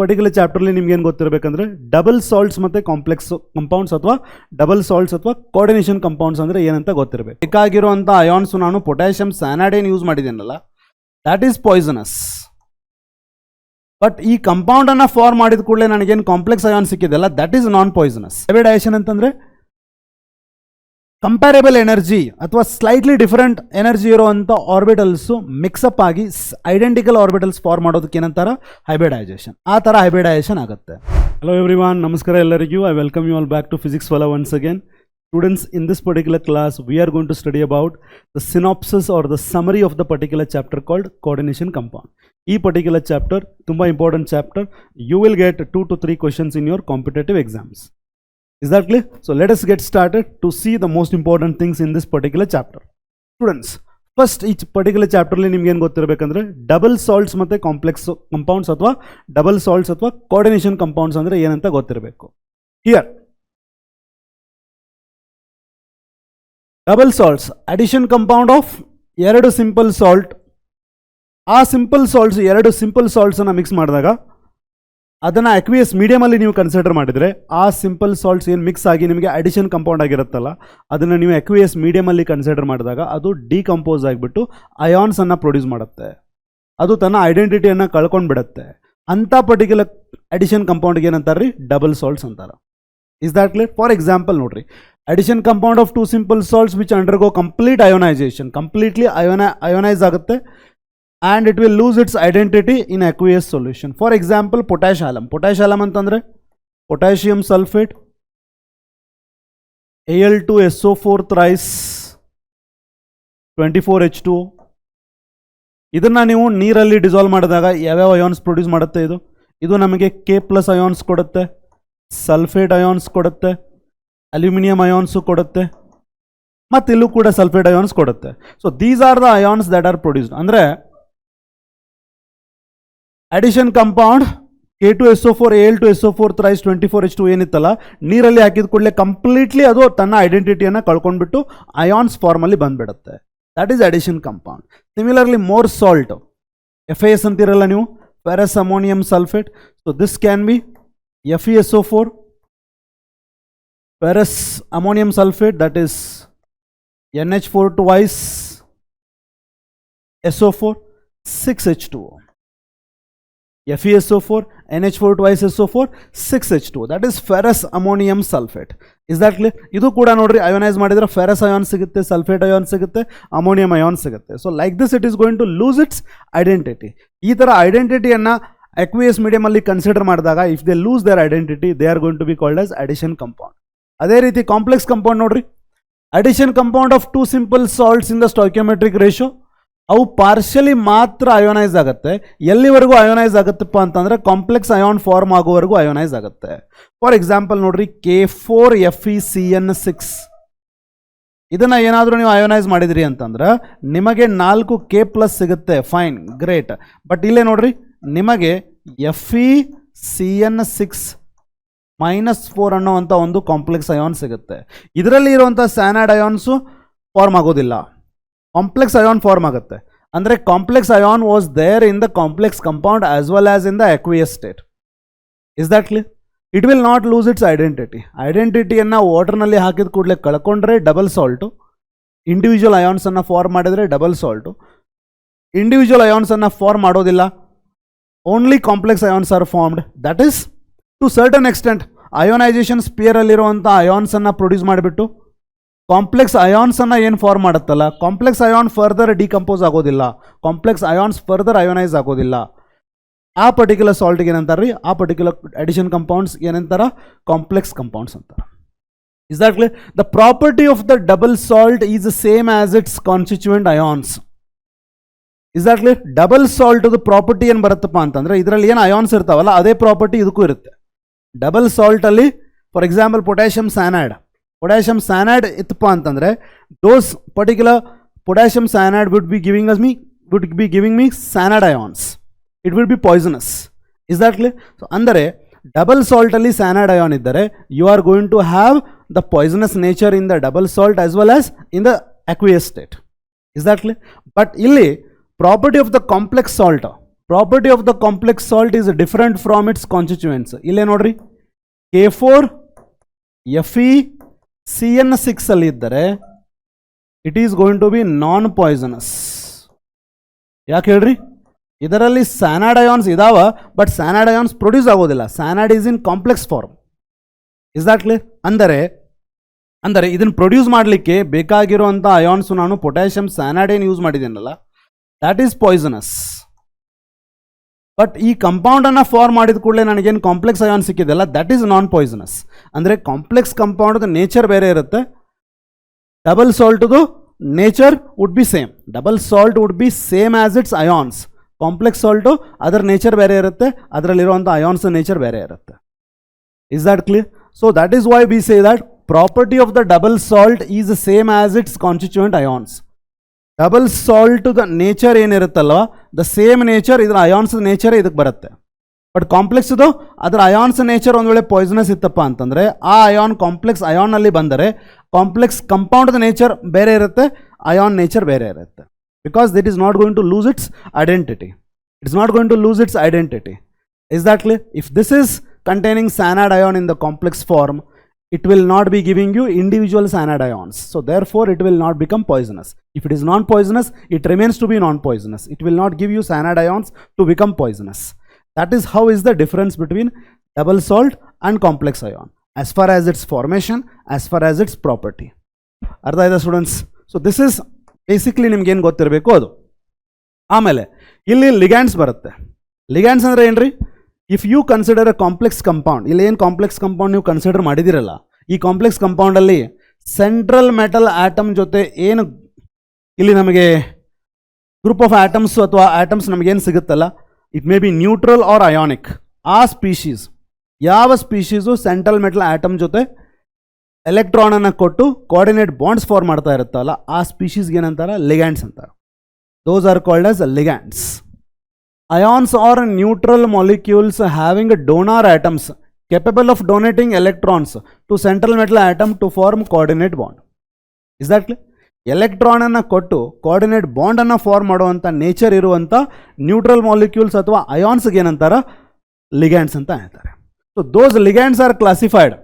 Particular ಚಾಪ್ಟರ್ಲಿ ನಿಮ್ಗೆ ಏನು ಗೊತ್ತಿರಬೇಕಂದ್ರೆ ಡಬಲ್ ಸಾಲ್ಟ್ಸ್ ಮತ್ತು ಕಾಂಪ್ಲೆಕ್ಸ್ ಕಂಪೌಂಡ್ಸ್ ಅಥವಾ ಡಬಲ್ ಸಾಲ್ಟ್ಸ್ ಅಥವಾ ಕೋಆರ್ಡಿನೇಷನ್ ಕಂಪೌಂಡ್ಸ್ ಅಂದರೆ ಏನಂತ ಗೊತ್ತಿರಬೇಕು. ಬೇಕಾಗಿರುವಂಥ ಅಯಾನ್ಸ್ ನಾನು ಪೊಟ್ಯಾಷಿಯಂ ಸ್ಯಾನೈಡ್ ಏನು ಯೂಸ್ ಮಾಡಿದ್ದೀನಲ್ಲ, ದ್ಯಾಟ್ ಈಸ್ ಪಾಯ್ಸನಸ್. ಬಟ್ ಈ ಕಂಪೌಂಡನ್ನು ಫಾರ್ಮ್ ಮಾಡಿದ ಕೂಡಲೇ ನನಗೇನು ಕಾಂಪ್ಲೆಕ್ಸ್ ಅಯಾನ್ ಸಿಕ್ಕಿದೆಲ್ಲ, that is non poisonous. Hybridisation ಅಂತಂದರೆ ಕಂಪ್ಯಾರೇಬಲ್ ಎನರ್ಜಿ ಅಥವಾ ಸ್ಲೈಟ್ಲಿ ಡಿಫರೆಂಟ್ ಎನರ್ಜಿ ಇರುವಂಥ ಆರ್ಬಿಟಲ್ಸು ಮಿಕ್ಸಪ್ ಆಗಿ ಐಡೆಂಟಿಕಲ್ ಆರ್ಬಿಟಲ್ಸ್ ಫಾರ್ಮ್ ಮಾಡೋದಕ್ಕೆ ಏನಂತಾರೆ, ಹೈಬ್ರಿಡೈಸೇಷನ್. ಆ ಥರ ಹೈಬ್ರಿಡೈಸೇಷನ್ ಆಗುತ್ತೆ. ಹಲೋ ಎವ್ರಿವಾನ್, ನಮಸ್ಕಾರ ಎಲ್ಲರಿಗೂ. I welcome you all back to Physics Wallah once again. Students, in this particular class, we are going to study about the synopsis or the summary of the particular chapter called coordination compound. This particular chapter, tumba important chapter. You will get 2 to 3 questions in your competitive exams. Is that clear? So let us get started to see the most important things in this particular chapter. Students, first each particular chapter li nimge ಏನು ಗೊತ್ತಿರಬೇಕಂದ್ರೆ double salts ಮತ್ತು complex compounds ಅಥವಾ double salts ಅಥವಾ coordination compounds ಅಂದರೆ ಏನಂತ ಗೊತ್ತಿರಬೇಕು. Here double salts addition compound of ಎರಡು simple salt. ಆ ಸಿಂಪಲ್ ಸಾಲ್ಟ್ಸ್ ಎರಡು ಸಿಂಪಲ್ ಸಾಲ್ಟ್ಸನ್ನು ಮಿಕ್ಸ್ ಮಾಡಿದಾಗ ಅದನ್ನು ಅಕ್ವಿಯಸ್ ಮೀಡಿಯಮಲ್ಲಿ ನೀವು ಕನ್ಸಿಡರ್ ಮಾಡಿದರೆ, ಆ ಸಿಂಪಲ್ ಸಾಲ್ಟ್ಸ್ ಏನು ಮಿಕ್ಸ್ ಆಗಿ ನಿಮಗೆ ಅಡಿಷನ್ ಕಂಪೌಂಡ್ ಆಗಿರುತ್ತಲ್ಲ, ಅದನ್ನು ನೀವು ಅಕ್ವಿಯಸ್ ಮೀಡಿಯಮಲ್ಲಿ ಕನ್ಸಿಡರ್ ಮಾಡಿದಾಗ ಅದು ಡಿಕಂಪೋಸ್ ಆಗಿಬಿಟ್ಟು ಅಯಾನ್ಸನ್ನು ಪ್ರೊಡ್ಯೂಸ್ ಮಾಡುತ್ತೆ. ಅದು ತನ್ನ ಐಡೆಂಟಿಟಿಯನ್ನು ಕಳ್ಕೊಂಡು ಬಿಡುತ್ತೆ. ಅಂಥ ಪರ್ಟಿಕ್ಯುಲರ್ ಅಡಿಷನ್ ಕಂಪೌಂಡ್ಗೆ ಏನಂತಾರೆ ರೀ, ಡಬಲ್ ಸಾಲ್ಟ್ಸ್ ಅಂತಾರೆ. Is that clear? For example ನೋಡ್ರಿ, addition compound of two simple salts which undergo complete ionization, completely ionize ಆಗುತ್ತೆ, and it will lose its identity in aqueous solution. For example, potash alum. Potash alum ಅಂತಂದ್ರೆ potassium sulfate, Al2SO4 thrice 24H2O. ಇದನ್ನ ನೀವು ನೀರಲ್ಲಿ dissolve ಮಾಡಿದಾಗ ಯಾವ್ಯಾವ ions produce ಮಾಡುತ್ತೆ? ಇದು ನಮಗೆ K+ ಅಯಾನ್ಸ್ ಕೊಡುತ್ತೆ, ಸಲ್ಫೇಟ್ ಅಯಾನ್ಸ್ ಕೊಡುತ್ತೆ, ಅಲ್ಯೂಮಿನಿಯಂ ಅಯಾನ್ಸು ಕೊಡುತ್ತೆ, ಮತ್ತು ಇಲ್ಲೂ ಕೂಡ ಸಲ್ಫೇಟ್ ಅಯಾನ್ಸ್ ಕೊಡುತ್ತೆ. So these are the ions that are produced. ಅಂದರೆ addition compound K2SO4 Al2SO4 thrice 24H2 ಏನಿತ್ತಲ್ಲ, ನೀರಲ್ಲಿ ಹಾಕಿದ ಕೂಡಲೇ ಕಂಪ್ಲೀಟ್ಲಿ ಅದು ತನ್ನ ಐಡೆಂಟಿಟಿಯನ್ನು ಕಳ್ಕೊಂಡ್ಬಿಟ್ಟು ಅಯಾನ್ಸ್ ಫಾರ್ಮಲ್ಲಿ ಬಂದ್ಬಿಡುತ್ತೆ. That is addition compound. Similarly more salt, FAS ಅಂತಿರಲ್ಲ ನೀವು, ferrous ammonium sulphate. So this can be FeSO4, ferrous ammonium sulfate, that is NH4 twice SO4 6H2O. FeSO4 NH4 twice SO4 6H2O, that is ferrous ammonium sulfate. Is that clear? ಇದು ಕೂಡ ನೋಡ್ರಿ, ionise ಮಾಡಿದ್ರೆ ferrous ion ಸಿಗುತ್ತೆ, sulphate ion ಸಿಗುತ್ತೆ, ammonium ion ಸಿಗುತ್ತೆ. So like this it is going to lose its identity. ಈ ಥರ ಐಡೆಂಟಿಟಿಯನ್ನು ಅಕ್ವಿಯಸ್ ಮೀಡಿಯಮಲ್ಲಿ ಕನ್ಸಿಡರ್ ಮಾಡಿದಾಗ, if they lose their identity, they are going to be called as addition compound. ಅದೇ ರೀತಿ ಕಾಂಪ್ಲೆಕ್ಸ್ ಕಂಪೌಂಡ್ ನೋಡ್ರಿ, addition compound of two simple salts in the stoichiometric ratio. ಅವು partially ಮಾತ್ರ ಅಯೋನೈಸ್ ಆಗುತ್ತೆ. ಎಲ್ಲಿವರೆಗೂ ಅಯೋನೈಸ್ ಆಗುತ್ತಪ್ಪ ಅಂತಂದರೆ ಕಾಂಪ್ಲೆಕ್ಸ್ ಅಯಾನ್ ಫಾರ್ಮ್ ಆಗೋವರೆಗೂ ಅಯೋನೈಸ್ ಆಗುತ್ತೆ. ಫಾರ್ ಎಕ್ಸಾಂಪಲ್ ನೋಡ್ರಿ, K4FeCN6. ಇದನ್ನು ಏನಾದರೂ ನೀವು ಅಯೋನೈಸ್ ಮಾಡಿದ್ರಿ ಅಂತಂದ್ರೆ ನಿಮಗೆ 4 K+ ಸಿಗುತ್ತೆ. Fine, great. ಬಟ್ ಇಲ್ಲೇ ನೋಡ್ರಿ, ನಿಮಗೆ FeCN6 -4 ಅನ್ನೋವಂಥ ಒಂದು ಕಾಂಪ್ಲೆಕ್ಸ್ ಅಯಾನ್ ಸಿಗುತ್ತೆ. ಇದರಲ್ಲಿ ಇರುವಂಥ ಸ್ಯಾನೈಡ್ ಅಯಾನ್ಸು ಫಾರ್ಮ್ ಆಗೋದಿಲ್ಲ, ಕಾಂಪ್ಲೆಕ್ಸ್ ಅಯಾನ್ ಫಾರ್ಮ್ ಆಗುತ್ತೆ. ಅಂದರೆ complex ion was there in the complex compound as well as in the aqueous state. Is that clear? It will not lose its identity. ಐಡೆಂಟಿಟಿಯನ್ನು ವಾಟರ್ನಲ್ಲಿ ಹಾಕಿದ ಕೂಡಲೇ ಕಳ್ಕೊಂಡ್ರೆ ಡಬಲ್ ಸಾಲ್ಟು, ಇಂಡಿವಿಜುವಲ್ ಅಯಾನ್ಸನ್ನು form ಮಾಡಿದರೆ double salt. Individual ಅಯಾನ್ಸನ್ನು form ಮಾಡೋದಿಲ್ಲ, only complex ions are formed. That is to certain extent ionisation ಸ್ಪಿಯರಲ್ಲಿರುವಂಥ ಅಯಾನ್ಸನ್ನು ಪ್ರೊಡ್ಯೂಸ್ ಮಾಡಿಬಿಟ್ಟು ಕಾಂಪ್ಲೆಕ್ಸ್ ಅಯಾನ್ಸನ್ನು ಏನು ಫಾರ್ಮ್ ಮಾಡುತ್ತಲ್ಲ, ಕಾಂಪ್ಲೆಕ್ಸ್ ಅಯಾನ್ ಫರ್ದರ್ ಡಿಕಂಪೋಸ್ ಆಗೋದಿಲ್ಲ, ಕಾಂಪ್ಲೆಕ್ಸ್ ಅಯಾನ್ಸ್ ಫರ್ದರ್ ಅಯೋನೈಸ್ ಆಗೋದಿಲ್ಲ. ಆ ಪರ್ಟಿಕ್ಯುಲರ್ ಸಾಲ್ಟ್ಗೆ ಏನಂತಾರೆ ರೀ, ಆ ಪರ್ಟಿಕ್ಯುಲರ್ ಅಡಿಷನ್ ಕಂಪೌಂಡ್ಸ್ ಏನಂತಾರೆ, ಕಾಂಪ್ಲೆಕ್ಸ್ ಕಂಪೌಂಡ್ಸ್ ಅಂತಾರೆ. Is that clear? The property of the double salt is the same as its constituent ions. Is that clear? Double ಸಾಲ್ಟ್ದು ಪ್ರಾಪರ್ಟಿ ಏನು ಬರುತ್ತಪ್ಪ ಅಂತಂದರೆ, ಇದರಲ್ಲಿ ಏನು ಅಯಾನ್ಸ್ ಇರ್ತಾವಲ್ಲ ಅದೇ ಪ್ರಾಪರ್ಟಿ ಇದಕ್ಕೂ ಇರುತ್ತೆ. ಡಬಲ್ ಸಾಲ್ಟಲ್ಲಿ ಫಾರ್ ಎಕ್ಸಾಂಪಲ್ ಪೊಟ್ಯಾಷಿಯಂ ಸ್ಯಾನೈಡ್ ಇತ್ತಪ್ಪ ಅಂತಂದರೆ, those particular potassium cyanide would be giving me cyanide ions. It will be poisonous. Is that clear? So ಅಂದರೆ ಡಬಲ್ ಸಾಲ್ಟಲ್ಲಿ ಸ್ಯಾನೈಡ್ ಅಯಾನ್ ಇದ್ದರೆ you are going to have the poisonous nature in the double salt as well as in the aqueous state. Is that clear? But ಇಲ್ಲಿ property of the complex salt, property of the complex salt is different from its constituents. ಇಲ್ಲೇ ನೋಡ್ರಿ, K4 FeCN6 ಅಲ್ಲಿ ಇದ್ದರೆ it is going to be non poisonous. ಯಾಕೆ ಹೇಳ್ರಿ? ಇದರಲ್ಲಿ cyanide ions ಇದಾವ, but cyanide ions produce ಆಗೋದಿಲ್ಲ. Cyanide is in complex form. Is that clear? ಅಂದರೆ ಇದನ್ನು ಪ್ರೊಡ್ಯೂಸ್ ಮಾಡಲಿಕ್ಕೆ ಬೇಕಾಗಿರುವಂಥ ಅಯಾನ್ಸು ನಾನು ಪೊಟ್ಯಾಷಿಯಂ ಸ್ಯಾನೈಡ್ ಏನು ಯೂಸ್ ಮಾಡಿದ್ದೀನಲ್ಲ, ದ್ಯಾಟ್ ಈಸ್ ಪಾಯ್ಸನಸ್. ಬಟ್ ಈ ಕಂಪೌಂಡನ್ನು ಫಾರ್ಮ್ ಮಾಡಿದ ಕೂಡಲೇ ನನಗೇನು ಕಾಂಪ್ಲೆಕ್ಸ್ ಅಯಾನ್ ಸಿಕ್ಕಿದೆಲ್ಲ, ದಟ್ ಈಸ್ ನಾನ್ ಪಾಯ್ಸನಸ್. ಅಂದರೆ ಕಾಂಪ್ಲೆಕ್ಸ್ ಕಂಪೌಂಡ್ದು ನೇಚರ್ ಬೇರೆ ಇರುತ್ತೆ, ಡಬಲ್ ಸಾಲ್ಟ್ದು nature would be same. Double salt would be same as its ions. Complex salt ಅದರ ನೇಚರ್ ಬೇರೆ ಇರುತ್ತೆ, ಅದರಲ್ಲಿರುವಂಥ ಅಯಾನ್ಸ್ ನೇಚರ್ ಬೇರೆ ಇರುತ್ತೆ. Is that clear? So that is why we say that property of the double salt is same as its constituent ions. Double salt the nature ಏನಿರುತ್ತಲ್ವ, the same nature ಇದರ ions nature ಇದಕ್ಕೆ ಬರುತ್ತೆ. But ಕಾಂಪ್ಲೆಕ್ಸ್ದು ಅದರ ions nature ಒಂದು ವೇಳೆ poisonous ಇತ್ತಪ್ಪ ಅಂತಂದರೆ, ಆ ಅಯಾನ್ ಕಾಂಪ್ಲೆಕ್ಸ್ ಅಯಾನಲ್ಲಿ ಬಂದರೆ ಕಾಂಪ್ಲೆಕ್ಸ್ ಕಂಪೌಂಡ್ದ ನೇಚರ್ ಬೇರೆ ಇರುತ್ತೆ, ಅಯಾನ್ ನೇಚರ್ ಬೇರೆ ಇರುತ್ತೆ. Because that is not going to lose its identity. It's not going to lose its identity. Is that clear? If this is containing cyanide ion in the complex form, it will not be giving you individual cyanide ions. So therefore it will not become poisonous. If it is non-poisonous, it remains to be non-poisonous. It will not give you cyanide ions to become poisonous. That is how is the difference between double salt and complex ion, as far as its formation, as far as its property. Artha aida students? So this is basically ನಿಮ್ಗೆ ಏನು ಗೊತ್ತಿರಬೇಕು ಅದು. ಆಮೇಲೆ ಇಲ್ಲಿ ligands ಬರುತ್ತೆ. Ligands ಅಂದರೆ ಏನ್ರಿ? If you consider a complex compound, ಇಲ್ಲಿ ಏನು ಕಾಂಪ್ಲೆಕ್ಸ್ ಕಂಪೌಂಡ್ ನೀವು ಕನ್ಸಿಡರ್ ಮಾಡಿದಿರಲ್ಲ, ಈ ಕಾಂಪ್ಲೆಕ್ಸ್ ಕಂಪೌಂಡಲ್ಲಿ ಸೆಂಟ್ರಲ್ ಮೆಟಲ್ ಆಟಮ್ ಜೊತೆ ಏನು ಇಲ್ಲಿ ನಮಗೆ ಗ್ರೂಪ್ ಆಫ್ ಆಟಮ್ಸ್ ಅಥವಾ ಆಟಮ್ಸ್ ನಮಗೇನು ಸಿಗುತ್ತಲ್ಲ, it may be neutral or ionic. ಆ ಸ್ಪೀಶೀಸ್, ಯಾವ ಸ್ಪೀಶೀಸು ಸೆಂಟ್ರಲ್ ಮೆಟಲ್ ಆಟಮ್ ಜೊತೆ ಎಲೆಕ್ಟ್ರಾನನ್ನು ಕೊಟ್ಟು ಕೋಆರ್ಡಿನೇಟ್ ಬಾಂಡ್ಸ್ ಫಾರ್ಮ್ ಮಾಡ್ತಾ ಇರುತ್ತಲ್ಲ, ಆ ಸ್ಪೀಶೀಸ್ಗೆ ಏನಂತಾರೆ? ಲಿಗ್ಯಾಂಡ್ಸ್ ಅಂತಾರೆ. Those are called as ligands. Ions are neutral molecules having donor atoms capable of donating electrons to central metal atom to form coordinate bond. Is that clear? Electron ಅನ್ನು ಕೊಟ್ಟು coordinate bond ಅನ್ನು form ಮಾಡುವಂಥ nature ಇರುವಂಥ neutral molecules ಅಥವಾ ಅಯಾನ್ಸ್ಗೆ ಏನಂತಾರ? Ligands ಅಂತ ಹೇಳ್ತಾರೆ. So those ligands are classified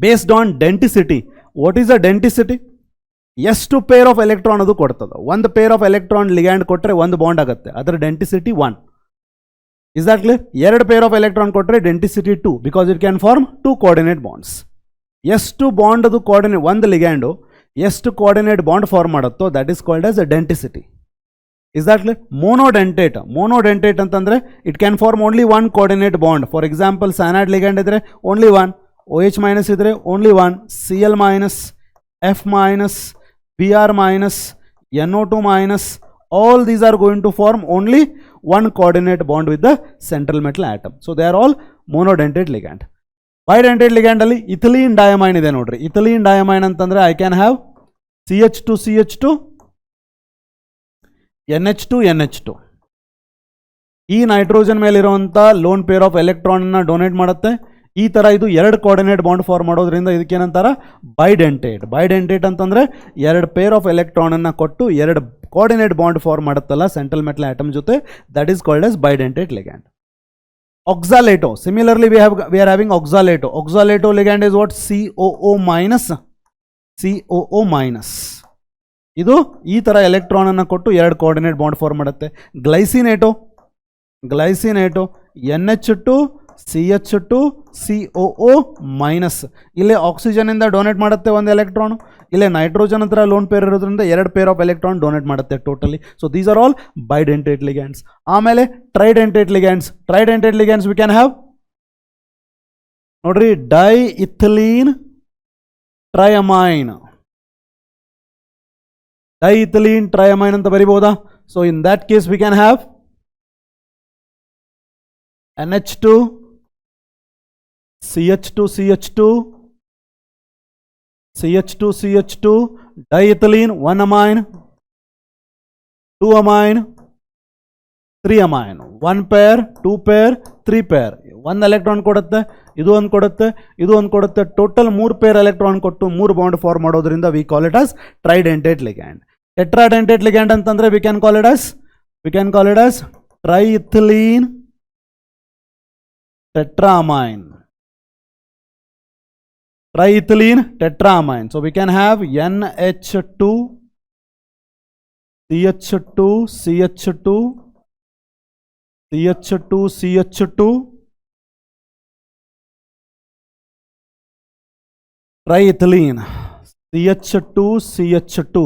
based on denticity. What is a denticity? ಎಷ್ಟು ಪೇರ್ ಆಫ್ ಎಲೆಕ್ಟ್ರಾನ್ ಅದು ಕೊಡ್ತದೆ. ಒಂದು ಪೇರ್ ಆಫ್ ಎಲೆಕ್ಟ್ರಾನ್ ಲಿಗ್ಯಾಂಡ್ ಕೊಟ್ಟರೆ ಒಂದು ಬಾಂಡ್ ಆಗುತ್ತೆ, ಅದರ ಡೆಂಟಿಸಿಟಿ 1. Is that clear? ಎರಡು ಪೇರ್ ಆಫ್ ಎಲೆಕ್ಟ್ರಾನ್ ಕೊಟ್ಟರೆ denticity 2, because it can form 2 coordinate bonds. ಎಷ್ಟು ಬಾಂಡ್ ಅದು ಕೋಆರ್ಡಿನೇಟ್, ಒಂದು ಲಿಗ್ಯಾಂಡು ಎಷ್ಟು ಕೋಆರ್ಡಿನೇಟ್ ಬಾಂಡ್ ಫಾರ್ಮ್ ಮಾಡುತ್ತೋ that is called as a denticity. Is that clear? Monodentate ಅಂತಂದರೆ it can form only 1 coordinate bond. For example cyanide ligand ಇದ್ದರೆ only 1, OH minus ಇದ್ದರೆ only 1, Cl minus, F minus, Br minus, NO2 minus, all these are going to form only 1 coordinate bond with the central metal atom. So they are all monodentate ligand. Bidentate ligand alli ethylene diamine ide nodri. Ethylene diamine antandre I can have CH2 CH2 NH2 NH2. ಈ nitrogen ಮೇಲೆ ಇರುವಂಥ lone pair of ಎಲೆಕ್ಟ್ರಾನ್ನ donate ಮಾಡುತ್ತೆ. ಈ ಥರ ಇದು 2 coordinate bond form ಮಾಡೋದ್ರಿಂದ ಇದಕ್ಕೇನಂತಾರೆ? Bidentate. Bidentate ಅಂತಂದರೆ 2 ಪೇರ್ ಆಫ್ ಎಲೆಕ್ಟ್ರಾನನ್ನು ಕೊಟ್ಟು 2 ಕೋಆರ್ಡಿನೇಟ್ ಬಾಂಡ್ ಫಾರ್ಮ್ ಮಾಡುತ್ತಲ್ಲ ಸೆಂಟ್ರಲ್ ಮೆಟಲ್ ಆಟಮ್ ಜೊತೆ, that is called as bidentate ligand. Oxalato. Similarly, we are having oxalato. Oxalato ligand is what? COO minus. COO minus. ಇದು ಈ ಥರ electron ಅನ್ನು ಕೊಟ್ಟು 2 ಕೋಆರ್ಡಿನೇಟ್ ಬಾಂಡ್ ಫಾರ್ಮ್ ಮಾಡುತ್ತೆ. ಗ್ಲೈಸಿನೇಟೋ NH2 CH2 COO ಮೈನಸ್. ಇಲ್ಲೇ oxygen ಇಂದ donate ಮಾಡುತ್ತೆ ಒಂದು ಎಲೆಕ್ಟ್ರಾನ್, ಇಲ್ಲೇ ನೈಟ್ರೋಜನ್ ಹತ್ರ ಲೋನ್ ಪೇರ್ ಇರೋದ್ರಿಂದ 2 ಪೇರ್ ಆಫ್ ಎಲೆಕ್ಟ್ರಾನ್ ಡೊನೇಟ್ ಮಾಡುತ್ತೆ totally. So these are all bidentate ligands. ಆಮೇಲೆ tridentate ligands we can have ನೋಡ್ರಿ, ಡೈಇಥಿಲೀನ್ ಟ್ರೈಅಮೈನ್ ಅಂತ ಬರಿಬಹುದಾ? So in that case we can have NH2 CH2 diethylene 1 amine 2 amine 3 amine 1 pair 2 pair 3 pair. 1 electron ಕೊಡುತ್ತೆ, ಇದು ಒಂದು ಕೊಡುತ್ತೆ, total 3 peer electron ಕೊಟ್ಟು 3 bond form ಮಾಡೋದ್ರಿಂದ we call it as tridentate ligand. Tetradentate ligand ಅಂತಂದ್ರೆ we can call it as triethylene tetramine. Triethylene tetramine. So we can have NH2, CH2, CH2, CH2, CH2, triethylene, CH2, CH2,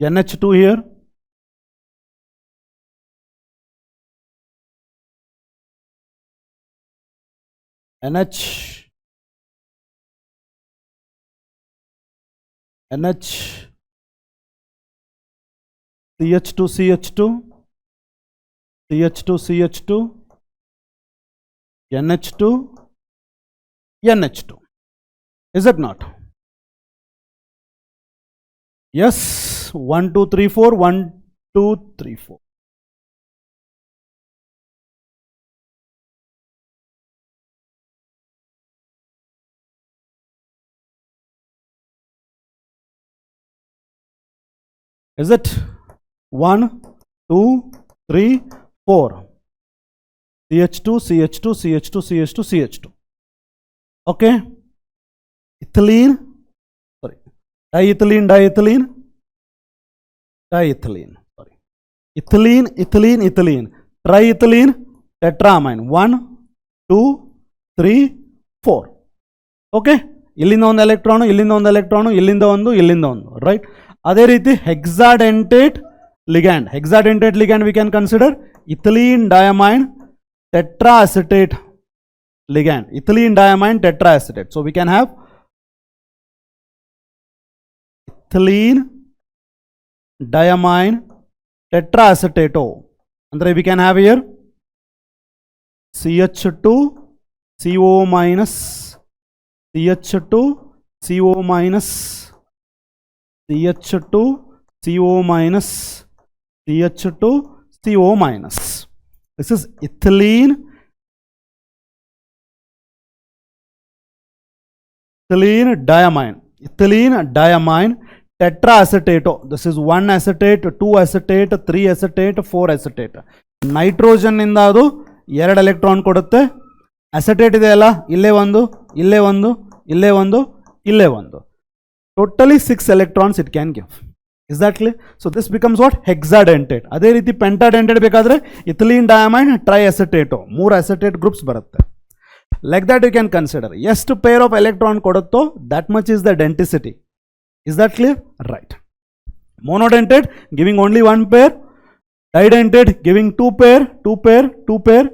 NH2 here, NH, CH2, CH2, CH2, CH2, NH2, NH2. Is it not? Yes. 1, 2, 3, 4. 1, 2, 3, 4. Is it? 1, 2, 3, 4. CH2, CH2, CH2, CH2, CH2. Okay. Ethylene. Sorry. Diethylene, diethylene. Diethylene. Sorry. Ethylene, ethylene, ethylene. Triethylene, tetramine. 1, 2, 3, 4. Okay. ಇಲ್ಲಿಂದ ಒಂದು electron, ಇಲ್ಲಿಂದ ಒಂದು electron, ಇಲ್ಲಿಂದ ಒಂದು, ಇಲ್ಲಿಂದ ಒಂದು. Right. ಅದೇ ರೀತಿ hexadentate ligand. Hexadentate ligand we can consider ethylene diamine tetraacetate ligand. Ethylene diamine tetraacetate. So we can have ethylene diamine tetraacetate. Andre we can have here CH2 CO minus, CH2 CO minus, CH2 CO minus, CH2 CO minus. This is ethylene diamine. Ethylene diamine tetraacetate. This is 1 acetate, 2 acetate, 3 acetate, 4 acetate. Nitrogen ಇಂದ ಅದು 2 electron ಕೊಡುತ್ತೆ. Acetate ಇದೆ ಅಲ್ಲ, ಇಲ್ಲೇ ಒಂದು, ಇಲ್ಲೇ ಒಂದು, ಇಲ್ಲೇ ಒಂದು, ಇಲ್ಲೇ ಒಂದು. Totally 6 electrons it can give. Is that clear? So this becomes what? Hexadentate. ಅದೇ ರೀತಿ pentadentate ಬೇಕಾದ್ರೆ ethylene diamine triacetate. 3 acetate groups ಬರುತ್ತೆ. Like that you can consider. ಎಷ್ಟು pair of electron ಕೊಡುತ್ತೋ that much is the denticity. Is that clear? Right. Monodentate giving only 1 pair. Didentate giving 2 pair, 2 pair, 2 pair.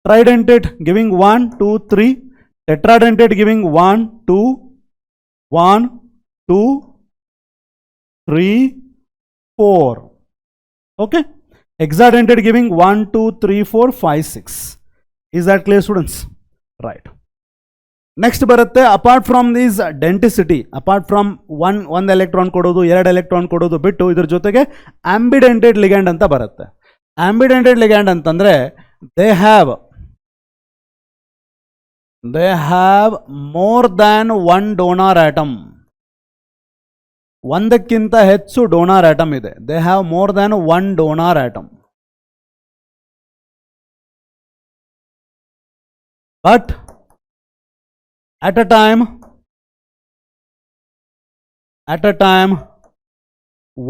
Tridentate giving 1, 2, 3. Tetradentate giving 1, 2, 1, 2, 3, 4. Okay. Hexadentate giving 1, 2, 3, 4, 5, 6. Is that clear, students? Right. Next ಬರುತ್ತೆ, apart from this denticity, apart from one electron ಕೊಡೋದು, 2 electron ಕೊಡೋದು ಬಿಟ್ಟು ಇದ್ರ ಜೊತೆಗೆ ambidentate ligand ಅಂತ ಬರುತ್ತೆ. Ambidentate ligand ಅಂತಂದ್ರೆ they have more than 1 donor atom. ಒಂದಕ್ಕಿಂತ ಹೆಚ್ಚು ಡೋನಾರ್ ಆಟಮ್ ಇದೆ. They have more than 1 donor atom. But at a time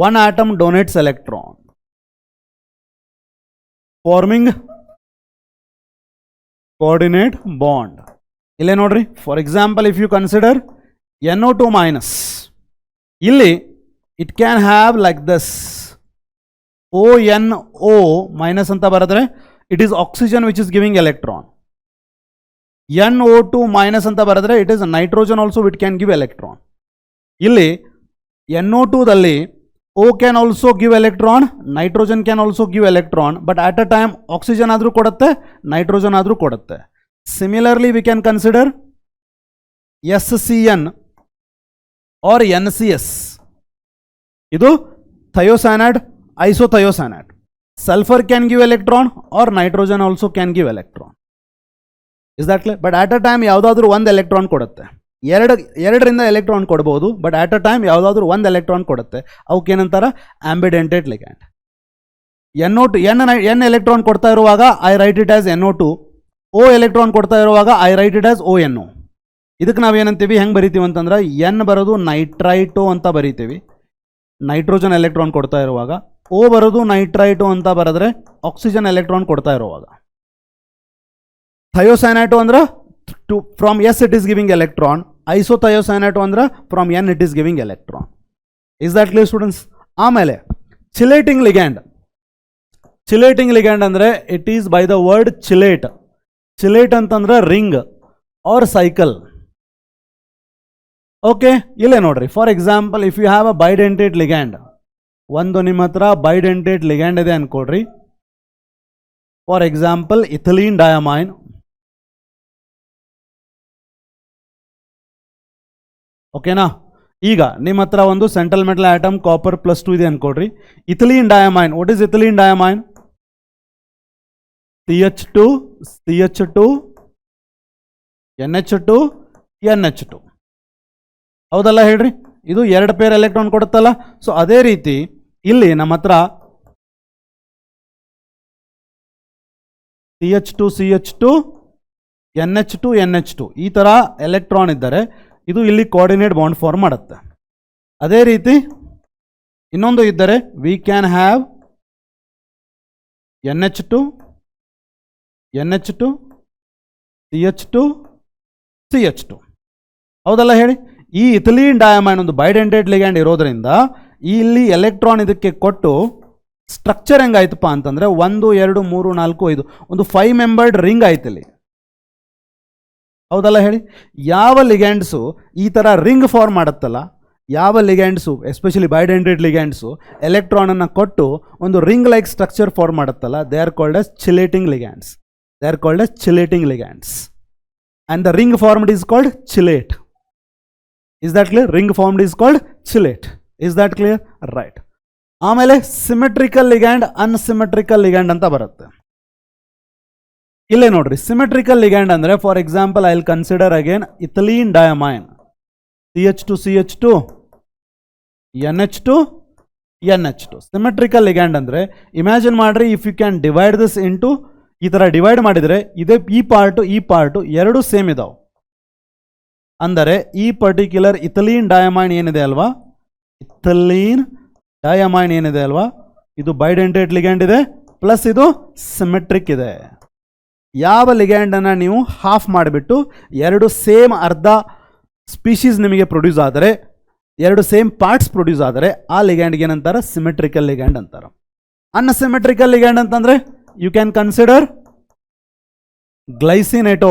1 atom donates electron, forming coordinate bond. Ille nodri, for example, if you consider NO2 minus, illi it can have like this ONO minus anta baradre, it is oxygen which is giving electron. NO2 minus anta baradre, it is nitrogen also which can give electron. Illi NO2 dalli O can also give electron, nitrogen can also give electron, but at a time oxygen adru kodutte, nitrogen adru kodutte. Similarly we can consider SCN or NCS. Idu thiocyanide, isothiocyanide. Sulfur can give electron or nitrogen also can give electron. Is that clear? But at a time ಯಾವುದಾದ್ರೂ 1 electron ಕೊಡುತ್ತೆ. ಎರಡರಿಂದ electron ಕೊಡ್ಬೋದು, but at a time ಯಾವುದಾದ್ರೂ ಒಂದು electron ಕೊಡುತ್ತೆ. ಅವಕ್ಕೆ ಏನಂತಾರೆ ಆಂಬಿಡೆಂಟೆಡ್ ligand. NO2 N electron ಕೊಡ್ತಾ ಇರುವಾಗ I right it as NO2, O electron ಕೊಡ್ತಾ ಇರುವಾಗ I right it as ONO. ಇದಕ್ಕೆ ನಾವೇನಂತೀವಿ, ಹೆಂಗೆ ಬರಿತೀವಿ ಅಂತಂದ್ರೆ ಎನ್ ಬರೋದು ನೈಟ್ರೈಟೋ ಅಂತ ಬರಿತೀವಿ ನೈಟ್ರೋಜನ್ ಎಲೆಕ್ಟ್ರಾನ್ ಕೊಡ್ತಾ ಇರುವಾಗ, O ಬರೋದು ನೈಟ್ರೈಟೋ ಅಂತ ಬರೆದ್ರೆ ಆಕ್ಸಿಜನ್ ಎಲೆಕ್ಟ್ರಾನ್ ಕೊಡ್ತಾ ಇರುವಾಗ. ಥಯೋಸೈನೈಟೋ ಅಂದ್ರೆ from S it is giving electron, isothiocyanato ಅಂದ್ರೆ from N it is giving electron. Is that clear students? ಆಮೇಲೆ ಚಿಲೇಟಿಂಗ್ ಲಿಗ್ಯಾಂಡ್. ಚಿಲೇಟಿಂಗ್ ಲಿಗ್ಯಾಂಡ್ ಅಂದರೆ it is by the word chelate. Chelate ಅಂತಂದ್ರೆ ring or cycle. Okay, ಇಲ್ಲೇ ನೋಡ್ರಿ, for example if you have a bidentate ligand, ಒಂದು ನಿಮ್ಮ ಹತ್ರ bidentate ligand ಇದೆ ಅನ್ಕೊಡ್ರಿ. For example ethylene diamine. ಓಕೆನಾ? ಈಗ ನಿಮ್ಮ ಹತ್ರ ಒಂದು ಸೆಂಟ್ರಲ್ ಮೆಟಲ್ ಆಟಮ್ ಕಾಪರ್ +2 ಇದೆ ಅನ್ಕೊಡ್ರಿ. Ethylene diamine, what is ethylene diamine? CH2 CH2 NH2 NH2. ಹೌದಲ್ಲ ಹೇಳ್ರಿ? ಇದು 2 ಪೇರ್ ಎಲೆಕ್ಟ್ರಾನ್ ಕೊಡುತ್ತಲ್ಲ. ಸೊ ಅದೇ ರೀತಿ ಇಲ್ಲಿ ನಮ್ಮ ಹತ್ರ CH2 CH2 NH2 NH2 ಈ ಥರ ಎಲೆಕ್ಟ್ರಾನ್ ಇದ್ದರೆ ಇದು ಇಲ್ಲಿ ಕೋಆರ್ಡಿನೇಟ್ ಬಾಂಡ್ ಫಾರ್ಮ್ ಮಾಡುತ್ತೆ. ಅದೇ ರೀತಿ ಇನ್ನೊಂದು ಇದ್ದರೆ V can have NH2 NH2 CH2 CH2. ಹೌದಲ್ಲ ಹೇಳಿ? ಈ ಇಥಿಲೀನ್ ಡಯಾಮೈನ್ ಒಂದು ಬೈಡೆಂಟೆಡ್ ಲಿಗ್ಯಾಂಡ್ ಇರೋದ್ರಿಂದ ಇಲ್ಲಿ ಎಲೆಕ್ಟ್ರಾನ್ ಇದಕ್ಕೆ ಕೊಟ್ಟು ಸ್ಟ್ರಕ್ಚರ್ ಹೆಂಗಾಯ್ತಪ್ಪ ಅಂತಂದ್ರೆ 1 2 3 4 5 ಒಂದು 5 ಮೆಂಬರ್ಡ್ ರಿಂಗ್ ಆಯ್ತು ಇಲ್ಲಿ. ಹೌದಲ್ಲ ಹೇಳಿ? ಯಾವ ಲಿಗ್ಯಾಂಡ್ಸು ಈ ಥರ ರಿಂಗ್ ಫಾರ್ಮ್ ಮಾಡುತ್ತಲ್ಲ, ಯಾವ ಲಿಗ್ಯಾಂಡ್ಸು ಎಸ್ಪೆಷಲಿ ಬೈಡೆಂಟೆಡ್ ಲಿಗ್ಯಾಂಡ್ಸು ಎಲೆಕ್ಟ್ರಾನನ್ನು ಕೊಟ್ಟು ಒಂದು ರಿಂಗ್ ಲೈಕ್ ಸ್ಟ್ರಕ್ಚರ್ ಫಾರ್ಮ್ ಮಾಡುತ್ತಲ್ಲ, they are called as chelating ligands. They are called as chelating ligands and the ring formed is called chelate. Is that clear? Ring formed is called chelate. Is that clear? Right. ಆಮೇಲೆ symmetrical ligand, unsymmetrical ligand ಅಂತ ಬರುತ್ತೆ. ಇಲ್ಲೇ ನೋಡ್ರಿ, symmetrical ligand ಅಂದ್ರೆ for example I will consider again ethylene diamine CH2 CH2 NH2 NH2. Symmetrical ligand ಅಂದ್ರೆ imagine ಮಾಡ್ರಿ, if you can divide this into, ಈ ಥರ ಡಿವೈಡ್ ಮಾಡಿದರೆ ಇದೇ ಈ ಪಾರ್ಟು ಎರಡು ಸೇಮ್ ಇದಾವೆ. ಅಂದರೆ ಈ ಪರ್ಟಿಕ್ಯುಲರ್ ಇಥಿಲೀನ್ ಡಯಾಮೈನ್ ಏನಿದೆ ಅಲ್ವಾ, ಇಥಿಲೀನ್ ಡಯಾಮೈನ್ ಏನಿದೆ ಅಲ್ವಾ, ಇದು ಬೈಡೆಂಟೆಡ್ ಲಿಗ್ಯಾಂಡ್ ಇದೆ ಪ್ಲಸ್ ಇದು ಸಿಮೆಟ್ರಿಕ್ ಇದೆ. ಯಾವ ಲಿಗ್ಯಾಂಡನ್ನು ನೀವು ಹಾಫ್ ಮಾಡಿಬಿಟ್ಟು ಎರಡು ಸೇಮ್ ಅರ್ಧ ಸ್ಪೀಶೀಸ್ ನಿಮಗೆ ಪ್ರೊಡ್ಯೂಸ್ ಆದರೆ, ಎರಡು ಸೇಮ್ ಪಾರ್ಟ್ಸ್ ಪ್ರೊಡ್ಯೂಸ್ ಆದರೆ ಆ ಲಿಗ್ಯಾಂಡ್ಗೆ ಏನಂತಾರೆ? ಸಿಮೆಟ್ರಿಕಲ್ ಲಿಗ್ಯಾಂಡ್ ಅಂತಾರೆ. ಅನ್ಸಿಮೆಟ್ರಿಕಲ್ ಲಿಗ್ಯಾಂಡ್ ಅಂತಂದರೆ you can consider glycineto.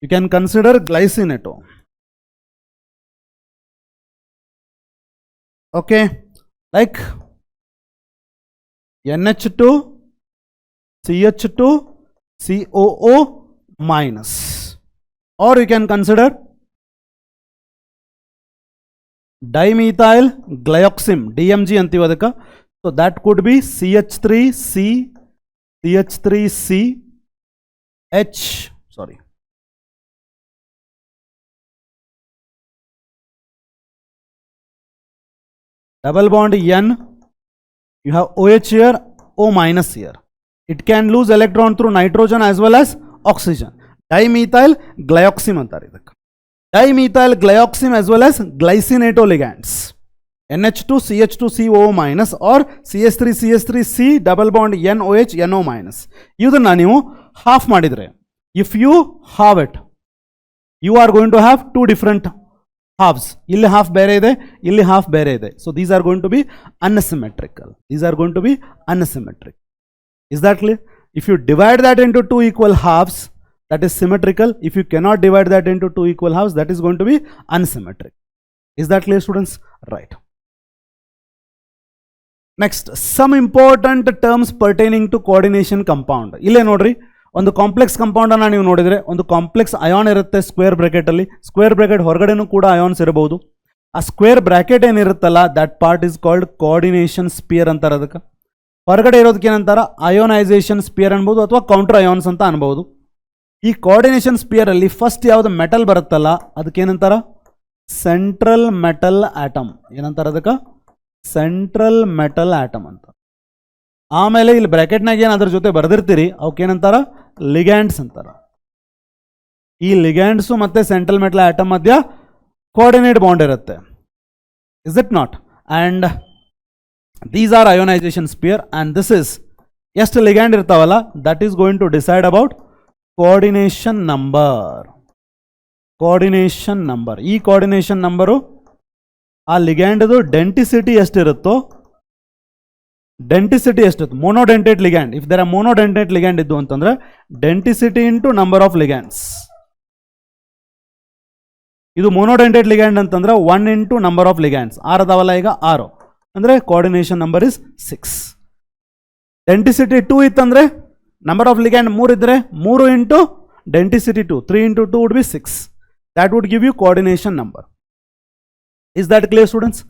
You can consider glycineto. Okay, like NH2 CH2 COO minus, or you can consider dimethyl glyoxim, DMG ಅಂತೀವಿ ಅದಕ್ಕೆ. So that could be CH3C, CH3C, double bond N, you have OH here, O minus here. It can lose electron through nitrogen as well as oxygen. Dimethyl glyoxim ಅಂತಾರೆ ಇದಕ್ಕೆ. Dimethyl glyoxim as well as glycineto ligands. NH2 CH2 CO minus or CH3 CH3C double bond NOH NO minus. ಇದನ್ನ ನೀವು half ಮಾಡಿದ್ರೆ, if you have it, you are going to have two different halves. ಇಲ್ಲಿ half ಬೇರೆ ಇದೆ, ಇಲ್ಲಿ half ಬೇರೆ ಇದೆ. So these are going to be unsymmetrical. These are going to be unsymmetric. Is that clear? If you divide that into two equal halves, that is symmetrical. If you cannot divide that into two equal halves, that is going to be unsymmetric. Is that clear, students? Right. Next, some important terms pertaining to coordination compound. ಇಲ್ಲೇ ನೋಡ್ರಿ, ಒಂದು complex compound ಅನ್ನ ನೀವು ನೋಡಿದ್ರೆ, ಒಂದು complex ion ಇರುತ್ತೆ square bracket ಅಲ್ಲಿ. Square bracket ಹೊರಗಡೆನೂ ಕೂಡ ಅಯಾನ್ಸ್ ಇರಬಹುದು. ಆ ಸ್ಕ್ವೇರ್ ಬ್ರಾಕೆಟ್ ಏನಿರುತ್ತಲ್ಲ, that part is called coordination sphere ಅಂತಾರೆ. ಅದಕ್ಕೆ ಹೊರಗಡೆ ಇರೋದಕ್ಕೆ ಏನಂತಾರ? ಅಯೋನೈಸೇಷನ್ ಸ್ಪಿಯರ್ ಅನ್ಬೋದು ಅಥವಾ ಕೌಂಟರ್ ಅಯಾನ್ಸ್ ಅಂತ ಅನ್ಬಹುದು. ಈ ಕೋಆರ್ಡಿನೇಷನ್ ಸ್ಪಿಯರ್ ಅಲ್ಲಿ ಫಸ್ಟ್ ಯಾವ್ದು ಮೆಟಲ್ ಬರುತ್ತಲ್ಲ ಅದಕ್ಕೆ ಏನಂತಾರ ಸೆಂಟ್ರಲ್ ಮೆಟಲ್ ಆಟಮ್. ಏನಂತಾರ ಅದಕ್ಕೆ ಸೆಂಟ್ರಲ್ ಮೆಟಲ್ ಆಟಮ್ ಅಂತ. ಆಮೇಲೆ ಇಲ್ಲಿ ಬ್ರಾಕೆಟ್ನಾಗ ಏನು ಅದ್ರ ಜೊತೆ ಬರೆದಿರ್ತೀರಿ ಅವಕ್ಕೇನಂತಾರ ಲಿಗ್ಯಾಂಡ್ಸ್ ಅಂತಾರ. ಈ ಲಿಗ್ಯಾಂಡ್ಸು ಮತ್ತೆ ಸೆಂಟ್ರಲ್ ಮೆಟಲ್ ಆಟಮ್ ಮಧ್ಯ ಕೋಆರ್ಡಿನೇಟ್ ಬಾಂಡ್ ಇರುತ್ತೆ. Is it not? And these are ionisation sphere and this is ಎಷ್ಟು ಲಿಗ್ಯಾಂಡ್ ಇರ್ತಾವಲ್ಲ that is going to decide about coordination number. Coordination number, ಈ ಕೋಆರ್ಡಿನೇಷನ್ ನಂಬರು ಆ ಲಿಗ್ಯಾಂಡ್ದು ಡೆಂಟಿಸಿಟಿ ಎಷ್ಟಿರುತ್ತೋ, denticity ಎಷ್ಟಿತ್ತು monodentate ligand, if there are monodentate ligand ಇದ್ದು ಅಂತಂದ್ರೆ denticity into number of ligands. ಇದು ಮೋನೋಡೆಂಟೇಟ್ ಲಿಗ್ಯಾಂಡ್ ಅಂತಂದ್ರೆ 1 ಇಂಟು ನಂಬರ್ ಆಫ್ ಲಿಗ್ಯಾಂಡ್ಸ್. 6 ಅದಾವಲ್ಲ ಈಗ 6 ಅಂದ್ರೆ ಕೋಆರ್ಡಿನೇಷನ್ ನಂಬರ್ ಇಸ್ 6. ಡೆಂಟಿಸಿಟಿ 2 ಇತ್ತಂದ್ರೆ ನಂಬರ್ ಆಫ್ ಲಿಗ್ಯಾಂಡ್ 3 ಇದ್ರೆ 3 into denticity 2, 3 into 2 would be 6. That would give you coordination number. Is that clear students?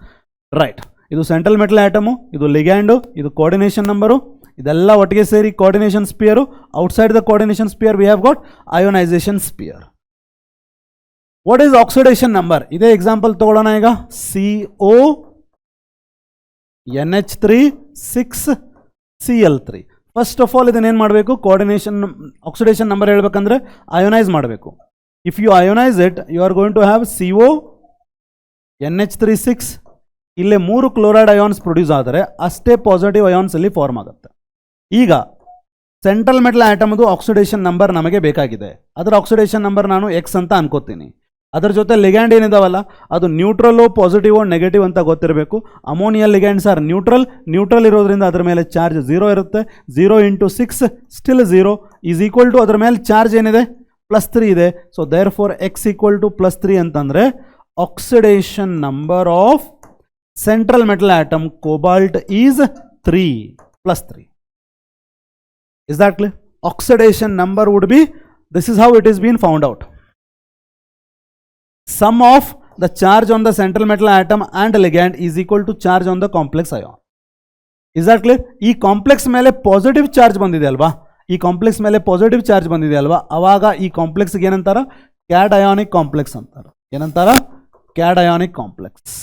Right. ಇದು central metal atom, ಇದು ligand, ಇದು coordination number, ಇದೆಲ್ಲ ಒಟ್ಟಿಗೆ ಸೇರಿ coordination sphere. Outside the coordination sphere we have got ionisation sphere. What is oxidation number? ಇದೇ example ತಗೊಳ್ಳೋಣ ಈಗ. CO NH3 6Cl3. First of all ಇದನ್ನ ಏನು ಮಾಡಬೇಕು? ಕೋಆರ್ಡಿನೇಷನ್ ಆಕ್ಸಿಡೇಷನ್ ನಂಬರ್ ಹೇಳ್ಬೇಕಂದ್ರೆ ಅಯೋನೈಸ್ ಮಾಡಬೇಕು. If you ionise it you are going to have CO NH3 6. ಇಲ್ಲೇ 3 chloride ions produce ಆದರೆ ಅಷ್ಟೇ ಪಾಸಿಟಿವ್ ಅಯಾನ್ಸ್ ಇಲ್ಲಿ ಫಾರ್ಮ್ ಆಗುತ್ತೆ. ಈಗ ಸೆಂಟ್ರಲ್ ಮೆಟಲ್ ಆಟಮ್ದು ಆಕ್ಸಿಡೇಷನ್ ನಂಬರ್ ನಮಗೆ ಬೇಕಾಗಿದೆ. ಅದರ ಆಕ್ಸಿಡೇಷನ್ ನಂಬರ್ ನಾನು X ಅಂತ ಅನ್ಕೋತೀನಿ. ಅದರ ಜೊತೆ ಲಿಗ್ಯಾಂಡ್ ಏನಿದಾವಲ್ಲ ಅದು ನ್ಯೂಟ್ರಲ್ಲು ಪಾಸಿಟಿವ್ ನೆಗೆಟಿವ್ ಅಂತ ಗೊತ್ತಿರಬೇಕು. Ammonia ligands are neutral. Neutral ಇರೋದ್ರಿಂದ ಅದರ ಮೇಲೆ ಚಾರ್ಜ್ 0 ಇರುತ್ತೆ. 0 into 6 still 0 is equal to ಅದರ ಮೇಲೆ ಚಾರ್ಜ್ ಏನಿದೆ +3 ಇದೆ. So therefore X equal to +3 ಅಂತಂದರೆ oxidation number of central metal atom cobalt is 3 +3. Is that clear? Oxidation number would be, this is how it is been found out. Sum of the charge on the central metal atom and ligand is equal to charge on the complex ion. Is that clear? ಈ complex ಮೇಲೆ positive charge ಬಂದಿದೆ ಅಲ್ವಾ, ಈ complex ಮೇಲೆ positive charge ಬಂದಿದೆ ಅಲ್ವಾ, ಅವಾಗ ಈ ಕಾಂಪ್ಲೆಕ್ಸ್ಗೆ ಏನಂತಾರ ಕ್ಯಾಟಯಾನಿಕ್ ಕಾಂಪ್ಲೆಕ್ಸ್ ಅಂತಾರ. ಏನಂತಾರ? Cationic complex.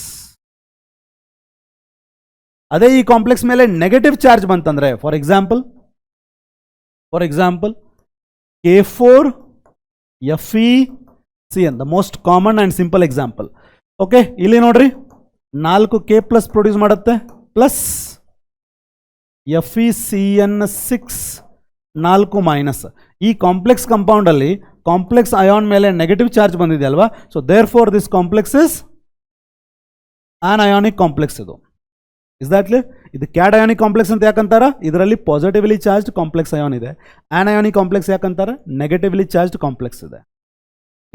ಅದೇ ಈ ಕಾಂಪ್ಲೆಕ್ಸ್ ಮೇಲೆ ನೆಗೆಟಿವ್ ಚಾರ್ಜ್ ಬಂತಂದ್ರೆ for example K4FeCN, the most common and simple example. Okay, ಇಲ್ಲಿ ನೋಡ್ರಿ 4 K+ ಪ್ರೊಡ್ಯೂಸ್ ಮಾಡುತ್ತೆ ಪ್ಲಸ್ FeCN6 4 ಮೈನಸ್. ಈ ಕಾಂಪ್ಲೆಕ್ಸ್ ಕಾಂಪೌಂಡ್ ಅಲ್ಲಿ ಕಾಂಪ್ಲೆಕ್ಸ್ ಅಯಾನ್ ಮೇಲೆ ನೆಗೆಟಿವ್ ಚಾರ್ಜ್ ಬಂದಿದೆ ಅಲ್ವಾ. So therefore this complex is anionic complex. ಇದು ಇಸ್ ದ್ಯಾಟ್ ಕ್ಲಿಯರ್? ಇದು ಕ್ಯಾಟಯಾನಿಕ್ ಕಾಂಪ್ಲೆಕ್ಸ್ ಅಂತ ಯಾಕಂತಾರ? ಇದರಲ್ಲಿ ಪಾಸಿಟಿವ್ಲಿ ಚಾರ್ಜ್ಡ್ ಕಾಂಪ್ಲೆಕ್ಸ್ ಅಯಾನ್ ಇದೆ. Anionic complex ಯಾಕಂತಾರ? Negatively charged complex ಇದೆ.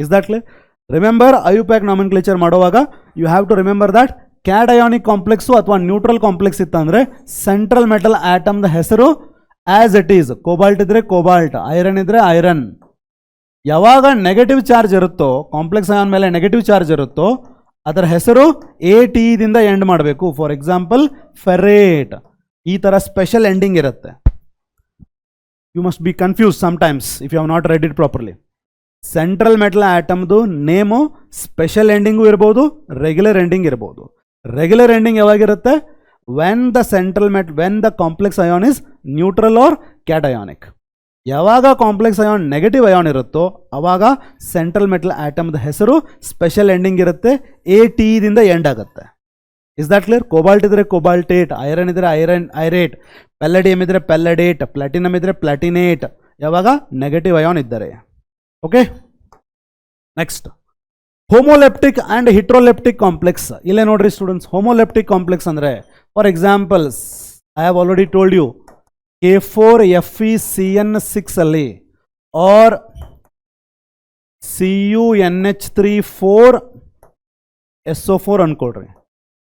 Is that clear? Remember IUPAC nomenclature ಮಾಡುವಾಗ you have to remember that cationic complex ಅಥವಾ neutral complex ಇತ್ತಂದ್ರೆ ಸೆಂಟ್ರಲ್ ಮೆಟಲ್ ಆಟಮ್ದ ಹೆಸರು ಆಸ್ ಇಟ್ ಈಸ್. ಕೋಬಾಲ್ಟ್ ಇದ್ರೆ ಕೋಬಾಲ್ಟ್, ಐರನ್ ಇದ್ರೆ iron. ಯಾವಾಗ ನೆಗೆಟಿವ್ ಚಾರ್ಜ್ ಇರುತ್ತೋ, ಕಾಂಪ್ಲೆಕ್ಸ್ ಅಯಾನ್ ಮೇಲೆ ನೆಗೆಟಿವ್ ಚಾರ್ಜ್ ಇರುತ್ತೋ ಅದರ ಹೆಸರು AT ದಿಂದ ಎಂಡ್ ಮಾಡಬೇಕು. ಫಾರ್ ಎಕ್ಸಾಂಪಲ್ ಫೆರೇಟ್, ಈ ಥರ ಸ್ಪೆಷಲ್ ಎಂಡಿಂಗ್ ಇರುತ್ತೆ. You must be confuse sometimes if you have not read it properly. Central metal ಆಟಮ್ದು ನೇಮು ಸ್ಪೆಷಲ್ ಎಂಡಿಂಗು ಇರ್ಬೋದು, ರೆಗ್ಯುಲರ್ ಎಂಡಿಂಗ್ ಇರ್ಬೋದು. ರೆಗ್ಯುಲರ್ ಎಂಡಿಂಗ್ ಯಾವಾಗಿರುತ್ತೆ? When the complex ion is neutral or cationic. ಯಾವಾಗ complex ion negative ion ಇರುತ್ತೋ ಅವಾಗ central metal ಆಟಮ್ದ ಹೆಸರು special ending ಇರುತ್ತೆ, AT ದಿಂದ ಎಂಡ್ ಆಗುತ್ತೆ. Is that clear? ಕೋಬಾಲ್ಟ್ ಇದ್ರೆ ಕೋಬಾಲ್ಟೇಟ್, ಐರನ್ ಇದ್ರೆ ಐರೇಟ್, ಪೆಲ್ಲಡಿಯಮ್ ಇದ್ರೆ ಪೆಲ್ಲಡೇಟ್, ಪ್ಲಾಟಿನಮ್ ಇದ್ರೆ ಪ್ಲಾಟಿನೇಟ್, ಯಾವಾಗ ನೆಗೆಟಿವ್ ಅಯಾನ್ ಇದ್ದರೆ. Okay, next homoleptic and heteroleptic complex. ಇಲ್ಲೇ ನೋಡ್ರಿ ಸ್ಟೂಡೆಂಟ್ಸ್, ಹೋಮೋಲೆಪ್ಟಿಕ್ ಕಾಂಪ್ಲೆಕ್ಸ್ ಅಂದರೆ for examples I have already told you K4FeCN6 ಅಲ್ಲಿ ಆರ್ CuNH3 4SO4 ಅನ್ಕೊಳ್ರಿ.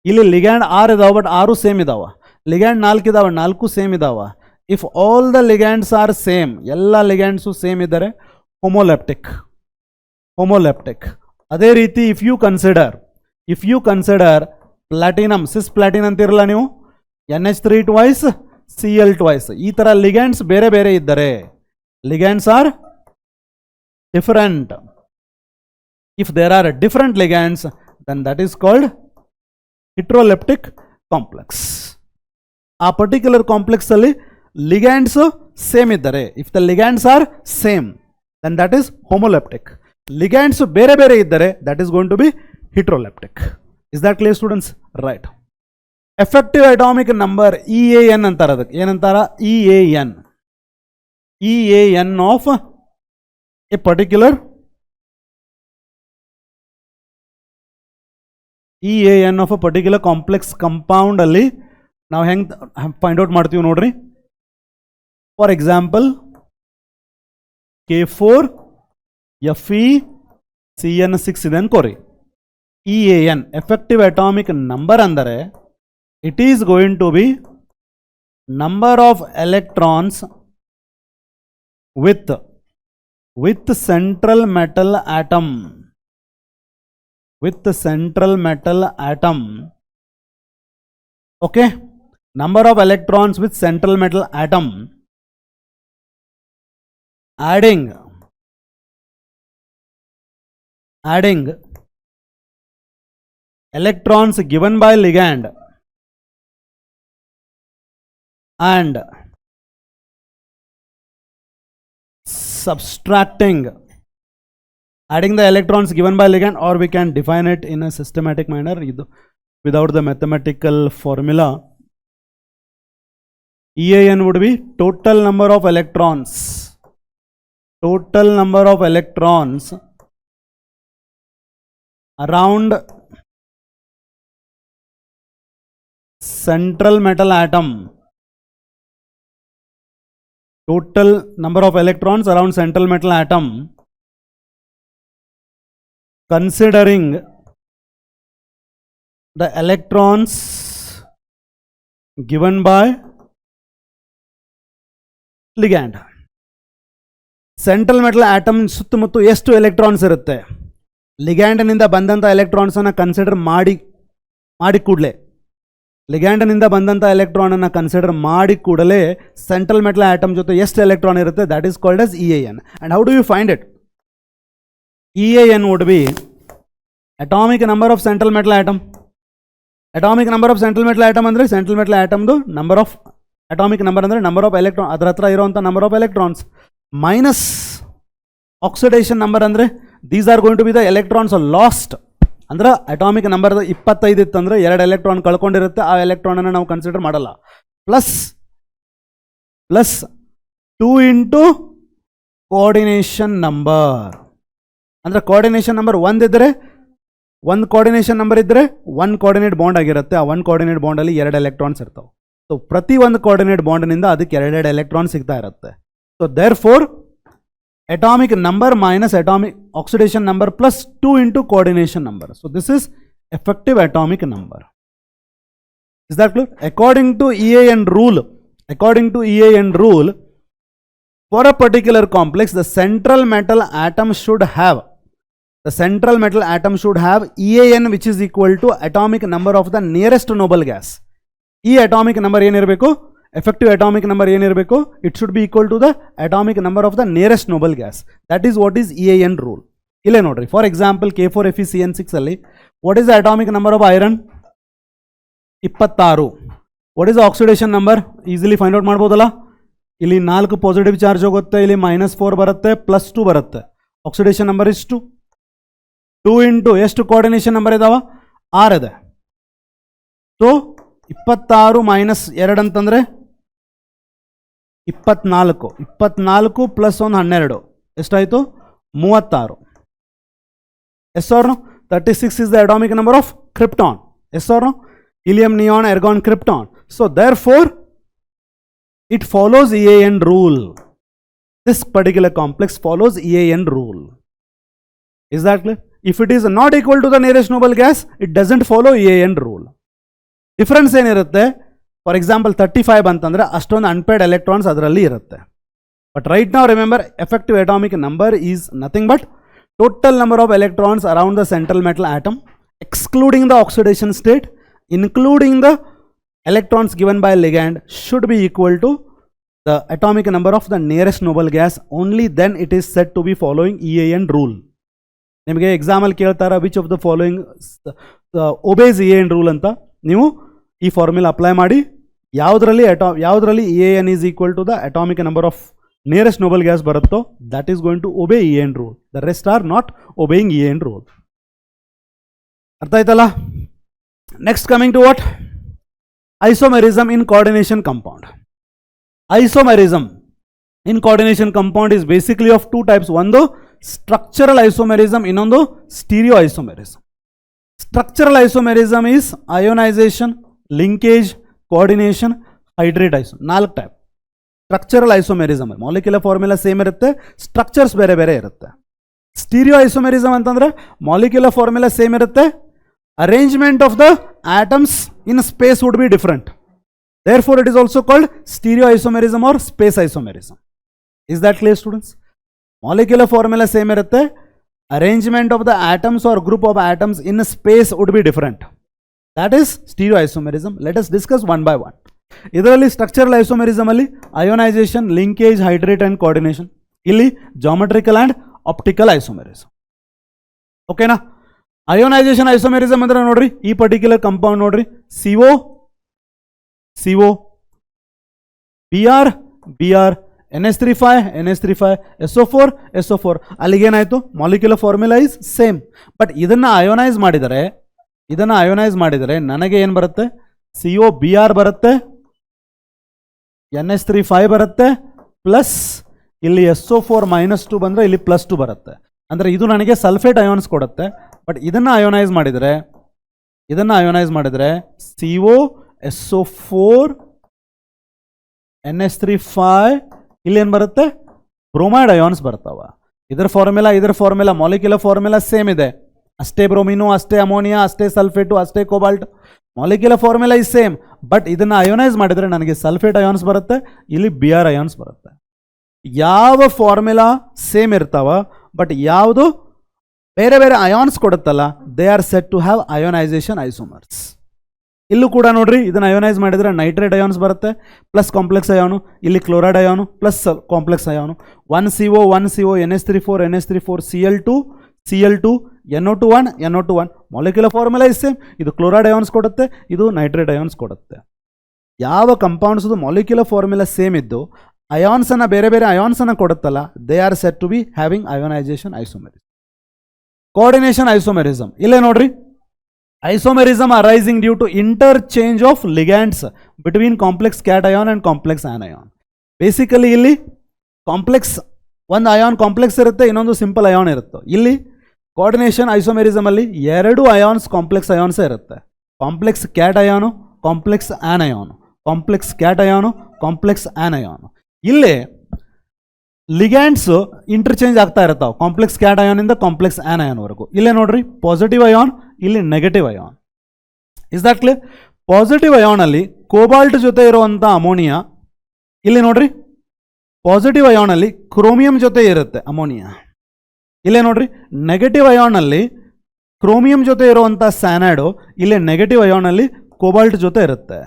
ಇಲ್ಲಿ ಲಿಗ್ಯಾಂಡ್ 6 ಇದಾವೆ, ಬಟ್ 6 ಸೇಮ್ ಇದಾವೆ. ಲಿಗ್ಯಾಂಡ್ 4 ಇದಾವೆ, 4 ಸೇಮ್ ಇದಾವೆ. If all the ligands are same, ಎಲ್ಲ ಲಿಗ್ಯಾಂಡ್ಸು ಸೇಮ್ ಇದ್ದಾರೆ, ಹೋಮೋಲೆಪ್ಟಿಕ್. ಅದೇ ರೀತಿ if you consider platinum, cisplatin ಅಂತಿರಲ್ಲ ನೀವು, NH3 ಟ್ವೈಸ್ Cl ಟ್ವೈಸ್, ಈ ಥರ ಲಿಗ್ಯಾಂಡ್ಸ್ ಬೇರೆ ಬೇರೆ ಇದ್ದರೆ, ligands are different. If there are different ligands, then that is called heteroleptic complex. ಆ ಪರ್ಟಿಕ್ಯುಲರ್ ಕಾಂಪ್ಲೆಕ್ಸ್ ಅಲ್ಲಿ ಲಿಗ್ಯಾಂಡ್ಸ್ ಸೇಮ್ ಇದ್ದರೆ, if the ligands are same then that is homoleptic. Ligands ಬೇರೆ ಬೇರೆ ಇದ್ದರೆ that is going to be heteroleptic. Is that clear students? Right. Effective atomic number EAN ಅಂತಾರ. ಅದಕ್ಕೆ ಏನಂತಾರ? EAN. EAN of a particular EAN of a particular complex compound ಅಲ್ಲಿ ನಾವು ಹೆಂಗೆ find out ಮಾಡ್ತೀವಿ ನೋಡ್ರಿ. ಫಾರ್ ಎಕ್ಸಾಂಪಲ್ K4FeCN6 ಇದೆ ಅನ್ಕೋರಿ. EAN ಎಫೆಕ್ಟಿವ್ ಅಟಾಮಿಕ್ ನಂಬರ್ ಅಂದರೆ it is going to be number of electrons with central metal atom. With central metal atom. Okay, number of electrons with central metal atom adding electrons given by ligand and subtracting adding the electrons given by ligand, or we can define it in a systematic manner without the mathematical formula. EAN would be total number of electrons around central metal atom. Total number of electrons around central metal atom considering the electrons given by ligand. Central metal atom ಸುತ್ತಮುತ್ತ ಎಷ್ಟು electrons ಇರುತ್ತೆ? ಲಿಗ್ಯಾಂಡ್ನಿಂದ ಬಂದಂಥ ಎಲೆಕ್ಟ್ರಾನ್ಸನ್ನು consider ಮಾಡಿ ಕೂಡಲೇ consider ಮಾಡಿ ಕೂಡಲೇ central metal atom ಜೊತೆ ಎಷ್ಟು ಎಲೆಕ್ಟ್ರಾನ್ ಇರುತ್ತೆ? That is called as EAN. And how do you find it? EAN would be atomic number of central metal atom. Atomic number of central metal atom ಅಂದರೆ central metal ಆಟಮ್ದು number of atomic number ಅಂದರೆ number of electron, ಅದರ ಹತ್ರ ಇರುವಂಥ number of electrons, minus oxidation number ಅಂದರೆ these are going to be the electrons lost. ಅಂದ್ರೆ atomic number 25 ಇತ್ತಂದ್ರೆ 2 electron ಕಳ್ಕೊಂಡಿರುತ್ತೆ, ಆ ಎಲೆಕ್ಟ್ರಾನನ್ನು ನಾವು ಕನ್ಸಿಡರ್ ಮಾಡಲ್ಲ. Plus 2 into coordination number. ಅಂದರೆ ಕೋಆರ್ಡಿನೇಷನ್ ನಂಬರ್ 1 ಇದ್ದರೆ, 1 ಕೋಆರ್ಡಿನೇಷನ್ ನಂಬರ್ ಇದ್ದರೆ 1 ಕೋಆರ್ಡಿನೇಟ್ ಬಾಂಡ್ ಆಗಿರುತ್ತೆ. ಆ 1 ಕೋಆರ್ಡಿನೇಟ್ ಬಾಂಡಲ್ಲಿ 2 ಎಲೆಕ್ಟ್ರಾನ್ಸ್ ಇರ್ತವೆ. ಸೊ ಪ್ರತಿ 1 ಕೋಆರ್ಡಿನೇಟ್ ಬಾಂಡ್ನಿಂದ ಅದಕ್ಕೆ 2 ಎಲೆಕ್ಟ್ರಾನ್ ಸಿಗ್ತಾ ಇರುತ್ತೆ. So therefore atomic number minus atomic oxidation number plus 2 into coordination number. So this is effective atomic number. Is that clear? According to EAN rule, for a particular complex, the central metal atom should have EAN, which is equal to atomic number of the nearest noble gas. ಈ atomic number ಏನಿರಬೇಕು? effective atomic number ಏನಿರಬೇಕು? it should be equal to the atomic number of the nearest noble gas. That is what is EAN rule. ಇಲ್ಲೇ ನೋಡ್ರಿ, for example K4FeCN6 ಅಲ್ಲಿ what is the atomic number of iron? 26. what is the oxidation number? Easily find out ಮಾಡ್ಬೋದಲ್ಲ. ಇಲ್ಲಿ 4 positive charge ಹೋಗುತ್ತೆ, ಇಲ್ಲಿ -4 ಬರುತ್ತೆ, +2 ಬರುತ್ತೆ. Oxidation number is 2 into ಎಷ್ಟು ಕೋಆರ್ಡಿನೇಷನ್ ನಂಬರ್ ಇದಾವ? 6 ಇದೆ. ಸೊ 26 ಮೈನಸ್ 2 ಅಂತಂದರೆ 24 ಪ್ಲಸ್ 1 12 ಎಷ್ಟಾಯಿತು? 36. Yes or no? 36 is the atomic number of krypton. Yes or no? Helium, neon, argon, krypton. So therefore it follows EAN rule. This particular complex follows EAN rule. Is that clear? If it is not equal to the nearest noble gas, it doesn't follow EAN rule. Difference ಏನಿರುತ್ತೆ? For example 35 ಅಂತಂದರೆ ಅಷ್ಟೊಂದು unpaid electrons ಅದರಲ್ಲಿ ಇರುತ್ತೆ. But right ನಾವು remember, effective atomic number is nothing but total number of electrons around the central metal atom, excluding the oxidation state, including the electrons given by ligand, should be equal to the atomic number of the nearest noble gas, only then it is said to be following EAN rule. ನಿಮಗೆ ಎಕ್ಸಾಮಲ್ಲಿ ಕೇಳ್ತಾರ which of the following obeys EAN rule ಅಂತ, ನೀವು ಈ formula apply ಮಾಡಿ ಯಾವುದರಲ್ಲಿ EAN is equal to the atomic number of nearest noble gas ಬರುತ್ತೋ that is going to obey EAN rule. The rest are not obeying EAN rule. ಅರ್ಥ ಆಯ್ತಲ್ಲ? Next coming to what? Isomerism in coordination compound. Isomerism in coordination compound is basically of two types. ಒಂದು structural isomerism, ಇನ್ನೊಂದು stereo isomerism. Structural isomerism is ionization, linkage, coordination, hydrate isomerism. 4 type structural isomerism. Molecular formula same ಇರುತ್ತೆ, structures ಬೇರೆ ಬೇರೆ ಇರುತ್ತೆ. Stereo isomerism ಅಂತಂದ್ರೆ molecular formula same ಇರುತ್ತೆ, arrangement of the atoms in space would be different. Therefore, it is also called stereoisomerism or space isomerism. Is that clear, students? Molecular formula same irutte, arrangement of the atoms or group of atoms in space would be different. That is stereoisomerism. Let us discuss one by one. Idaralli structural isomerism alli ionization, linkage, hydrate and coordination. Illi geometrical and optical isomerism. Okay na? Ionization isomerism andre nodri, ee particular compound nodri, CO, Br, NH35, NH35, SO4, SO4. ಅಲ್ಲಿಗೆ ಏನಾಯಿತು? Molecular formula is same, but ಇದನ್ನು ionise ಮಾಡಿದರೆ ನನಗೆ ಏನು ಬರುತ್ತೆ? COBr ಬರುತ್ತೆ, NH35 ಬರುತ್ತೆ, plus ಇಲ್ಲಿ SO4 -2 ಬಂದರೆ ಇಲ್ಲಿ +2 ಬರುತ್ತೆ. ಅಂದರೆ ಇದು ನನಗೆ ಸಲ್ಫೇಟ್ ಅಯೋನ್ಸ್ ಕೊಡುತ್ತೆ. ಬಟ್ ಇದನ್ನು ಅಯೋನೈಸ್ ಮಾಡಿದರೆ CO SO4 NH35 ಇಲ್ಲಿ ಏನು ಬರುತ್ತೆ? ಬ್ರೋಮೈಡ್ ಅಯಾನ್ಸ್ ಬರ್ತಾವ. ಇದರ ಫಾರ್ಮುಲಾ ಮಾಲಿಕ್ಯುಲರ್ ಫಾರ್ಮುಲಾ ಸೇಮ್ ಇದೆ, ಅಷ್ಟೇ ಬ್ರೋಮಿನು, ಅಷ್ಟೇ ಅಮೋನಿಯಾ, ಅಷ್ಟೇ ಸಲ್ಫೇಟು, ಅಷ್ಟೇ cobalt. Molecular formula is same, but ಇದನ್ನು ಅಯೋನೈಸ್ ಮಾಡಿದರೆ ನನಗೆ ಸಲ್ಫೇಟ್ ಅಯಾನ್ಸ್ ಬರುತ್ತೆ, ಇಲ್ಲಿ Br ಅಯಾನ್ಸ್ ಬರುತ್ತೆ. ಯಾವ ಫಾರ್ಮುಲಾ ಸೇಮ್ ಇರ್ತಾವ ಬಟ್ ಯಾವುದು ಬೇರೆ ಬೇರೆ ಅಯಾನ್ಸ್ ಕೊಡುತ್ತಲ್ಲ, they are set to have ionisation isomers. ಇಲ್ಲೂ ಕೂಡ ನೋಡ್ರಿ, ಇದನ್ನು ಅಯೋನೈಸ್ ಮಾಡಿದರೆ ನೈಟ್ರೇಟ್ ಅಯಾನ್ಸ್ ಬರುತ್ತೆ, ಪ್ಲಸ್ ಕಾಂಪ್ಲೆಕ್ಸ್ ಅಯಾನು, ಇಲ್ಲಿ chloride ion plus complex ion. 1CO NH34 NH34 Cl2 NO21 NO21. Molecular formula is same. ಇದು ಕ್ಲೋರೈಡ್ ಅಯಾನ್ಸ್ ಕೊಡುತ್ತೆ, ಇದು ನೈಟ್ರೇಟ್ ಅಯಾನ್ಸ್ ಕೊಡುತ್ತೆ. ಯಾವ ಕಂಪೌಂಡ್ಸ್ದು ಮಾಲಿಕ್ಯುಲರ್ ಫಾರ್ಮುಲಾ ಸೇಮ್ ಇದ್ದು ಅಯಾನ್ಸನ್ನು ಬೇರೆ ಬೇರೆ ಅಯಾನ್ಸನ್ನು ಕೊಡುತ್ತಲ್ಲ, they are set to be having ionisation isomerism. Coordination isomerism ಇಲ್ಲೇ ನೋಡ್ರಿ, isomerism arising due to interchange of ligands between complex cation and complex anion. Basically ಇಲ್ಲಿ ಕಾಂಪ್ಲೆಕ್ಸ್ ಒಂದು ಅಯಾನ್ ಕಾಂಪ್ಲೆಕ್ಸ್ ಇರುತ್ತೆ, ಇನ್ನೊಂದು ಸಿಂಪಲ್ ಅಯಾನ್ ಇರುತ್ತೆ. ಇಲ್ಲಿ ಕೋಆರ್ಡಿನೇಷನ್ ಐಸೋಮೆರಿಸಮ್ ಅಲ್ಲಿ 2 ions complex ions ಇರುತ್ತೆ, ಕಾಂಪ್ಲೆಕ್ಸ್ ಕ್ಯಾಟ್ ಅಯಾನು, ಕಾಂಪ್ಲೆಕ್ಸ್ ಆನಯಾನು, ಕಾಂಪ್ಲೆಕ್ಸ್ ಕ್ಯಾಟ್ ಅಯಾನು, ಕಾಂಪ್ಲೆಕ್ಸ್ ಆನಯಾನು. ಇಲ್ಲಿ ಲಿಗ್ಯಾಂಡ್ಸ್ ಇಂಟರ್ಚೇಂಜ್ ಆಗ್ತಾ ಇರ್ತಾವೆ, ಕಾಂಪ್ಲೆಕ್ಸ್ ಕ್ಯಾಟ್ ಅಯಾನ್ ಇಂದ ಕಾಂಪ್ಲೆಕ್ಸ್ ಆನಯಾನ್ ವರೆಗೂ. ಇಲ್ಲೇ ನೋಡ್ರಿ, ಪಾಸಿಟಿವ್ ಅಯಾನ್, ಇಲ್ಲಿ negative ion. Is that clear? Positive ion ಅಲ್ಲಿ ಕೋಬಾಲ್ಟ್ ಜೊತೆ ಇರುವಂಥ ಅಮೋನಿಯಾ, ಇಲ್ಲಿ ನೋಡ್ರಿ ಪಾಸಿಟಿವ್ ಅಯಾನ್ ಅಲ್ಲಿ ಕ್ರೋಮಿಯಂ ಜೊತೆ ಇರುತ್ತೆ ಅಮೋನಿಯಾ. ಇಲ್ಲೇ ನೋಡ್ರಿ ನೆಗೆಟಿವ್ ಅಯಾನ್ ಅಲ್ಲಿ ಕ್ರೋಮಿಯಂ ಜೊತೆ ಇರುವಂಥ ಸ್ಯಾನೈಡು, ಇಲ್ಲಿ ನೆಗೆಟಿವ್ ಅಯಾನ್ ಅಲ್ಲಿ ಕೋಬಾಲ್ಟ್ ಜೊತೆ ಇರುತ್ತೆ.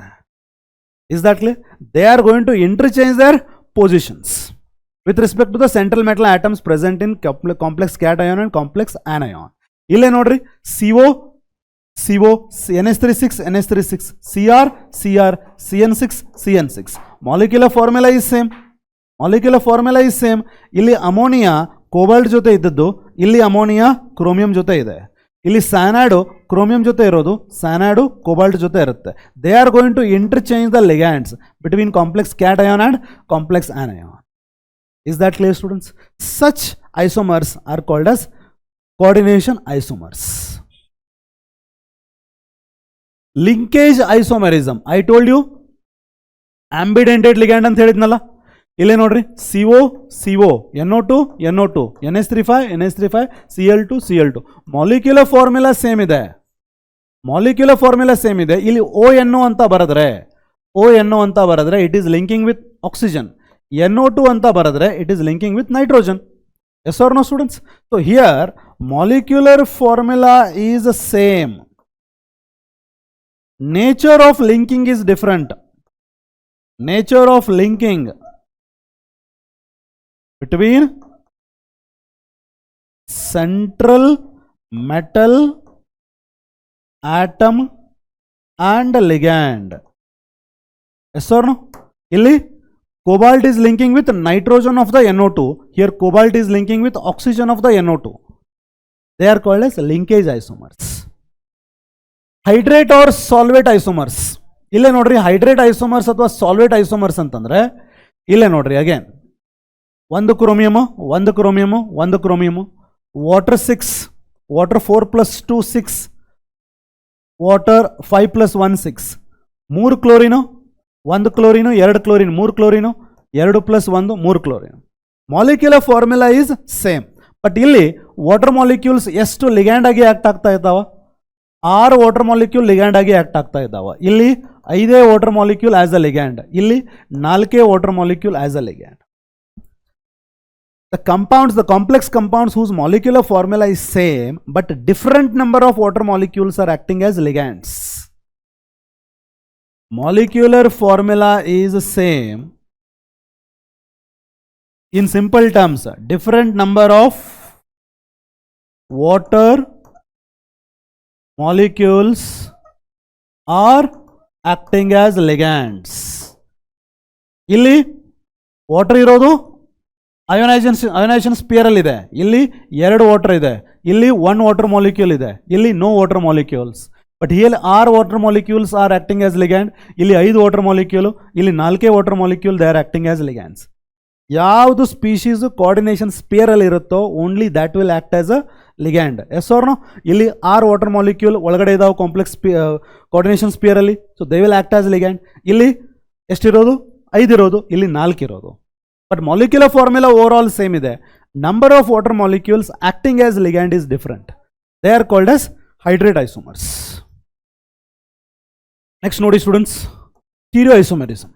Is that clear? They are going to interchange their positions with respect to the central metal atoms present in complex cation and complex anion. ಇಲ್ಲೇ ನೋಡ್ರಿ, CO NH36 NH36 Cr CN6 CN6. Molecular formula is same. ಇಲ್ಲಿ ammonia cobalt ಜೊತೆ ಇದ್ದದ್ದು, ಇಲ್ಲಿ ammonia chromium ಜೊತೆ ಇದೆ. ಇಲ್ಲಿ ಸ್ಯಾನೈಡು chromium ಜೊತೆ ಇರೋದು, ಸ್ಯಾನೈಡು ಕೋಬಾಲ್ಟ್ ಜೊತೆ ಇರುತ್ತೆ. They are going to interchange the ligands between complex cation and complex anion. Is that clear, students? Such isomers are called as coordination isomers. Linkage isomerism, I told you ambidentate ligand ಅಂತ ಹೇಳಿದ್ನಲ್ಲ. ಇಲ್ಲೇ ನೋಡ್ರಿ, CO NO2 NH35 NH35 Cl2 molecular formula same ಇದೆ. ಇಲ್ಲಿ ONO ಅಂತ ಬರೆದ್ರೆ it is linking with oxygen. NO2 ಅಂತ ಬರೆದ್ರೆ it is linking with nitrogen. Yes or no, students? So here molecular formula is the same, nature of linking is different. Nature of linking between central metal atom and ligand. Yes or no? Illi cobalt is linking with nitrogen of the NO2. Here cobalt is linking with oxygen of the NO2. They are called as linkage isomers. Hydrate or solvate isomers. Ille nodri hydrate isomers athwa solvate isomers antandre ille nodri again ಒಂದು chromium ಒಂದು chromium ಒಂದು chromium water 6 water 4 plus 2 6 water 5 plus 1 6 ಮೂರು chlorine ಒಂದು chlorine ಎರಡು chlorine ಮೂರು chlorine ಎರಡು plus ಒಂದು ಮೂರು chlorine molecular formula is same but ಇಲ್ಲಿ ವಾಟರ್ ಮಾಲಿಕ್ಯೂಲ್ಸ್ ಎಷ್ಟು ಲಿಗ್ಯಾಂಡ್ ಆಗಿ ಆಕ್ಟ್ ಆಗ್ತಾ ಇದ್ದಾವ 6 ವಾಟರ್ ಮಾಲಿಕ್ಯೂಲ್ ಲಿಗ್ಯಾಂಡ್ ಆಗಿ ಆಕ್ಟ್ ಆಗ್ತಾ ಇದ್ದಾವ ಇಲ್ಲಿ 5 water molecule as a ligand ಇಲ್ಲಿ 4 water molecule as a ligand The compounds, the complex compounds whose molecular formula is same but different number of water molecules are acting as ligands. Molecular formula is same in simple terms, different number of water molecules are acting as ligands. Illi water irodu ionisation sphere ಅಲ್ಲಿ ಇದೆ ಇಲ್ಲಿ 2 water ಇದೆ ಇಲ್ಲಿ 1 water molecule ಇದೆ ಇಲ್ಲಿ no water molecules but here 6 water molecules are acting as ligand ಇಲ್ಲಿ 5 water molecule ಇಲ್ಲಿ 4 water molecule they are acting as ligands ಯಾವುದು ಸ್ಪೀಶೀಸ್ ಕೋಆರ್ಡಿನೇಷನ್ ಸ್ಪಿಯರ್ ಅಲ್ಲಿ ಇರುತ್ತೋ only that will act as a ligand yes or no ಇಲ್ಲಿ 6 water molecule ಒಳಗಡೆ ಇದಾವೆ complex coordination sphere ಅಲ್ಲಿ so they will act as ligand ಇಲ್ಲಿ ಎಷ್ಟಿರೋದು 5 ಇರೋದು ಇಲ್ಲಿ 4 ಇರೋದು but molecular formula overall same ide number of water molecules acting as ligand is different they are called as hydrate isomers next nodi students stereoisomerism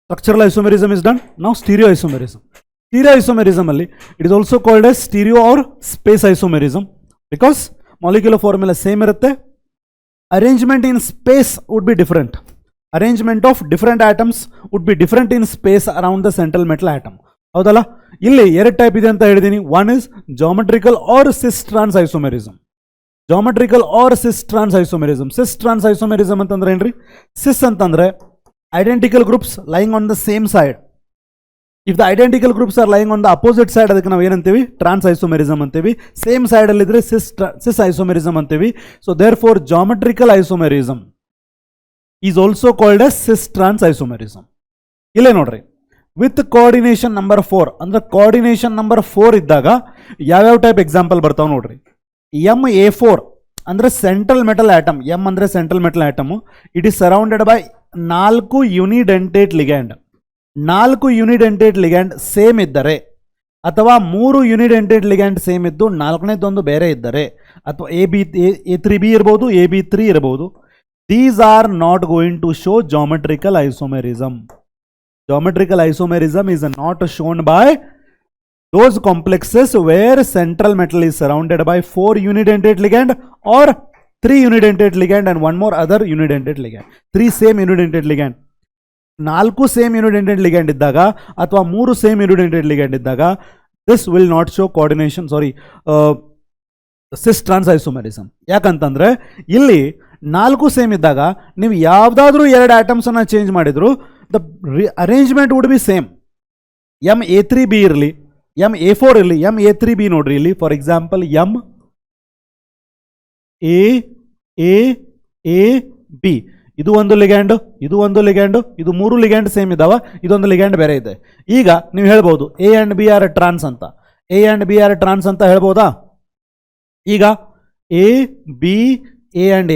structural isomerism is done now stereoisomerism alli it is also called as stereo or space isomerism because molecular formula same irutte arrangement in space would be different arrangement of different atoms would be different in space around the central metal atom ಹೌದಲ್ಲ ಇಲ್ಲಿ ಎರಡು type ಇದೆ ಅಂತ ಹೇಳಿದೀನಿ one is geometrical or cis trans isomerism geometrical or cis trans isomerism ಅಂತಂದ್ರೆ ಏನ್ರಿ cis ಅಂತಂದ್ರೆ identical groups lying on the same side if the identical groups are lying on the opposite side ಅದಕ್ಕೆ ನಾವು ಏನಂತೀವಿ trans isomerism ಅಂತೀವಿ same side ಅಲ್ಲಿ ಇದ್ರೆ cis isomerism ಅಂತೀವಿ so therefore geometrical isomerism is also called as cis trans isomerism ಇಲ್ಲೇ ನೋಡ್ರಿ with coordination number 4 ಅಂದ್ರೆ ಕೋಆರ್ಡಿನೇಷನ್ ನಂಬರ್ 4 ಇದ್ದಾಗ ಯಾವ್ಯಾವ ಟೈಪ್ ಎಕ್ಸಾಂಪಲ್ ಬರ್ತಾವ ನೋಡ್ರಿ MA4 ಅಂದ್ರೆ ಸೆಂಟ್ರಲ್ ಮೆಟಲ್ ಆಟಮ್ M ಅಂದ್ರೆ central metal atom it is surrounded by 4 unidentate ligand 4 unidentate ligand same ಇದ್ದರೆ ಅಥವಾ 3 ಯೂನಿಡೆಂಟೇಟ್ ಲಿಗ್ಯಾಂಡ್ ಸೇಮ್ ಇದ್ದು 4ನೇದೊಂದು ಬೇರೆ ಇದ್ದರೆ ಅಥವಾ A3B ಇರಬಹುದು AB3 ಇರಬಹುದು these are not going to show geometrical isomerism. Geometrical isomerism is not shown by those complexes where central metal is surrounded by 4 unidentate ligand or 3 unidentate ligand and one more other unidentate ligand. 3 same unidentate ligand. 4 same unidentate ligand ಇದ್ದಾಗ ಅಥವಾ 3 same unidentate ligand ಇದ್ದಾಗ this will not show coordination cis trans isomerism. ಯಾಕಂತಂದ್ರೆ ಇಲ್ಲಿ 4 same ಇದ್ದಾಗ ನೀವು ಯಾವುದಾದ್ರೂ 2 atoms ಅನ್ನ change ಮಾಡಿದ್ರು the arrangement wood be same MA3B ಇರಲಿ MA4 ಇರಲಿ MA3B ನೋಡ್ರಿ ಇಲ್ಲಿ ಫಾರ್ ಎಕ್ಸಾಂಪಲ್ MAAAB ಇದು ಒಂದು ಲಿಗ್ಯಾಂಡ್ ಇದು ಒಂದು ಲಿಗ್ಯಾಂಡ್ ಇದು 3 ಲಿಗ್ಯಾಂಡ್ ಸೇಮ್ ಇದಾವ ಇದೊಂದು ಲಿಗ್ಯಾಂಡ್ ಬೇರೆ ಇದೆ ಈಗ ನೀವು ಹೇಳ್ಬೋದು A and B ಆರ್ ಟ್ರಾನ್ಸ್ ಅಂತ A and B ಆರ್ ಟ್ರಾನ್ಸ್ ಅಂತ ಹೇಳ್ಬೋದಾ ಈಗ A and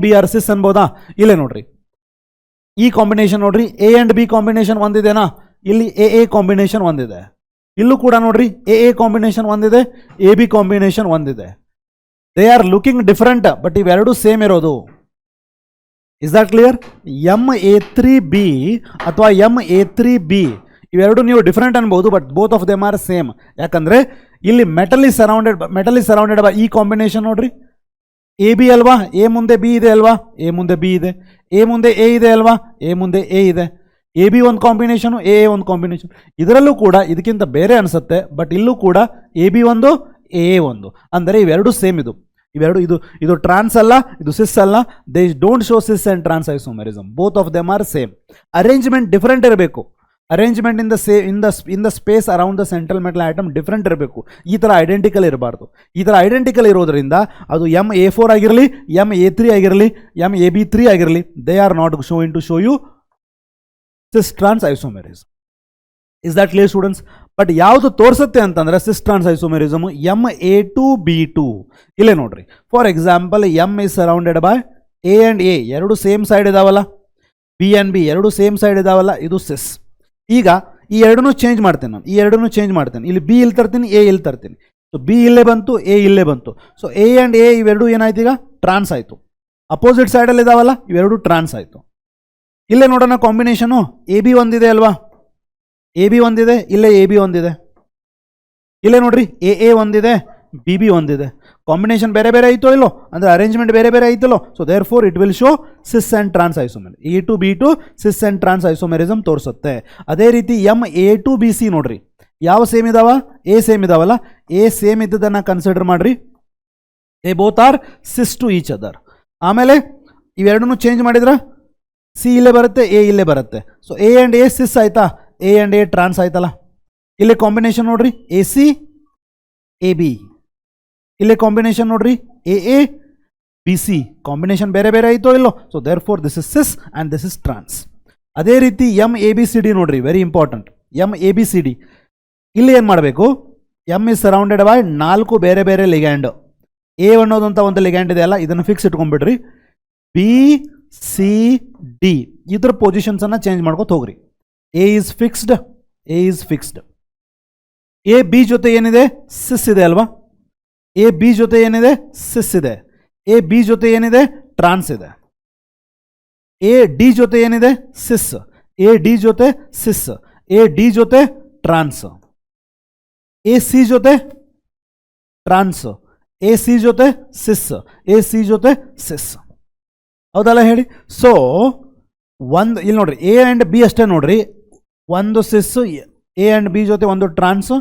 B are cis ಅನ್ಬೋದಾ ಇಲ್ಲೇ ನೋಡ್ರಿ ಈ ಕಾಂಬಿನೇಷನ್ ನೋಡ್ರಿ A and B ಕಾಂಬಿನೇಷನ್ ಒಂದಿದೆನಾ ಇಲ್ಲಿ AA ಕಾಂಬಿನೇಷನ್ ಒಂದಿದೆ ಇಲ್ಲೂ ಕೂಡ ನೋಡ್ರಿ AA ಕಾಂಬಿನೇಷನ್ ಒಂದಿದೆ AB ಕಾಂಬಿನೇಷನ್ ಒಂದಿದೆ they are looking different but ಇವೆರಡು ಸೇಮ್ ಇರೋದು ಇಸ್ ದಟ್ ಕ್ಲಿಯರ್ MA3B ಅಥವಾ MA3B ಇವೆರಡು ನೀವು ಡಿಫರೆಂಟ್ ಅನ್ಬೋದು but both of them are same ಯಾಕಂದ್ರೆ ಇಲ್ಲಿ ಮೆಟಲ್ ಇಸ್ ಸರೌಂಡೆಡ್ ಬೈ ಈ ಕಾಂಬಿನೇಷನ್ ನೋಡ್ರಿ AB ಅಲ್ವಾ A ಮುಂದೆ B ಇದೆ ಅಲ್ವಾ A ಮುಂದೆ B ಇದೆ A ಮುಂದೆ A ಇದೆ ಅಲ್ವಾ A ಮುಂದೆ A ಇದೆ ಎ ಬಿ ಒಂದು ಕಾಂಬಿನೇಷನು, ಎ ಒಂದು ಕಾಂಬಿನೇಷನ್. ಇದರಲ್ಲೂ ಕೂಡ ಇದಕ್ಕಿಂತ ಬೇರೆ ಅನಿಸುತ್ತೆ, ಬಟ್ ಇಲ್ಲೂ ಕೂಡ ಎ ಬಿ ಒಂದು, ಎ ಒಂದು, ಅಂದರೆ ಇವೆರಡು ಸೇಮ್. ಇವೆರಡು ಇದು ಟ್ರಾನ್ಸ್ ಅಲ್ಲ, ಇದು ಸಿಸ್ ಅಲ್ಲ. They don't show cis and trans isomerism. Both of them are same. Arrangement different ಇರಬೇಕು. Arrangement in the space around the central metal atom different ಇರಬೇಕು. ಈ ಥರ ಐಡೆಂಟಿಕಲ್ ಇರಬಾರ್ದು. ಈ ಥರ ಐಡೆಂಟಿಕಲ್ ಇರೋದ್ರಿಂದ ಅದು M_A4 ಆಗಿರಲಿ, M_A3 ಆಗಿರಲಿ, M_AB3 ಆಗಿರಲಿ, they are not showing to show you cis trans isomerism. Is that clear students? But ಯಾವುದು ತೋರಿಸುತ್ತೆ ಅಂತಂದ್ರೆ ಸಿಸ್ ಟ್ರಾನ್ಸ್ ಐಸೋಮೆರಿಸಮ್ M_A2B2. ಇಲ್ಲೇ ನೋಡ್ರಿ, for example M is surrounded by A and A, ಎರಡು ಸೇಮ್ ಸೈಡ್ ಇದಾವಲ್ಲ, B and B ಎರಡು same side ಇದಾವಲ್ಲ, ಇದು ಸಿಸ್. ಈಗ ಈ ಎರಡನ್ನೂ ಚೇಂಜ್ ಮಾಡ್ತೇನೆ ನಾನು, ಈ ಎರಡನ್ನೂ ಚೇಂಜ್ ಮಾಡ್ತೇನೆ. ಇಲ್ಲಿ B ಇಲ್ಲಿ ತರ್ತೀನಿ, A ಇಲ್ಲಿ ತರ್ತೀನಿ. ಸೊ B ಇಲ್ಲೇ ಬಂತು, A ಇಲ್ಲೇ ಬಂತು. ಸೊ A ಆ್ಯಂಡ್ A ಇವೆರಡು ಏನಾಯ್ತು, ಈಗ ಟ್ರಾನ್ಸ್ ಆಯಿತು. ಅಪೋಸಿಟ್ ಸೈಡಲ್ಲಿ ಇದಾವಲ್ಲ, ಇವೆರಡು ಟ್ರಾನ್ಸ್ ಆಯಿತು. ಇಲ್ಲೇ ನೋಡೋಣ ಕಾಂಬಿನೇಷನು, AB ಒಂದಿದೆ ಅಲ್ವಾ, AB ಒಂದಿದೆ, ಇಲ್ಲೇ AB ಒಂದಿದೆ. ಇಲ್ಲೇ ನೋಡ್ರಿ, AA ಒಂದಿದೆ, BB ಒಂದಿದೆ. ಕಾಂಬಿನೇಷನ್ ಬೇರೆ ಬೇರೆ ಆಯಿತೋ ಇಲ್ಲೋ, ಅಂದರೆ ಅರೇಂಜ್ಮೆಂಟ್ ಬೇರೆ ಬೇರೆ ಆಯ್ತಲ್ಲೋ. So therefore it will show cis and trans isomerism. A2B2 cis and trans isomerism ತೋರಿಸುತ್ತೆ. ಅದೇ ರೀತಿ MA2BC ನೋಡ್ರಿ, ಯಾವ ಸೇಮ್ ಇದಾವ, A ಸೇಮ್ ಇದಾವಲ್ಲ, A ಸೇಮ್ ಇದ್ದದನ್ನು ಕನ್ಸಿಡರ್ ಮಾಡ್ರಿ. They both are cis to each other. ಆಮೇಲೆ ಇವೆರಡನ್ನೂ ಚೇಂಜ್ ಮಾಡಿದ್ರೆ C ಇಲ್ಲೇ ಬರುತ್ತೆ, A ಇಲ್ಲೇ ಬರುತ್ತೆ. ಸೊ A ಆ್ಯಂಡ್ A ಸಿಸ್ ಆಯ್ತಾ, A ಆ್ಯಂಡ್ A ಟ್ರಾನ್ಸ್ ಆಯ್ತಲ್ಲ. ಇಲ್ಲಿ ಕಾಂಬಿನೇಷನ್ ನೋಡ್ರಿ, AC AB. ಇಲ್ಲಿ ಕಾಂಬಿನೇಷನ್ ನೋಡ್ರಿ, AA BC. ಕಾಂಬಿನೇಷನ್ ಬೇರೆ ಬೇರೆ ಆಯಿತೋ ಇಲ್ಲೋ. So therefore this is cis and this is trans. ಅದೇ ರೀತಿ MABCD ನೋಡ್ರಿ, ವೆರಿ ಇಂಪಾರ್ಟೆಂಟ್. MABCD ಇಲ್ಲಿ ಏನು ಮಾಡಬೇಕು, M ಇಸ್ ಸರೌಂಡೆಡ್ ಬೈ 4 ಬೇರೆ ಬೇರೆ ಲಿಗ್ಯಾಂಡ್. A ಅನ್ನೋದಂತ ಒಂದು ಲಿಗ್ಯಾಂಡ್ ಇದೆ ಅಲ್ಲ, ಇದನ್ನು ಫಿಕ್ಸ್ ಇಟ್ಕೊಂಡ್ಬಿಡ್ರಿ. BCD ಇದ್ರ ಪೊಸಿಷನ್ಸನ್ನು ಚೇಂಜ್ ಮಾಡ್ಕೊತ ಹೋಗ್ರಿ. A is fixed, A is fixed. A B ಜೊತೆ ಏನಿದೆ, ಸಿಸ್ ಇದೆ ಅಲ್ವಾ. A B ಜೊತೆ ಏನಿದೆ, ಸಿಸ್ ಇದೆ. A B ಜೊತೆ ಏನಿದೆ, ಟ್ರಾನ್ಸ್ ಇದೆ. A D ಜೊತೆ ಏನಿದೆ, ಸಿಸ್. A D ಜೊತೆ ಸಿಸ್. A D ಜೊತೆ ಟ್ರಾನ್ಸ್. A C ಜೊತೆ ಟ್ರಾನ್ಸ್. A C ಜೊತೆ ಸಿಸ್. A C ಜೊತೆ ಸಿಸ್. ಹೌದಲ್ಲ ಹೇಳಿ. ಸೊ ಒಂದು ಇಲ್ಲಿ ನೋಡ್ರಿ, A ಆ್ಯಂಡ್ B ಅಷ್ಟೇ ನೋಡ್ರಿ, ಒಂದು ಸಿಸ್ಸು, A ಆ್ಯಂಡ್ B ಜೊತೆ ಒಂದು ಟ್ರಾನ್ಸು,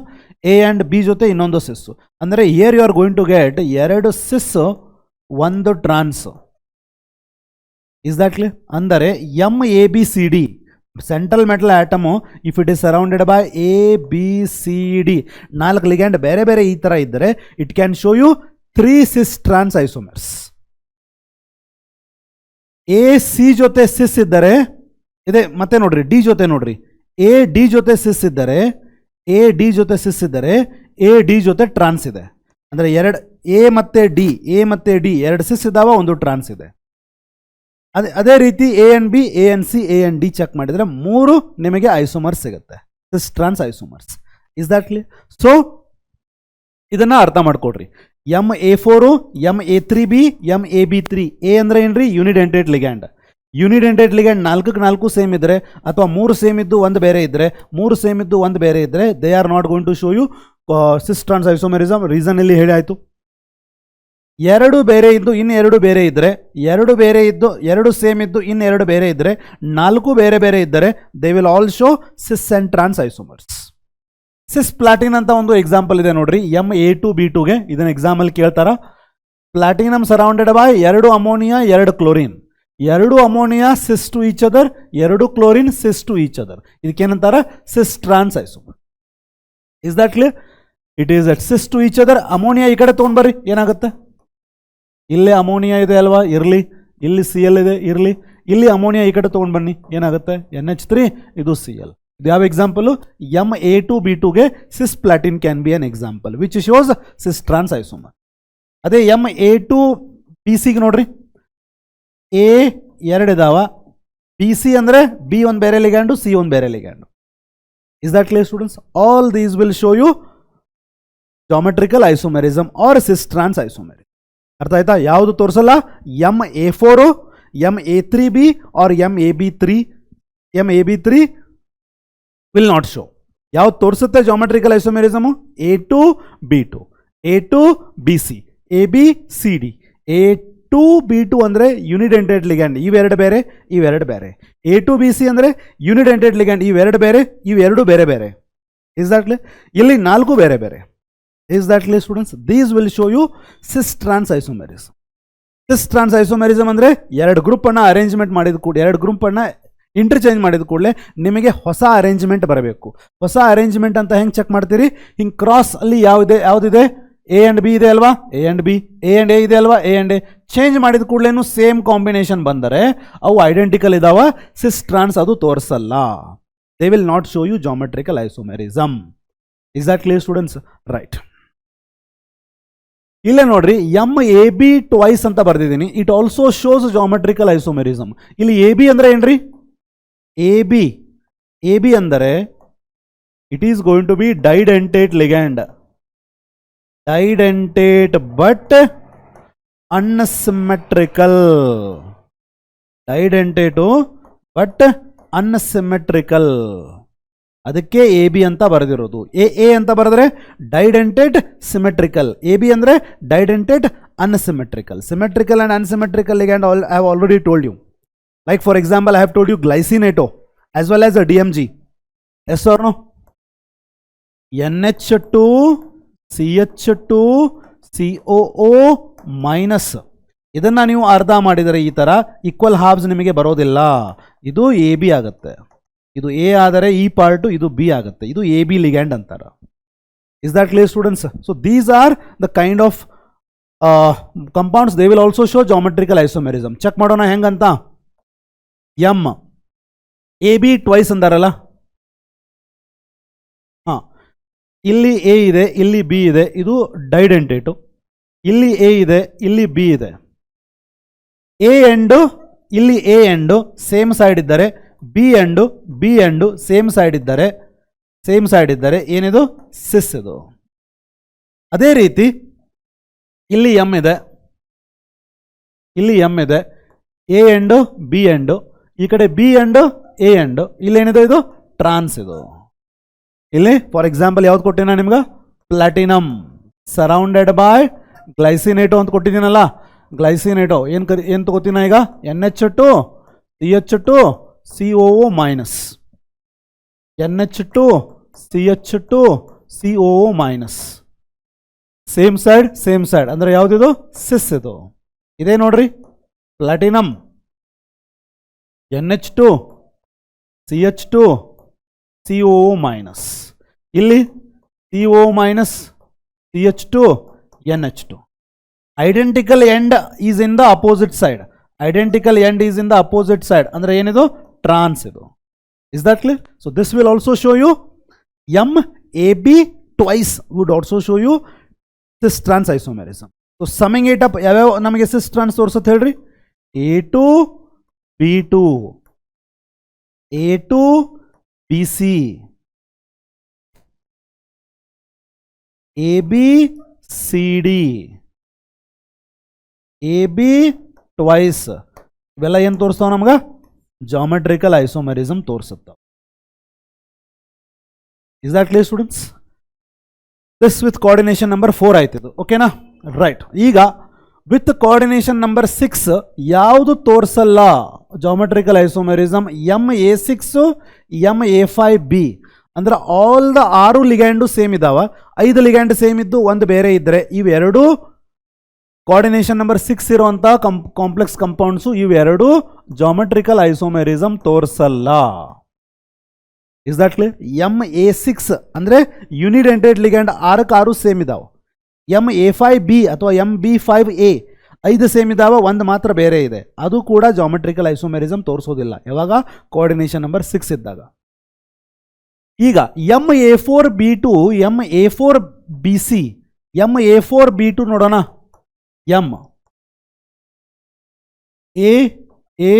A ಆ್ಯಂಡ್ B ಜೊತೆ ಇನ್ನೊಂದು ಸಿಸ್ಸು. ಅಂದರೆ here you are going to get ಎರಡು ಸಿಸ್ಸು, ಒಂದು ಟ್ರಾನ್ಸು. Is that clear? ಅಂದರೆ MABCD central metal atom, if it is surrounded by ABCD 4 ligand ಬೇರೆ ಬೇರೆ ಈ ಥರ ಇದ್ದರೆ, it can show you 3 cis trans isomers. AC ಜೊತೆ ಸಿಸ್ ಇದ್ದರೆ ಇದೆ. ಮತ್ತೆ ನೋಡ್ರಿ, D ಜೊತೆ ನೋಡ್ರಿ, AD ಜೊತೆ ಸಿಸ್ ಇದ್ದರೆ, AD ಜೊತೆ ಸಿಸ್ ಇದ್ದರೆ, AD ಜೊತೆ ಟ್ರಾನ್ಸ್ ಇದೆ. ಅಂದರೆ ಎರಡು A ಮತ್ತು D ಎರಡು ಸಿಸ್ ಇದ್ದಾವ, ಒಂದು ಟ್ರಾನ್ಸ್ ಇದೆ. ಅದೇ ರೀತಿ A and B, A and C, A and D check ಮಾಡಿದರೆ 3 ನಿಮಗೆ ಐಸೋಮರ್ಸ್ ಸಿಗುತ್ತೆ, cis trans isomers. Is that clear? So ಇದನ್ನು ಅರ್ಥ ಮಾಡ್ಕೊಡ್ರಿ. MA4, MA3B, MAB3. A ಅಂದರೆ ಏನ್ರಿ, unidentate ligand. Unidentate ligand 4 same ಇದ್ದರೆ, ಅಥವಾ 3 ಸೇಮ್ ಇದ್ದು ಒಂದು ಬೇರೆ ಇದ್ದರೆ, 3 ಸೇಮ್ ಇದ್ದು ಒಂದು ಬೇರೆ ಇದ್ದರೆ, they are not going to show you cis trans isomerism. Reason ಇಲ್ಲಿ ಹೇಳಿ ಆಯಿತು. 2 ಬೇರೆ ಇದ್ದು ಇನ್ನು 2 ಬೇರೆ ಇದ್ದರೆ, 2 ಬೇರೆ ಇದ್ದು 2 ಸೇಮ್ ಇದ್ದು ಇನ್ನು 2 ಬೇರೆ ಇದ್ದರೆ, 4 ಬೇರೆ ಬೇರೆ ಇದ್ದರೆ, they will all show cis and trans isomers. Cisplatin ಅಂತ ಒಂದು ಎಕ್ಸಾಂಪಲ್ ಇದೆ ನೋಡ್ರಿ, MA2B2ಗೆ. ಇದನ್ನ ಎಕ್ಸಾಂಪಲ್ ಕೇಳ್ತಾರ. Platinum surrounded by 2 ammonia 2 chlorine. 2 ammonia cis to each other, 2 chlorine cis to each other. ಇದಕ್ಕೇನಂತಾರ, cis trans isomer. Is that clear? It is at cis to each other. Ammonia ಈ ಕಡೆ ತೊಗೊಂಡ್ಬರ್ರಿ, ಏನಾಗುತ್ತೆ, ಇಲ್ಲೇ ಅಮೋನಿಯಾ ಇದೆ ಅಲ್ವಾ, ಇರಲಿ. ಇಲ್ಲಿ Cl ಇದೆ, ಇರಲಿ. ಇಲ್ಲಿ ಅಮೋನಿಯಾ ಈ ಕಡೆ ತೊಗೊಂಡು ಬನ್ನಿ, ಏನಾಗುತ್ತೆ, NH3, ಇದು Cl. ಇದು ಯಾವ ಎಕ್ಸಾಂಪಲು, MA2B2ಗೆ cisplatin can be an example which shows cis trans isomer. ಅದೇ MA2BCಗೆ ನೋಡ್ರಿ, A 2 ಇದಾವ, BC ಅಂದರೆ B ಒಂದು ಬೇರೆ ಲಿಗ್ಯಾಂಡು, C ಒಂದು ಬೇರೆ ligand. Is that clear students? All these will show you geometrical isomerism or cis trans isomerism. ಅರ್ಥ ಆಯ್ತಾ? ಯಾವುದು ತೋರಿಸಲ್ಲ, MA4, MA3B or MAB3. MAB3 will not show. ಯಾವ್ದು ತೋರಿಸುತ್ತೆ geometrical ಐಸೋಮೆರಿಸಮು? A2B2, A2BC, ABCD, A2B2 ಅಂದರೆ ಯುನಿಡೆಂಟೆಡ್ ಲಿಗ್ಯಾಂಡ್, ಇವೆರಡು ಬೇರೆ ಇವೆರಡು ಬೇರೆ. A2BC ಅಂದರೆ ಯುನಿಡೆಂಟೆಡ್ ಲಿಗ್ಯಾಂಡ್, ಇವೆರಡು ಬೇರೆ ಇವೆರಡು ಬೇರೆ ಬೇರೆ. Is that clear? ಇಲ್ಲಿ 4 ಬೇರೆ ಬೇರೆ. Is that clear students? These will show you cis trans isomerism. ಸಿಸ್ ಟ್ರಾನ್ಸ್ ಐಸೋಮೆರಿಸಮ್ ಅಂದರೆ ಎರಡು ಗ್ರೂಪನ್ನು ಅರೇಂಜ್ಮೆಂಟ್ ಮಾಡಿದ ಕೂಡ, ಎರಡು ಗ್ರೂಪನ್ನು ಇಂಟರ್ಚೇಂಜ್ ಮಾಡಿದ ಕೂಡಲೇ ನಿಮಗೆ ಹೊಸ ಅರೇಂಜ್ಮೆಂಟ್ ಬರಬೇಕು. ಹೊಸ ಅರೇಂಜ್ಮೆಂಟ್ ಅಂತ ಹೆಂಗೆ ಚೆಕ್ ಮಾಡ್ತೀರಿ? ಹಿಂಗೆ ಕ್ರಾಸ್ ಅಲ್ಲಿ ಯಾವುದಿದೆ ಎ ಆ್ಯಂಡ್ ಬಿ ಇದೆ ಅಲ್ವಾ, A and B, A and A ಇದೆ ಅಲ್ವಾ, ಎ ಆ್ಯಂಡ್ ಎ ಚೇಂಜ್ ಮಾಡಿದ ಕೂಡಲೇನು ಸೇಮ್ ಕಾಂಬಿನೇಷನ್ ಬಂದರೆ ಅವು ಐಡೆಂಟಿಕಲ್ ಇದಾವ, ಸಿಸ್ ಟ್ರಾನ್ಸ್ ಅದು ತೋರಿಸಲ್ಲ. They will not show you geometrical isomerism. Is that clear students? Right. ಇಲ್ಲೇ ನೋಡ್ರಿ, MAB ಟ್ವೈಸ್ ಅಂತ ಬರ್ದಿದ್ದೀನಿ. It also shows geometrical isomerism. ಇಲ್ಲಿ ಎ ಬಿ ಅಂದ್ರೆ ಏನ್ರಿ? ಎ ಬಿ ಅಂದರೆ it is going to be didentate ligand, didentate but unsymmetrical. Didentate but unsymmetrical, ಅದಕ್ಕೆ A B ಅಂತ ಬರೆದಿರೋದು. ಎ ಅಂತ ಬರೆದ್ರೆ ಡೈಡೆಂಟೇಟ್ ಸಿಮೆಟ್ರಿಕಲ್, ಎ ಬಿ ಅಂದರೆ didentate unsymmetrical. Symmetrical and unsymmetrical ligand I have already told you. Like for example, I have told you glycinato as well as a DMG. Yes or no? NH2 CH2 COO minus. ಇದನ್ನು ನೀವು ಅರ್ಧ ಮಾಡಿದರೆ ಈ ಥರ equal hobs ನಿಮಗೆ ಬರೋದಿಲ್ಲ. ಇದು A B ಆಗುತ್ತೆ, ಇದು ಎ ಆದರೆ ಈ ಪಾರ್ಟು, ಇದು ಬಿ ಆಗುತ್ತೆ. ಇದು ಎ ಬಿ ಲಿಗ್ಯಾಂಡ್ ಅಂತಾರೆ. Is that clear students? So these are the kind of compounds. They will also show geometrical isomerism. Check ಮಾಡೋಣ ಹೆಂಗಂತ. ಎಮ್ ಎ ಬಿ ಟ್ವೈಸ್ ಅಂದಾರಲ್ಲ, ಹಾಂ, ಇಲ್ಲಿ ಎ ಇದೆ, ಇಲ್ಲಿ ಬಿ ಇದೆ, ಇದು ಡೈಡೆಂಟೇಟು. ಇಲ್ಲಿ ಎ ಇದೆ, ಇಲ್ಲಿ ಬಿ ಇದೆ. ಎ ಎಂಡು ಇಲ್ಲಿ ಎ ಎಂಡು ಸೇಮ್ ಸೈಡ್ ಇದ್ದರೆ, ಬಿ ಎಂಡು ಸೇಮ್ ಸೈಡ್ ಇದ್ದರೆ ಏನಿದು? ಸಿಸ್ ಇದು. ಅದೇ ರೀತಿ ಇಲ್ಲಿ ಎಮ್ ಇದೆ, ಇಲ್ಲಿ ಎಮ್ ಇದೆ, ಎ ಎಂಡು ಬಿ ಎಂಡು, ಈ ಕಡೆ ಬಿ ಎಂಡು ಎ ಎಂಡು, ಇಲ್ಲೇನಿದೆ? ಇದು ಟ್ರಾನ್ಸ್. ಇದು ಇಲ್ಲಿ ಫಾರ್ ಎಕ್ಸಾಂಪಲ್ ಯಾವ್ದು ಕೊಟ್ಟಿನ ನಿಮ್ಗೆ? ಪ್ಲಾಟಿನಮ್ ಸರೌಂಡೆಡ್ ಬೈ ಗ್ಲೈಸಿನೇಟೋ ಅಂತ ಕೊಟ್ಟಿದ್ದೀನಲ್ಲ. ಗ್ಲೈಸಿನೇಟೋ ಏನು ತಗೋತೀನ ಈಗ? NH2 CH2 COO minus, NH2 CH2 COO minus, same side ಅಂದರೆ ಯಾವುದಿದು? ಸಿಸ್ ಇದು. ಇದೇ ನೋಡ್ರಿ, platinum NH2 CH2 COO minus, ಇಲ್ಲಿ COO minus CH2 NH2. Identical end is in the opposite side, identical end is in the opposite side ಅಂದರೆ ಏನಿದು? Trans ಇದು. Is that clear? So this will also show you MAB twice would also show you cis trans isomerism. So summing it up ಯಾವ್ಯಾವ ನಮಗೆ ಸಿಸ್ ಟ್ರಾನ್ಸ್ ತೋರಿಸುತ್ತೆ ಹೇಳ್ರಿ? A2B2, A2BC, ABCD, AB twice. ಇವೆಲ್ಲ ಏನು ತೋರಿಸ್ತಾವ ನಮ್ಗೆ? ಜಾಮೆಟ್ರಿಕಲ್ ಐಸೋಮೆರಿಸಮ್ ತೋರಿಸುತ್ತಾವ. Is that clear students? This with coordination number 4 ಆಯ್ತಿದ್ದು. ಓಕೆನಾ? ರೈಟ್. ಈಗ ವಿತ್ ಕೋಆರ್ಡಿನೇಷನ್ ನಂಬರ್ 6 ಯಾವುದು ತೋರಿಸಲ್ಲ ಜಾಮೆಟ್ರಿಕಲ್ ಐಸೋಮೆರಿಸಮ್? MA6 MA5B ಅಂದ್ರೆ ಆಲ್ ದ 6 ಲಿಗ್ಯಾಂಡು ಸೇಮ್ ಇದಾವ, 5 ಲಿಗ್ಯಾಂಡ್ ಸೇಮ್ ಇದ್ದು ಒಂದು ಬೇರೆ ಇದ್ದರೆ ಇವೆರಡು ಕೋಆರ್ಡಿನೇಷನ್ ನಂಬರ್ 6 ಇರುವಂಥ ಕಾಂಪ್ಲೆಕ್ಸ್ ಕಂಪೌಂಡ್ಸು, ಇವೆರಡು ಜಾಮೆಟ್ರಿಕಲ್ ಐಸೋಮೆರಿಸಮ್ ತೋರಿಸಲ್ಲ. Is that clear? MA6 ಅಂದರೆ ಯುನಿಡೆಂಟೆಡ್ ಲಿಗ್ಯಾಂಡ್ 6 ಸೇಮ್ ಇದಾವೆ. MA5B ಅಥವಾ MB5A 5 ಸೇಮ್ ಇದಾವೆ, ಒಂದು ಮಾತ್ರ ಬೇರೆ ಇದೆ, ಅದು ಕೂಡ ಜಾಮೆಟ್ರಿಕಲ್ ಐಸೋಮೆರಿಸಮ್ ತೋರಿಸೋದಿಲ್ಲ. ಯಾವಾಗ? ಕೋಆರ್ಡಿನೇಷನ್ ನಂಬರ್ 6 ಇದ್ದಾಗ. ಈಗ MA4B2 MA4BC MA4B2 ನೋಡೋಣ. M A A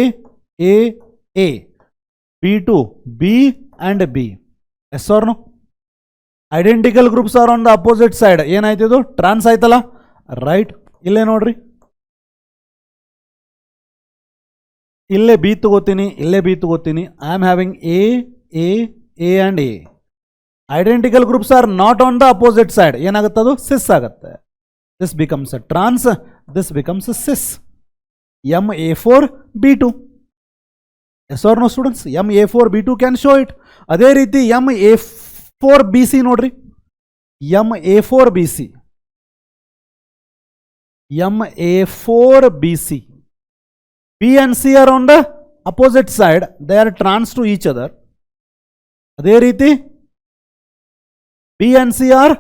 A A B2 B and B. Yes or no? Identical groups are on the opposite side. ಏನಾಯ್ತು ಇದು? ಟ್ರಾನ್ಸ್ ಆಯ್ತಲ್ಲ, ರೈಟ್. ಇಲ್ಲೇ ನೋಡ್ರಿ, ಇಲ್ಲೇ ಬಿ ತಗೋತೀನಿ, ಇಲ್ಲೇ ಬಿ ತಗೋತೀನಿ. I am having A A A and A. Identical groups are not on the opposite side. ಏನಾಗುತ್ತೆ? ಅದು ಸಿಸ್ ಆಗುತ್ತೆ. This becomes a trans, this becomes a cis. MA4B2. Yes or no students? MA4B2 can show it. ಅದೇ ರೀತಿ MA4BC ನೋಡ್ರಿ, MA4BC, MA4BC. B and C are on the opposite side, they are trans to each other. ಅದೇ ರೀತಿ B and C are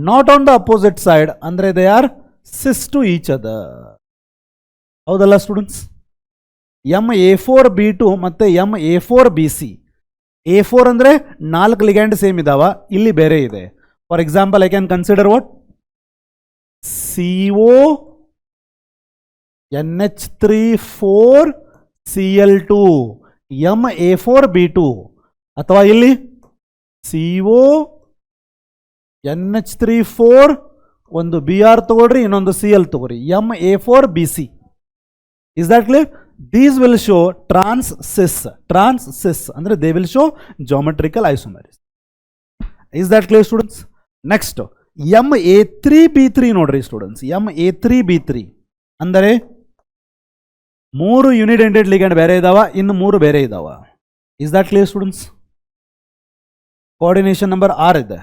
not on the opposite side, ಅಂದ್ರೆ they are cis to each other. ಹೌದಲ್ಲ students? MA4B2 ಮತ್ತೆ MA4BC. A4 ಅಂದ್ರೆ 4 ligand same ಇದಾವ, ಇಲ್ಲಿ ಬೇರೆ ಇದೆ. For example I can consider what CO NH3 4 Cl2 MA4B2, ಅಥವಾ ಇಲ್ಲಿ CO NH3 4 ಒಂದು Br ತಗೊಳ್ರಿ, ಇನ್ನೊಂದು Cl ತಗೊಳ್ರಿ, MA4BC. Is that clear? These will show trans cis. Trans cis ಅಂದ್ರೆ they will show geometrical isomerism. Is that clear students? Next MA3B3 ನೋಡ್ರಿ students. MA3B3 ಅಂದರೆ 3 unidentate ligand ಬೇರೆ ಇದಾವ, ಇನ್ನು 3 ಬೇರೆ ಇದಾವ. Is that clear students? Coordination number 6 ಇದೆ,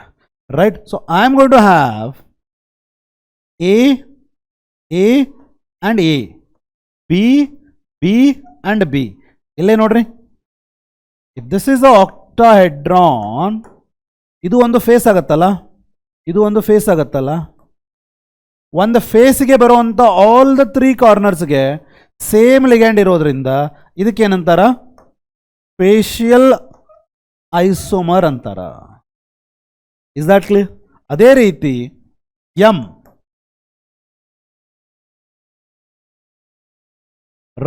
right? So I am going to have A and A, B and B. ಇಲ್ಲೇ ನೋಡ್ರಿ, ದಿಸ್ ಇಸ್ ಅ ಆಕ್ಟಾಹೆಡ್ರಾನ್. ಇದು ಒಂದು ಫೇಸ್ ಆಗತ್ತಲ್ಲ, ಇದು ಒಂದು ಫೇಸ್ ಆಗತ್ತಲ್ಲ. ಒಂದು ಫೇಸ್ಗೆ ಬರುವಂಥ ಆಲ್ ದ 3 ಕಾರ್ನರ್ಸ್ಗೆ ಸೇಮ್ ಲಿಗ್ಯಾಂಡ್ ಇರೋದ್ರಿಂದ ಇದಕ್ಕೇನಂತಾರ? ಫೇಶಿಯಲ್ ಐಸೋಮರ್ ಅಂತಾರ. Is that clear? ಅದೇ ರೀತಿ M,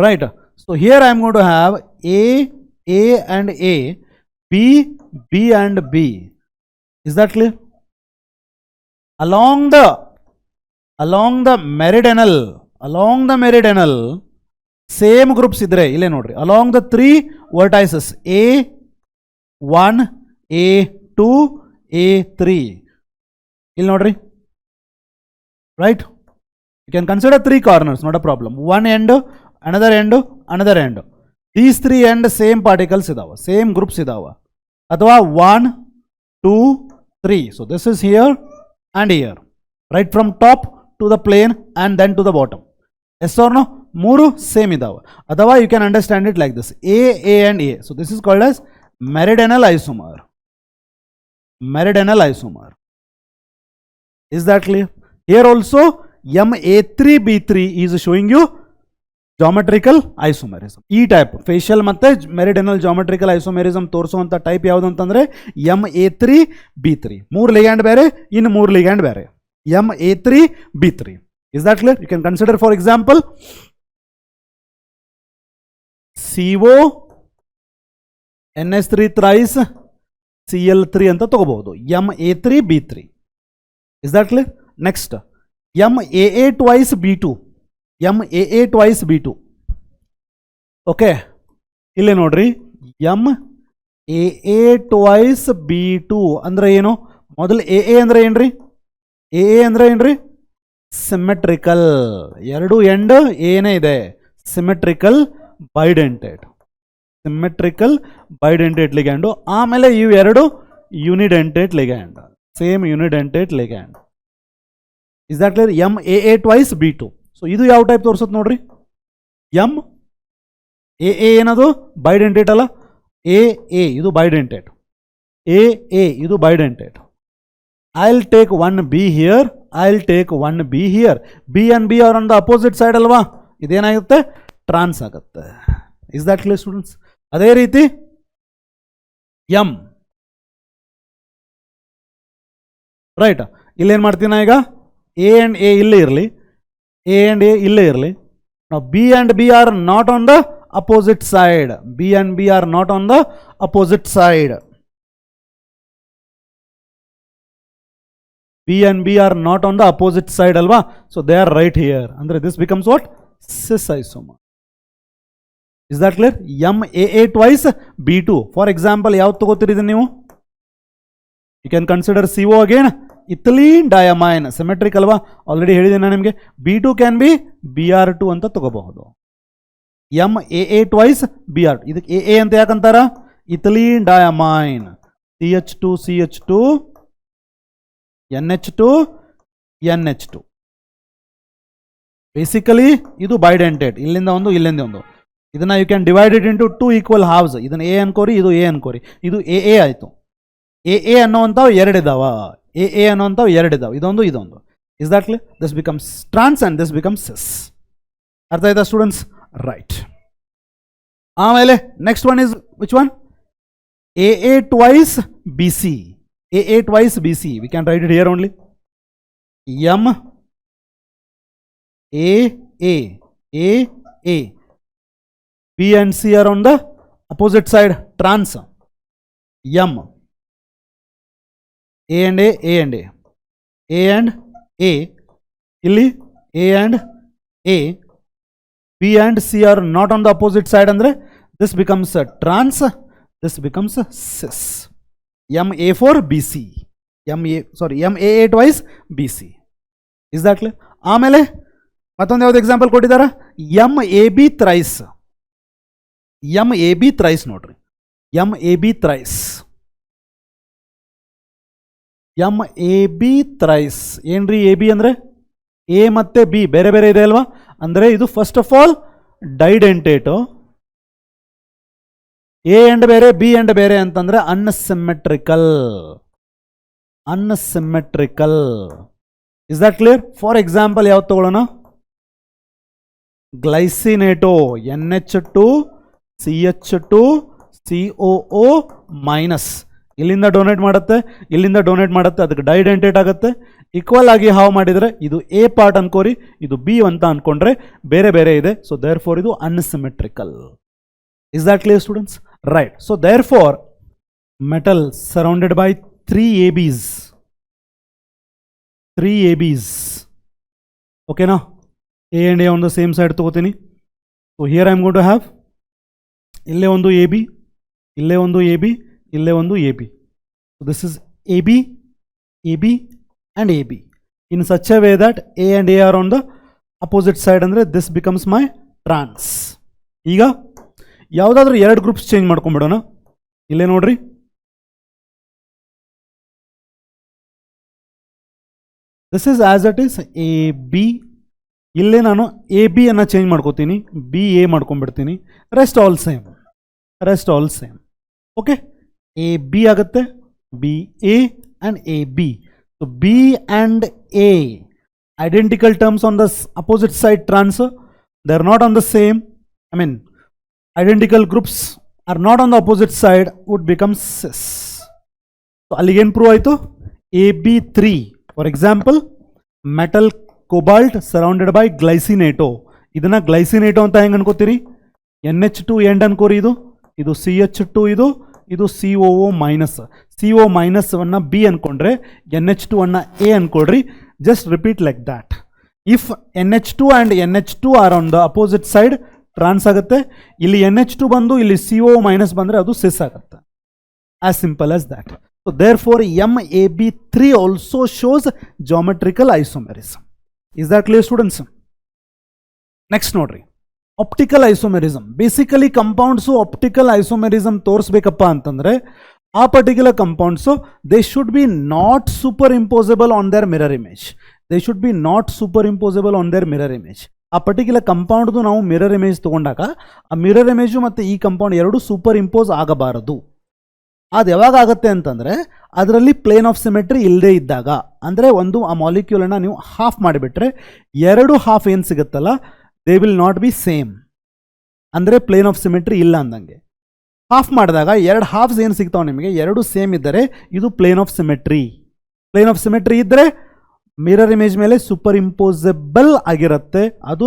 right? So here I am going to have A and A, B and B. Is that clear? Along the meridional same groups idre ille nodri, along the 3 vertices A1 A2 A3 ಇಲ್ಲಿ ನೋಡ್ರಿ, right? You can consider 3 corners, not a problem. One end, another end, another end. These 3 end same particles ಇದಾವ, same groups ಇದಾವ, ಅಥವಾ 1 2 3. So this is here and here, right from top to the plane and then to the bottom. Yes or no? 3 same ಇದಾವ. ಅಥವಾ you can understand it like this, A and A. So this is called as meridional isomer. Meridional isomer. Is that clear? Here also MA3B3 is showing you geometrical isomerism. ಈ type facial ಮತ್ತೆ ಮೆರಿಡಿಯನಲ್ geometrical isomerism ತೋರಿಸುವಂಥ type ಯಾವುದು ಅಂತಂದ್ರೆ MA3B3. 3 ligand ಬೇರೆ, ಇನ್ನು 3 ligand ಬೇರೆ. MA3B3. Is that clear? You can consider for example CO NH3 thrice Cl3 ಅಂತ ತಗೋಬಹುದು, MA3B3. Is that clear? Next MAA twice B2, MAA twice B2. Okay, ಇಲ್ಲಿ ನೋಡ್ರಿ, MAA twice B2 ಅಂದ್ರೆ ಏನು? ಮೊದಲು AA ಅಂದ್ರೆ ಏನ್ರಿ? AA ಅಂದ್ರೆ ಏನ್ರಿ? ಸಿಮೆಟ್ರಿಕಲ್. 2 ಎಂಡ್ ಏನೇ ಇದೆ, ಸಿಮೆಟ್ರಿಕಲ್ ಬೈಡೆಂಟೆಡ್, ಸಿಮೆಟ್ರಿಕಲ್ ಬೈಡೆಂಟೆಡ್ ಲಿಗ್ಯಾಂಡು. ಆಮೇಲೆ ಇವು 2 unidentate ligand, same unidentate ligand. Is that clear? MAA twice B2. So ಇದು ಯಾವ ಟೈಪ್ ತೋರಿಸುತ್ತೆ ನೋಡ್ರಿ, MAA ಏನದು? ಬೈಡೆಂಟೆಡ್ ಅಲ್ಲ, AA ಇದು ಬೈಡೆಂಟೆಡ್, AA ಇದು ಬೈಡೆಂಟೆಡ್. I'll take 1B here, I'll take 1B here. B and B are on the opposite side ಅಲ್ವಾ, ಇದೇನಾಗುತ್ತೆ? ಟ್ರಾನ್ಸ್ ಆಗುತ್ತೆ. Is that clear students? ಅದೇ ರೀತಿ M, ರೈಟ್? ಇಲ್ಲೇನು ಮಾಡ್ತೀನಿ ಈಗ? A and A ಇಲ್ಲೇ ಇರಲಿ, A and A ಇಲ್ಲೇ ಇರಲಿ. Now B and B are not on the opposite side, B and B are not on the opposite side. B and B are not on the opposite side alva, so they are right here. Andre this becomes what? Cis isomer. Is that clear? MAA twice B2. For example, yav ತಗೋತೀರಿ ನೀವು? You can consider CO again, ethylene diamine, symmetric alva, already ಹೇಳಿದೆ ನಾನು ನಿಮಗೆ. B2 can be Br2 ಅಂತ ತಗೋಬಹುದು. MAA twice BR. ಇದಕ್ಕೆ AA ಅಂತ ಯಾಕಂತಾರ? Ethylene diamine, CH2 NH2 NH2. Basically ಇದು ಬೈಡೆಂಟೇಟ್, ಇಲ್ಲಿಂದ ಒಂದು ಇಲ್ಲಿಂದ ಒಂದು. ಇದನ್ನ you can divide it into 2 equal halves. ಇದನ್ನ A ಅನ್ಕೋರಿ, ಇದು A ಅನ್ಕೋರಿ, ಇದು AA ಆಯಿತು. AA ಅನ್ನೋವಂಥವು ಎರಡಿದಾವ, AA ಅನ್ನೋವಂಥವು ಎರಡಿದಾವ, ಇದೊಂದು ಇದೊಂದು. Is that clear? This becomes trans and this becomes cis. ಅರ್ಥ ಆಯ್ತಾ ಸ್ಟೂಡೆಂಟ್ಸ್? ರೈಟ್. ಆಮೇಲೆ next one is which one? AA twice BC. AA twice BC. We can write it here only. AA. B and C are on the opposite side, trans. M. A and A. Illi A and A. B and C are not on the opposite side, andre this becomes a trans, this becomes a cis. MA for BC. MAA twice BC. Is that clear? ಆಮೇಲೆ ಮತ್ತೊಂದು ಯಾವ್ದು example ಕೊಟ್ಟಿದ್ದಾರೆ? MAB thrice. MAB thrice ನೋಡ್ರಿ, MAB thrice. MAB thrice ಏನ್ರಿ? AB ಅಂದ್ರೆ A ಮತ್ತೆ B ಬೇರೆ ಬೇರೆ ಇದೆ ಅಲ್ವಾ? ಅಂದ್ರೆ ಇದು first of all didentate. A end ಬೇರೆ, B ಎಂಡ್ ಬೇರೆ ಅಂತಂದ್ರೆ unsymmetrical. Is that clear? For example ಯಾವ್ದು ತಗೊಳ್ಳೋಣ? ಗ್ಲೈಸಿನೇಟೋ NH2 CH2 COO ಮೈನಸ್. ಇಲ್ಲಿಂದ ಡೊನೇಟ್ ಮಾಡುತ್ತೆ, ಇಲ್ಲಿಂದ ಡೊನೇಟ್ ಮಾಡುತ್ತೆ, ಅದಕ್ಕೆ ಡೈಡೆಂಟೇಟ್ ಆಗುತ್ತೆ. ಈಕ್ವಲ್ ಆಗಿ ಹಾವ್ ಮಾಡಿದರೆ ಇದು A ಪಾರ್ಟ್ ಅನ್ಕೋರಿ, ಇದು B ಅಂತ ಅನ್ಕೊಂಡ್ರೆ ಬೇರೆ ಬೇರೆ ಇದೆ. ಸೊ ದೇರ್ ಫೋರ್ ಇದು unsymmetrical. Is that clear students? Right. So therefore metal surrounded by 3 ABs. ಓಕೆನಾ? A and A on the same side ತಗೋತೀನಿ. So here I am going to have ಇಲ್ಲೇ ಒಂದು AB, ಇಲ್ಲೇ ಒಂದು AB, ಇಲ್ಲೇ ಒಂದು AB. So this is AB and AB in such a way that A and A are on the opposite side, ಅಂದ್ರೆ this becomes my trans. ಈಗ ಯಾವುದಾದ್ರೂ ಎರಡು ಗ್ರೂಪ್ಸ್ ಚೇಂಜ್ ಮಾಡ್ಕೊಂಡ್ಬಿಡೋಣ. ಇಲ್ಲೇ ನೋಡ್ರಿ, this is as it is AB. ಇಲ್ಲೇ ನಾನು AB ಅನ್ನ change ಮಾಡ್ಕೋತೀನಿ, BA ಮಾಡ್ಕೊಂಡ್ಬಿಡ್ತೀನಿ. Rest all same. Okay, AB ಆಗುತ್ತೆ, BA and AB. So B and A identical terms on the opposite side trans. They are not on the same. I mean, identical groups are not on the opposite side would become cis. So ಅಲ್ಲಿಗೆ ಏನು prove ಆಯಿತು? AB3. For example, metal cobalt surrounded by glycinato. ಇದನ್ನ ಗ್ಲೈಸಿನೇಟೋ ಅಂತ ಹೆಂಗೆ ಅನ್ಕೋತೀರಿ? NH2 end ಅನ್ಕೋರಿ, ಇದು CH2, ಇದು COO minus. CO minus ಅನ್ನ B ಅನ್ಕೊಂಡ್ರೆ NH2 ಅನ್ನ A ಅನ್ಕೊಡ್ರಿ. Just repeat like that. If NH2 and NH2 are on the opposite side trans ಆಗುತ್ತೆ. ಇಲ್ಲಿ NH2 ಬಂದು ಇಲ್ಲಿ CO ಮೈನಸ್ ಬಂದರೆ ಅದು ಸಿಸ್ ಆಗುತ್ತೆ. As simple as that. So therefore MAB3 also shows geometrical isomerism. Is that clear students? Next ನೋಡ್ರಿ, optical isomerism. Basically compounds optical isomerism ತೋರಿಸ್ಬೇಕಪ್ಪ ಅಂತಂದ್ರೆ ಆ particular compounds they should be not superimposable on their mirror image. ಆ particular ಕಂಪೌಂಡ್ದು ನಾವು mirror image ತಗೊಂಡಾಗ ಆ mirror image ಮತ್ತು ಈ ಕಂಪೌಂಡ್ ಎರಡು ಸೂಪರ್ ಇಂಪೋಸ್ ಆಗಬಾರದು. ಅದು ಯಾವಾಗ ಆಗುತ್ತೆ ಅಂತಂದರೆ ಅದರಲ್ಲಿ ಪ್ಲೇನ್ ಆಫ್ ಸಿಮೆಟ್ರಿ ಇಲ್ಲದೆ ಇದ್ದಾಗ. ಅಂದರೆ ಒಂದು ಆ ಮಾಲಿಕ್ಯೂಲನ್ನು ನೀವು ಹಾಫ್ ಮಾಡಿಬಿಟ್ರೆ ಎರಡು ಹಾಫ್ ಏನು ಸಿಗುತ್ತಲ್ಲ, they will not be same. ಅಂದರೆ ಪ್ಲೇನ್ ಆಫ್ ಸಿಮೆಟ್ರಿ ಇಲ್ಲ ಅಂದಂಗೆ. ಹಾಫ್ ಮಾಡಿದಾಗ ಎರಡು ಹಾಫ್ಸ್ ಏನು ಸಿಗ್ತಾವೆ ನಿಮಗೆ, ಎರಡು ಸೇಮ್ ಇದ್ದರೆ ಇದು plane of symmetry. Plane of symmetry ಇದ್ದರೆ ಮಿರರ್ ಇಮೇಜ್ ಮೇಲೆ ಸೂಪರ್ ಇಂಪೋಸಬಲ್ ಆಗಿರುತ್ತೆ, ಅದು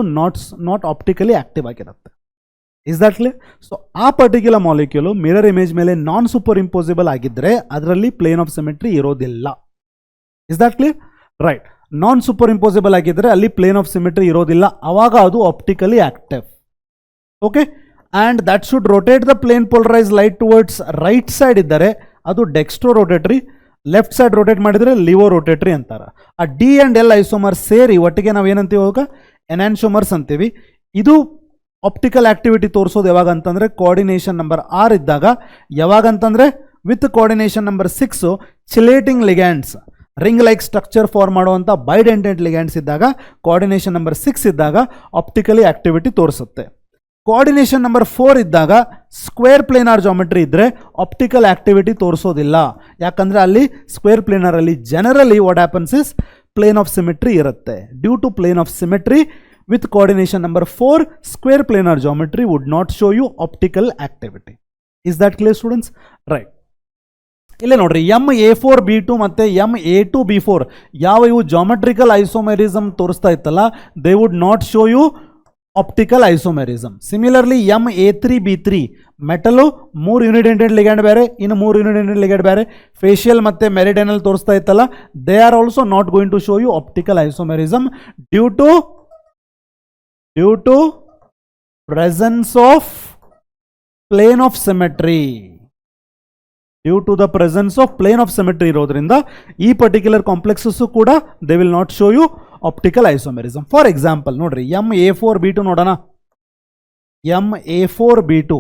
ನಾಟ್ ಆಪ್ಟಿಕಲಿ ಆಕ್ಟಿವ್ ಆಗಿರುತ್ತೆ. Is that clear? ಸೊ ಆ ಪರ್ಟಿಕ್ಯುಲರ್ ಮಾಲಿಕ್ಯೂಲು ಮಿರರ್ ಇಮೇಜ್ ಮೇಲೆ ನಾನ್ ಸೂಪರ್ ಇಂಪೋಸಿಬಲ್ ಆಗಿದ್ದರೆ ಅದರಲ್ಲಿ ಪ್ಲೇನ್ ಆಫ್ ಸಿಮೆಟ್ರಿ ಇರೋದಿಲ್ಲ. Is that clear? Right. Non superimposable ಆಗಿದ್ದರೆ ಅಲ್ಲಿ ಪ್ಲೇನ್ ಆಫ್ ಸಿಮೆಟ್ರಿ ಇರೋದಿಲ್ಲ, ಆವಾಗ ಅದು optically active. Okay, and that should rotate the plane polarise light towards right side ಇದ್ದರೆ ಅದು ಡೆಕ್ಸ್ಟ್ರೋ ರೊಟೇಟ್ರಿ, ಲೆಫ್ಟ್ ಸೈಡ್ ರೊಟೇಟ್ ಮಾಡಿದರೆ Livo ರೊಟೇಟ್ರಿ ಅಂತಾರೆ. ಆ D and L ಐಸೋಮರ್ ಸೇರಿ ಒಟ್ಟಿಗೆ ನಾವು ಏನಂತೀವಿ, ಹೋಗ ಎನಾನ್ಶೋಮರ್ಸ್ ಅಂತೀವಿ. ಇದು ಆಪ್ಟಿಕಲ್ ಆಕ್ಟಿವಿಟಿ ತೋರಿಸೋದು ಯಾವಾಗ ಅಂತಂದರೆ ಕೋಆರ್ಡಿನೇಷನ್ ನಂಬರ್ 6 ಇದ್ದಾಗ. ಯಾವಾಗ ಅಂತಂದರೆ with coordination number 6 chelating ligands ring like structure form ಮಾಡುವಂಥ ಬೈಡೆಂಟೆಂಟ್ ಲಿಗ್ಯಾಂಡ್ಸ್ ಇದ್ದಾಗ, ಕೋಆರ್ಡಿನೇಷನ್ ನಂಬರ್ 6 ಇದ್ದಾಗ ಆಪ್ಟಿಕಲಿ ಆಕ್ಟಿವಿಟಿ ತೋರಿಸುತ್ತೆ. ಕೋಆರ್ಡಿನೇಷನ್ ನಂಬರ್ 4 ಇದ್ದಾಗ ಸ್ಕ್ವೇರ್ ಪ್ಲೇನಾರ್ ಜಾಮೆಟ್ರಿ ಇದ್ದರೆ ಆಪ್ಟಿಕಲ್ ಆಕ್ಟಿವಿಟಿ ತೋರಿಸೋದಿಲ್ಲ. ಯಾಕಂದರೆ ಅಲ್ಲಿ ಸ್ಕ್ವೇರ್ ಪ್ಲೇನಾರಲ್ಲಿ generally what happens is plane of symmetry ಇರುತ್ತೆ. Due to plane of symmetry with coordination number 4 square planar geometry would not show you optical activity. Is that clear students? Right. ಇಲ್ಲೇ ನೋಡ್ರಿ M_A4B2 ಮತ್ತು M_A2B4 ಯಾವ ಇವು geometrical isomerism ತೋರಿಸ್ತಾ ಇತ್ತಲ್ಲ, they would not show you optical isomerism. Similarly M_A3B3 metal 3 unidentate ligand ಬೇರೆ, ಇನ್ನು 3 unidentate ligand ಬೇರೆ, ಫೇಶಿಯಲ್ ಮತ್ತು ಮೆರಿಡಿಯನಲ್ ತೋರಿಸ್ತಾ ಇತ್ತಲ್ಲ, they are also not going to show you optical isomerism due to presence of plane of symmetry. Due to the presence of plane of symmetry ಇರೋದ್ರಿಂದ ಈ particular complexes ಕೂಡ they will not show you optical isomerism. For example ನೋಡ್ರಿ M_A4B2 ನೋಡೋಣ. M_A4B2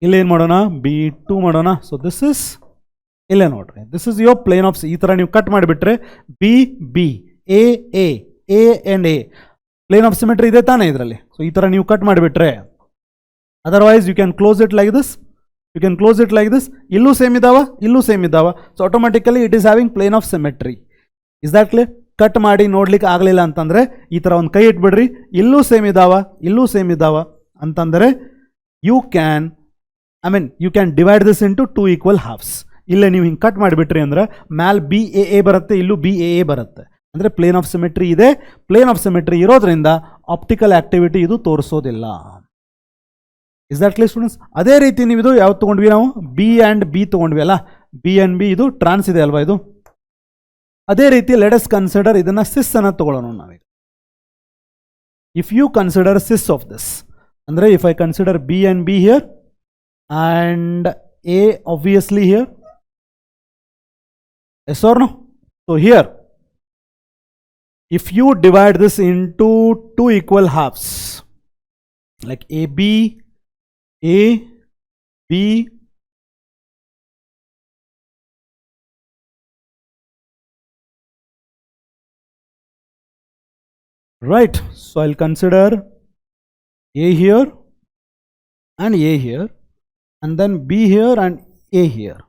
ಇಲ್ಲಿ ಏನು ಮಾಡೋಣ, B2 ಮಾಡೋಣ. So this is ಇಲ್ಲೇ ನೋಡ್ರಿ, this is your plane of, ಈ ಥರ ನೀವು ಕಟ್ ಮಾಡಿಬಿಟ್ರೆ B A and A plane of symmetry ಇದೆ ತಾನೇ ಇದರಲ್ಲಿ. ಸೊ ಈ ಥರ ನೀವು ಕಟ್ ಮಾಡಿಬಿಟ್ರೆ, otherwise you can close it like this, you can close it like this. ಇಲ್ಲೂ ಸೇಮ್ ಇದ್ದಾವ, ಇಲ್ಲೂ ಸೇಮ್ ಇದ್ದಾವ. So automatically it is having plane of symmetry. Is that clear? Cut ಮಾಡಿ ನೋಡ್ಲಿಕ್ಕೆ ಆಗಲಿಲ್ಲ ಅಂತಂದರೆ ಈ ಥರ ಒಂದು ಕೈ ಇಟ್ಬಿಡ್ರಿ, ಇಲ್ಲೂ ಸೇಮ್ ಇದ್ದಾವ, ಇಲ್ಲೂ ಸೇಮ್ ಇದ್ದಾವ ಅಂತಂದರೆ you can divide this into 2 equal halves. ಇಲ್ಲೇ ನೀವು ಹಿಂಗೆ ಕಟ್ ಮಾಡಿಬಿಟ್ರಿ ಅಂದ್ರೆ ಮ್ಯಾಲ್ BAA ಬರುತ್ತೆ, ಇಲ್ಲೂ BAA ಬರುತ್ತೆ. ಅಂದರೆ ಪ್ಲೇನ್ ಆಫ್ ಸಿಮೆಟ್ರಿ ಇದೆ. ಪ್ಲೇನ್ ಆಫ್ ಸಿಮೆಟ್ರಿ ಇರೋದ್ರಿಂದ ಆಪ್ಟಿಕಲ್ ಆಕ್ಟಿವಿಟಿ ಇದು ತೋರಿಸೋದಿಲ್ಲ. Is that clear students? ಅದೇ ರೀತಿ ನೀವು ಇದು ಯಾವ್ದು ತೊಗೊಂಡ್ವಿ, ನಾವು B and B ತೊಗೊಂಡ್ವಿ ಅಲ್ಲ, B and B ಇದು ಟ್ರಾನ್ಸ್ ಇದೆ ಅಲ್ವಾ ಇದು. ಅದೇ ರೀತಿ ಲೆಟ್ ಅಸ್ ಕನ್ಸಿಡರ್ ಇದನ್ನು ಸಿಸ್ ಅನ್ನು ತೊಗೊಳ್ಳೋಣ ನಾವೀಗ. If you consider cis of this, ಅಂದರೆ if I consider B and B here and A obviously here, yes or no? So here if you divide this into 2 equal halves like AB, A, B, right? So I'll consider A here and A here, and then B here and A here.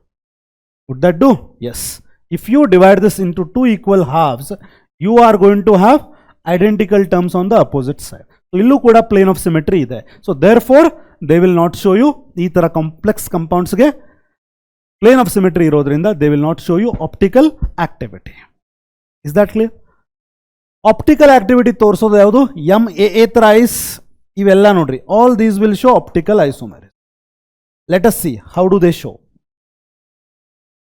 Would that do? Yes. If you divide this into 2 equal halves, you are going to have identical terms on the opposite side. So illu kuda plane of symmetry ide. So therefore they will not show you ee tara complex compounds ge plane of symmetry irodrinda they will not show you optical activity. Is that clear? Optical activity ತೋರಿಸೋದು ಯಾವುದು? M_A thrice ಇವೆಲ್ಲ ನೋಡ್ರಿ, all these will show optical isomerism. Let us see how do they show.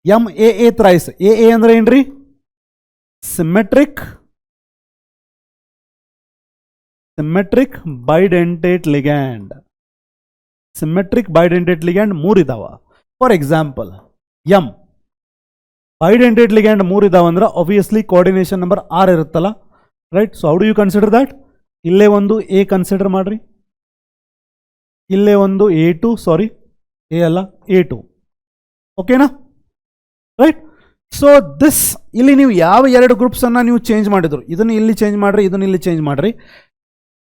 M_A thrice, AA ಅಂದ್ರೆ ಏನ್ರಿ? Symmetric bidentate ligand. Symmetric bidentate ligand 3 ಇದಾವ. For example M bidentate ligand 3 ಇದಾವ ಅಂದ್ರೆ obviously coordination number 6 ಇರುತ್ತಲ್ಲ, right? So how do you consider that? ಇಲ್ಲೇ ಒಂದು A consider ಮಾಡ್ರಿ, ಇಲ್ಲೇ ಒಂದು A2, ಸಾರಿ A ಅಲ್ಲ A2, ಓಕೆನಾ? ರೈಟ್? ಸೊ ದಿಸ್ ಇಲ್ಲಿ ನೀವು ಯಾವ 2 ಗ್ರೂಪ್ಸನ್ನು ನೀವು ಚೇಂಜ್ ಮಾಡಿದ್ರು, ಇದನ್ನು ಇಲ್ಲಿ ಚೇಂಜ್ ಮಾಡಿರಿ, ಇದನ್ನು ಇಲ್ಲಿ ಚೇಂಜ್ ಮಾಡಿರಿ,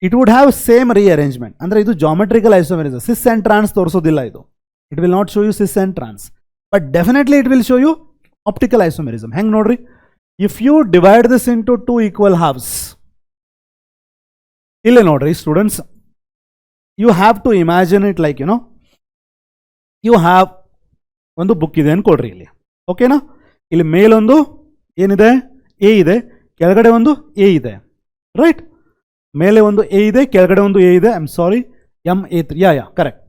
it would have same rearrangement. ಅಂದರೆ ಇದು geometrical isomerism. Cis and trans ತೋರಿಸೋದಿಲ್ಲ ಇದು. It will not show you cis and trans, but definitely it will show you optical isomerism. ಹೆಂಗೆ ನೋಡ್ರಿ, if you divide this into 2 equal halves, ಇಲ್ಲೇ ನೋಡ್ರಿ students, you have to imagine it like you have ಒಂದು book ಇದೆ ಅನ್ಕೊಡ್ರಿ ಇಲ್ಲಿ, ಓಕೆನಾ? ಇಲ್ಲಿ ಮೇಲೊಂದು ಏನಿದೆ A ಇದೆ, ಕೆಳಗಡೆ ಒಂದು A ಇದೆ, ರೈಟ್? ಮೇಲೆ ಒಂದು A ಇದೆ, ಕೆಳಗಡೆ ಒಂದು A ಇದೆ. I am sorry, M_A3, yeah correct.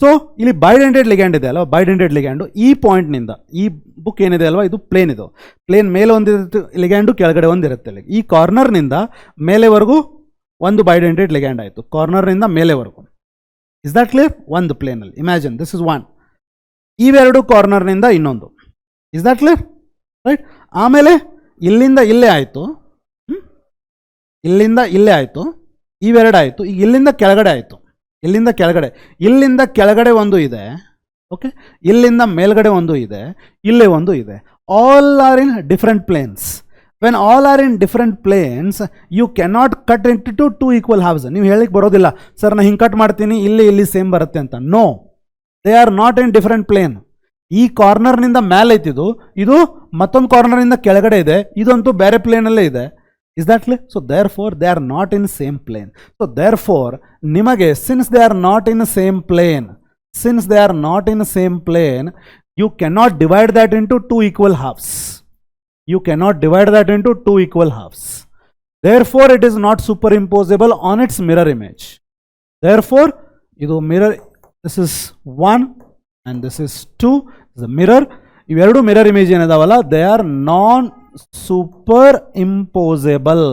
So ಇಲ್ಲಿ ಬೈಡೆಂಟೆಡ್ ಲಿಗ್ಯಾಂಡ್ ಇದೆ ಅಲ್ವಾ, ಬೈಡೆಂಟೆಡ್ ಲಿಗ್ಯಾಂಡು ಈ ಪಾಯಿಂಟ್ನಿಂದ, ಈ ಬುಕ್ ಏನಿದೆ ಅಲ್ವಾ, ಇದು ಪ್ಲೇನ್, ಇದು ಪ್ಲೇನ್ ಮೇಲೆ ಒಂದಿರುತ್ತೆ ಲಿಗ್ಯಾಂಡು, ಕೆಳಗಡೆ ಒಂದಿರುತ್ತೆ. ಈ ಕಾರ್ನರ್ನಿಂದ ಮೇಲೆವರೆಗೂ ಒಂದು ಬೈಡೆಂಟೆಡ್ ಲಿಗ್ಯಾಂಡ್ ಆಯಿತು, ಕಾರ್ನರ್ನಿಂದ ಮೇಲೆವರೆಗೂ. Is that clear? ಒಂದು ಪ್ಲೇನಲ್ಲಿ ಇಮ್ಯಾಜಿನ್ ದಿಸ್ ಇಸ್ ಒನ್, ಇವೆರಡು ಕಾರ್ನರ್ನಿಂದ ಇನ್ನೊಂದು. Is that clear? ರೈಟ್? ಆಮೇಲೆ ಇಲ್ಲಿಂದ ಇಲ್ಲೇ ಆಯಿತು, ಇಲ್ಲಿಂದ ಇಲ್ಲೇ ಆಯಿತು, ಇವೆರಡು ಆಯಿತು. ಈಗ ಇಲ್ಲಿಂದ ಕೆಳಗಡೆ ಆಯಿತು, ಇಲ್ಲಿಂದ ಕೆಳಗಡೆ ಒಂದು ಇದೆ, ಓಕೆ, ಇಲ್ಲಿಂದ ಮೇಲ್ಗಡೆ ಒಂದು ಇದೆ, ಇಲ್ಲೇ ಒಂದು ಇದೆ. All are in different planes. When all are in different planes you cannot cut into two equal halves. ನೀವು ಹೇಳಿಕ್ಕೆ ಬರೋದಿಲ್ಲ ಸರ್ ನಾನು ಹಿಂಗೆ ಕಟ್ ಮಾಡ್ತೀನಿ, ಇಲ್ಲಿ ಸೇಮ್ ಬರುತ್ತೆ ಅಂತ. No, they are not in different plane. ಈ ಕಾರ್ನರ್ನಿಂದ ಮೇಲೆ ಐತಿದು, ಇದು ಮತ್ತೊಂದು ಕಾರ್ನರ್ನಿಂದ ಕೆಳಗಡೆ ಇದೆ, ಇದಂತೂ ಬೇರೆ ಪ್ಲೇನಲ್ಲೇ ಇದೆ. Is that clear? So therefore they are not in same plane. So therefore nimage, since they are not in the same plane, you cannot divide that into two equal halves. Therefore it is not superimposable on its mirror image. Therefore idu mirror, this is 1 and this is 2, the mirror, iveru mirror image enadavalla, they are non superimposable.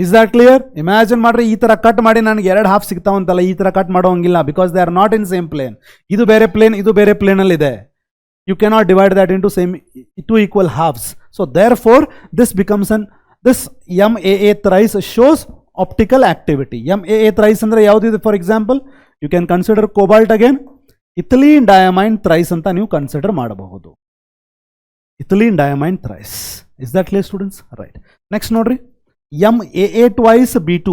Is that clear? Imagine ಮಾಡ್ರಿ, ಈ ತರ cut ಮಾಡಿ ನನಗೆ ಎರಡು half ಸಿಗ್ತಾವಂತಲ್ಲ, ಈ ತರ cut ಮಾಡೋಂಗಿಲ್ಲ, because they are not in same plane. ಇದು ಬೇರೆ ಪ್ಲೇನ್, ಇದು ಬೇರೆ ಪ್ಲೇನ್ ಅಲ್ಲಿ ಇದೆ. You cannot divide that into two equal halves. So therefore this becomes this MAA thrice shows optical activity. MAA thrice ಅಂದ್ರೆ ಯಾವುದು? For example you can consider cobalt again. Ethylene diamine thrice ಅಂತ ನೀವು consider ಮಾಡಬಹುದು. Ethylene diamine thrice. Is that clear students? Right. Next ನೋಡ್ರಿ, MAA twice B2.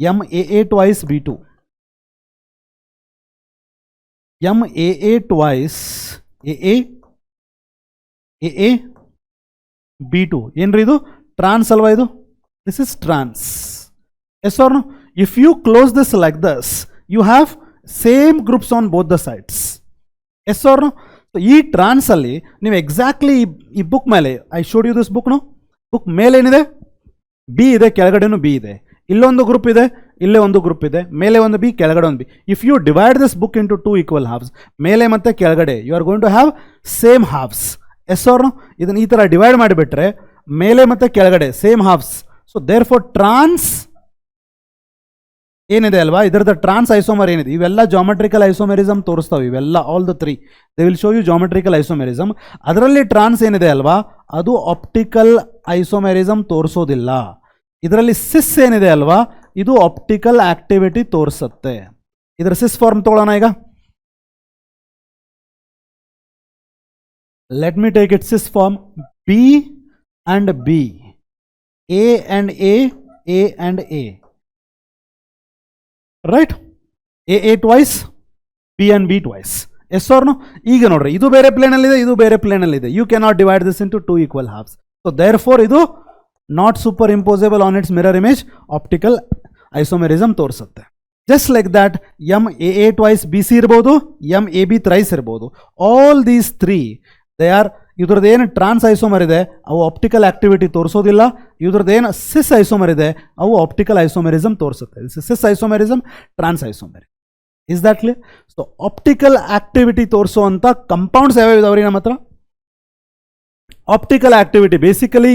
MAA twice B2. MAA twice AA B2 ಏನ್ರಿ ಇದು? Trans ಅಲ್ವಾ ಇದು? This is trans. Yes or no? If you close this like this, you have same groups on both the sides. Yes or no? ಈ trans ಅಲ್ಲಿ ನೀವು exactly ಈ book ಮೇಲೆ, I showed you this book, no, book ಮೇಲೆ ಏನಿದೆ? B ಇದೆ, ಕೆಳಗಡೆನೂ B ಇದೆ. ಇಲ್ಲೊಂದು ಗ್ರೂಪ್ ಇದೆ, ಇಲ್ಲೇ ಒಂದು ಗ್ರೂಪ್ ಇದೆ, ಮೇಲೆ ಒಂದು ಬಿ, ಕೆಳಗಡೆ ಒಂದು B. If you divide this book into two equal halves, ಮೇಲೆ ಮತ್ತೆ ಕೆಳಗಡೆ, you are going to have same halves. Yes or no? ಇದನ್ನು ಈ ತರ ಡಿವೈಡ್ ಮಾಡಿಬಿಟ್ರೆ ಮೇಲೆ ಮತ್ತೆ ಕೆಳಗಡೆ same halves. So therefore trans ಏನಿದೆ ಅಲ್ವಾ, ಇದರದ ಟ್ರಾನ್ಸ್ ಐಸೋಮರ್ ಏನಿದೆ, ಇವೆಲ್ಲ ಜಾಮೆಟ್ರಿಕಲ್ ಐಸೋಮೆರಿಸಮ್ ತೋರಿಸ್ತಾವೆ. ಇವೆಲ್ಲ all the three they will show you geometrical isomerism. ಅದರಲ್ಲಿ ಟ್ರಾನ್ಸ್ ಏನಿದೆ ಅಲ್ವಾ, ಅದು ಆಪ್ಟಿಕಲ್ ಐಸೋಮೆರಿಸಮ್ ತೋರಿಸೋದಿಲ್ಲ. ಇದರಲ್ಲಿ ಸಿಸ್ ಏನಿದೆ ಅಲ್ವಾ, ಇದು ಆಪ್ಟಿಕಲ್ ಆಕ್ಟಿವಿಟಿ ತೋರಿಸುತ್ತೆ. ಇದರ ಸಿಸ್ ಫಾರ್ಮ್ ತಗೊಳ್ಳೋಣ ಈಗ. Let me take it cis form. B and B, A and A, A and A, right? A twice, B and B twice. Yes or no? ಈಗ ನೋಡ್ರಿ, ಇದು ಬೇರೆ ಪ್ಲೇನ್ ಅಲ್ಲಿ ಇದೆ, ಇದು ಬೇರೆ ಪ್ಲೇನ್ ಅಲ್ಲಿ ಇದೆ. You cannot divide this into two equal halves. So therefore ಇದು not superimposable on its mirror image, optical isomerism ತೋರಿಸುತ್ತೆ. Just like that MAA twice BC ಇರ್ಬೋದು, MAB ಥ್ರೈಸ್ ಇರ್ಬೋದು. All these three they are, ಇದ್ರದ್ದು ಏನು ಟ್ರಾನ್ಸ್ isomer ಇದೆ ಅವು optical activity ತೋರಿಸೋದಿಲ್ಲ. ಇದ್ರದ್ದು ಏನು ಸಿಸ್ ಐಸೋಮರ್ ಇದೆ ಅವು ಆಪ್ಟಿಕಲ್ ಐಸೋಮೆರಿಸಮ್ ತೋರಿಸುತ್ತೆ. Cis isomerism, trans isomerism. Is that clear? So optical activity ತೋರಿಸುವಂಥ ಕಂಪೌಂಡ್ಸ್ ಯಾವ್ಯಾವ ಇದಾವ್ರಿ ನಮ್ಮ ಹತ್ರ? Optical activity basically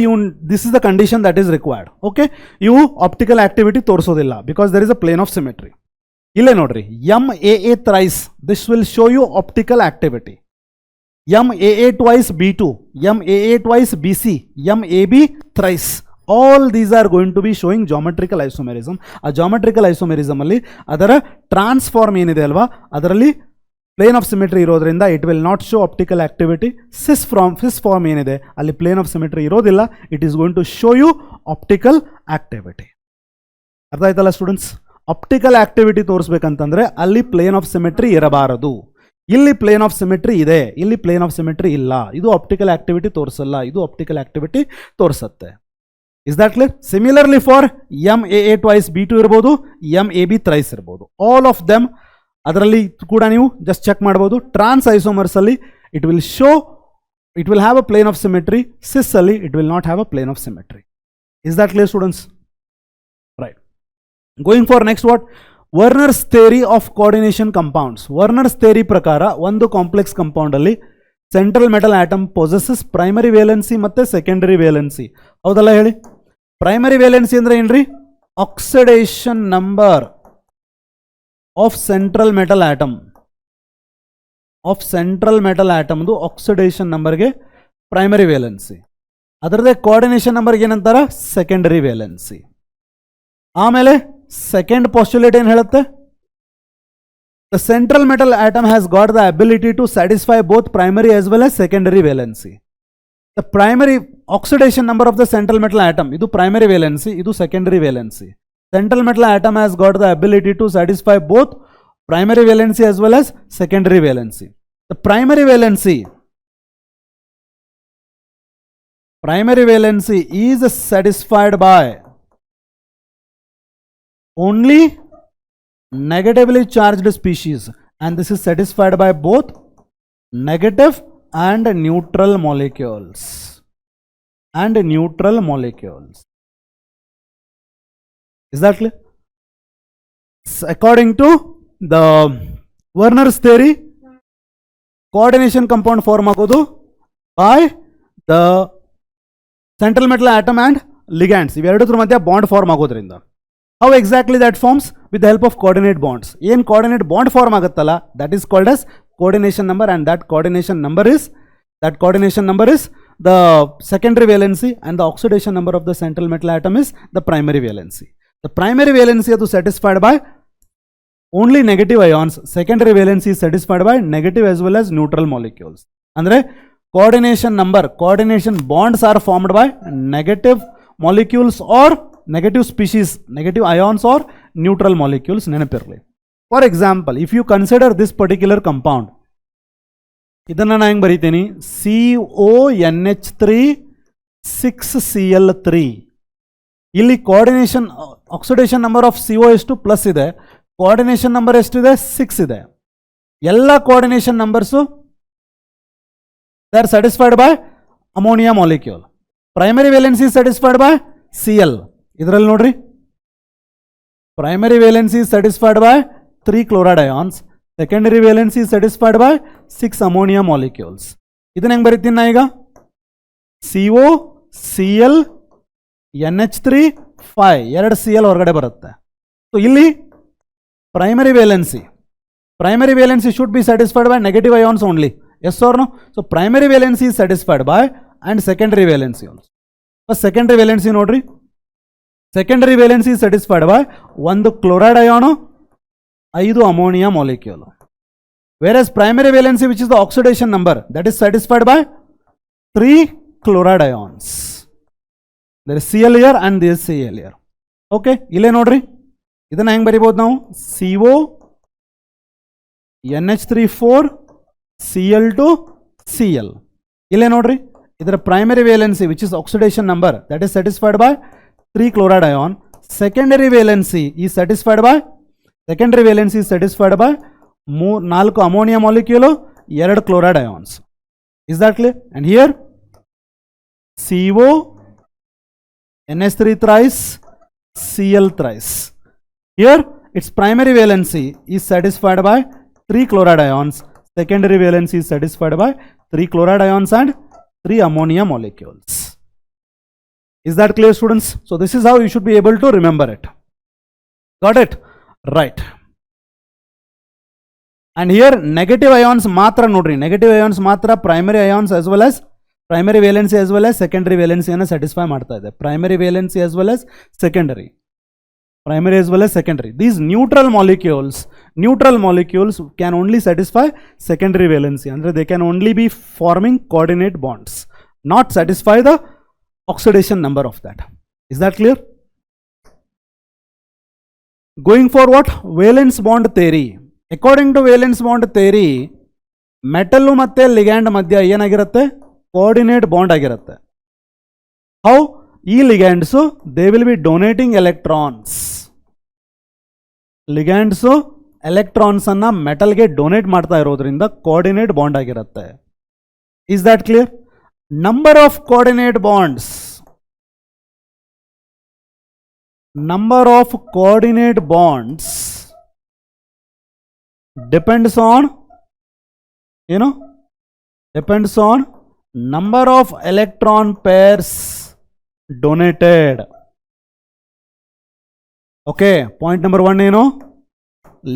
this is the condition that is required. Okay, ಇವು ಆಪ್ಟಿಕಲ್ ಆಕ್ಟಿವಿಟಿ ತೋರಿಸೋದಿಲ್ಲ because there is a plane of symmetry. ಇಲ್ಲೇ ನೋಡ್ರಿ, MAA thrice, this will show you optical activity. MAA twice B2, MAA twice BC, MAB thrice. All these are going to be showing geometrical isomerism. ಆ geometrical isomerism ಅಲ್ಲಿ ಅದರ transform ಏನಿದೆ ಅಲ್ವಾ, ಅದರಲ್ಲಿ plane of symmetry ಇರೋದ್ರಿಂದ it will not show optical activity. Cis form ಏನಿದೆ ಅಲ್ಲಿ plane of symmetry ಇರೋದಿಲ್ಲ, it is going to show you optical activity. ಅರ್ಥ ಆಯ್ತಲ್ಲ ಸ್ಟೂಡೆಂಟ್ಸ್? ಆಪ್ಟಿಕಲ್ ಆಕ್ಟಿವಿಟಿ ತೋರಿಸ್ಬೇಕಂತಂದ್ರೆ ಅಲ್ಲಿ ಪ್ಲೇನ್ ಆಫ್ ಸಿಮೆಟ್ರಿ ಇರಬಾರದು. ಇಲ್ಲಿ ಪ್ಲೇನ್ ಆಫ್ ಸಿಮೆಟ್ರಿ ಇದೆ, ಇಲ್ಲಿ ಪ್ಲೇನ್ ಆಫ್ ಸಿಮೆಟ್ರಿ ಇಲ್ಲ. ಇದು ಆಪ್ಟಿಕಲ್ ಆಕ್ಟಿವಿಟಿ ತೋರಿಸಲ್ಲ, ಇದು ಆಪ್ಟಿಕಲ್ ಆಕ್ಟಿವಿಟಿ ತೋರಿಸುತ್ತೆ. Is that clear? Similarly for MAA twice B2 ಇರ್ಬೋದು, MAB ಥ್ರೈಸ್ ಇರ್ಬೋದು. ಆಲ್ ಆಫ್ ದೆಮ್ ಅದರಲ್ಲಿ ಕೂಡ ನೀವು ಜಸ್ಟ್ ಚೆಕ್ ಮಾಡ್ಬೋದು. ಟ್ರಾನ್ಸ್ ಐಸೋಮರ್ಸ್ ಅಲ್ಲಿ it will show, it will have a plane of symmetry. Cis ಅಲ್ಲಿ it will not have a plane of symmetry. Is that clear students? Right. Going for next what? Werner's theory of coordination compounds. Werner's theory ಪ್ರಕಾರ ಒಂದು complex compound ಅಲ್ಲಿ central metal atom possesses primary valency ಮತ್ತೆ secondary valency. ಹೌದಲ್ಲ ಹೇಳಿ? Primary valency ಅಂದ್ರೆ ಏನ್ರಿ? Oxidation number of central metal atom, of central metal ಆಟಮ್ದು oxidation ನಂಬರ್ಗೆ ಪ್ರೈಮರಿ ವೇಲೆನ್ಸಿ. ಅದರದೇ ಕೋಆರ್ಡಿನೇಷನ್ ನಂಬರ್ಗೆ ಏನಂತಾರ ಸೆಕೆಂಡರಿ ವೇಲೆನ್ಸಿ. ಆಮೇಲೆ ಸೆಕೆಂಡ್ ಪಾಸ್ಟುಲೇಟ್ ಏನು ಹೇಳುತ್ತೆ, the central metal atom has got the ability to satisfy both primary as well as secondary valency. The primary oxidation number of the central metal atom, ಇದು primary valency, ಇದು secondary valency. Central metal atom has got the ability to satisfy both primary valency as well as secondary valency. The primary valency is satisfied by only negatively charged species, and this is satisfied by both negative and neutral molecules. Is that clear? According to the Werner's theory, coordination compound form agodu by the central metal atom and ligands. Iveredu madhya bond form agodrinda. How exactly that forms? With the help of coordinate bonds. Yen coordinate bond form aguttala, that is called as coordination number, and that coordination number is the secondary valency, and the oxidation number of the central metal atom is the primary valency. The primary valency is satisfied by only negative ions. Secondary valency is satisfied by negative as well as neutral molecules. Andre coordination bonds are formed by negative molecules or negative species, negative ions or neutral molecules. Nenapirli. For example, if you consider this particular compound, idanna na heng bariteni, CONH3 6Cl3. Illi coordination oxidation number of CO is to plus ide, coordination number ಎಷ್ಟಿದೆ 6 ಇದೆ. ಎಲ್ಲ coordination numbers they are satisfied by ammonia molecule. Primary valency is satisfied by Cl. ಇದರಲ್ಲಿ ನೋಡ್ರಿ, primary valency is satisfied by 3 chloride ions, secondary valency is satisfied by 6 ammonia molecules. ಇದನ್ನ ಹೆಂಗೆ ಬರೀತೀನಿ ನಾ ಈಗ, CO Cl NH3 5 2 Cl ಹೊರಗಡೆ ಬರುತ್ತೆ. So ಇಲ್ಲಿ primary valency should be satisfied by negative ions only. Yes or no? So primary valency is satisfied by, and secondary valency also. First secondary valency nodri. Secondary valency is satisfied by 1 chloride ion, 5 ammonia molecule. Whereas primary valency, which is the oxidation number, that is satisfied by 3 chloride ions. There is Cl here and there is Cl here. Okay, ile nodri. ಇದನ್ನ ಹೆಂಗೆ ಬರಿಬೋದು ನಾವು, CO NH3 4 Cl2 Cl. ಇಲ್ಲೇ ನೋಡ್ರಿ, ಇದರ primary valency which is oxidation number, that is satisfied by 3 chloride ion. Secondary valency is satisfied by 4 ammonia molecule, 2 chloride ions. Is that clear? And here CO NH3 thrice Cl thrice. Here its primary valency is satisfied by 3 chloride ions, secondary valency is satisfied by 3 chloride ions and 3 ammonia molecules. Is that clear, students? So this is how you should be able to remember it. Got it? Right. And here negative ions matra nodri, negative ions matra primary ions as well as primary valency as well as secondary valency ana satisfy ಮಾಡ್ತಾ ಇದೆ. Primary valency as well as secondary. Primary as well as secondary. These neutral molecules can only satisfy secondary valency, and they can only be forming coordinate bonds, not satisfy the oxidation number of that. Is that clear? Going for what? Valence bond theory. According to valence bond theory, metal ಮತ್ತೆ ligand ಮಧ್ಯ ಏನಾಗಿರುತ್ತೆ, coordinate bond ಆಗಿರುತ್ತೆ. How? ಈ ligands they will be donating electrons. Ligands electrons ಅನ್ನ metal ಗೆ donate ಮಾಡ್ತಾ ಇರೋದ್ರಿಂದ coordinate bond ಆಗಿರುತ್ತೆ. Is that clear? Number of coordinate bonds depends on number of electron pairs donated. Okay, point number 1 ಏನು,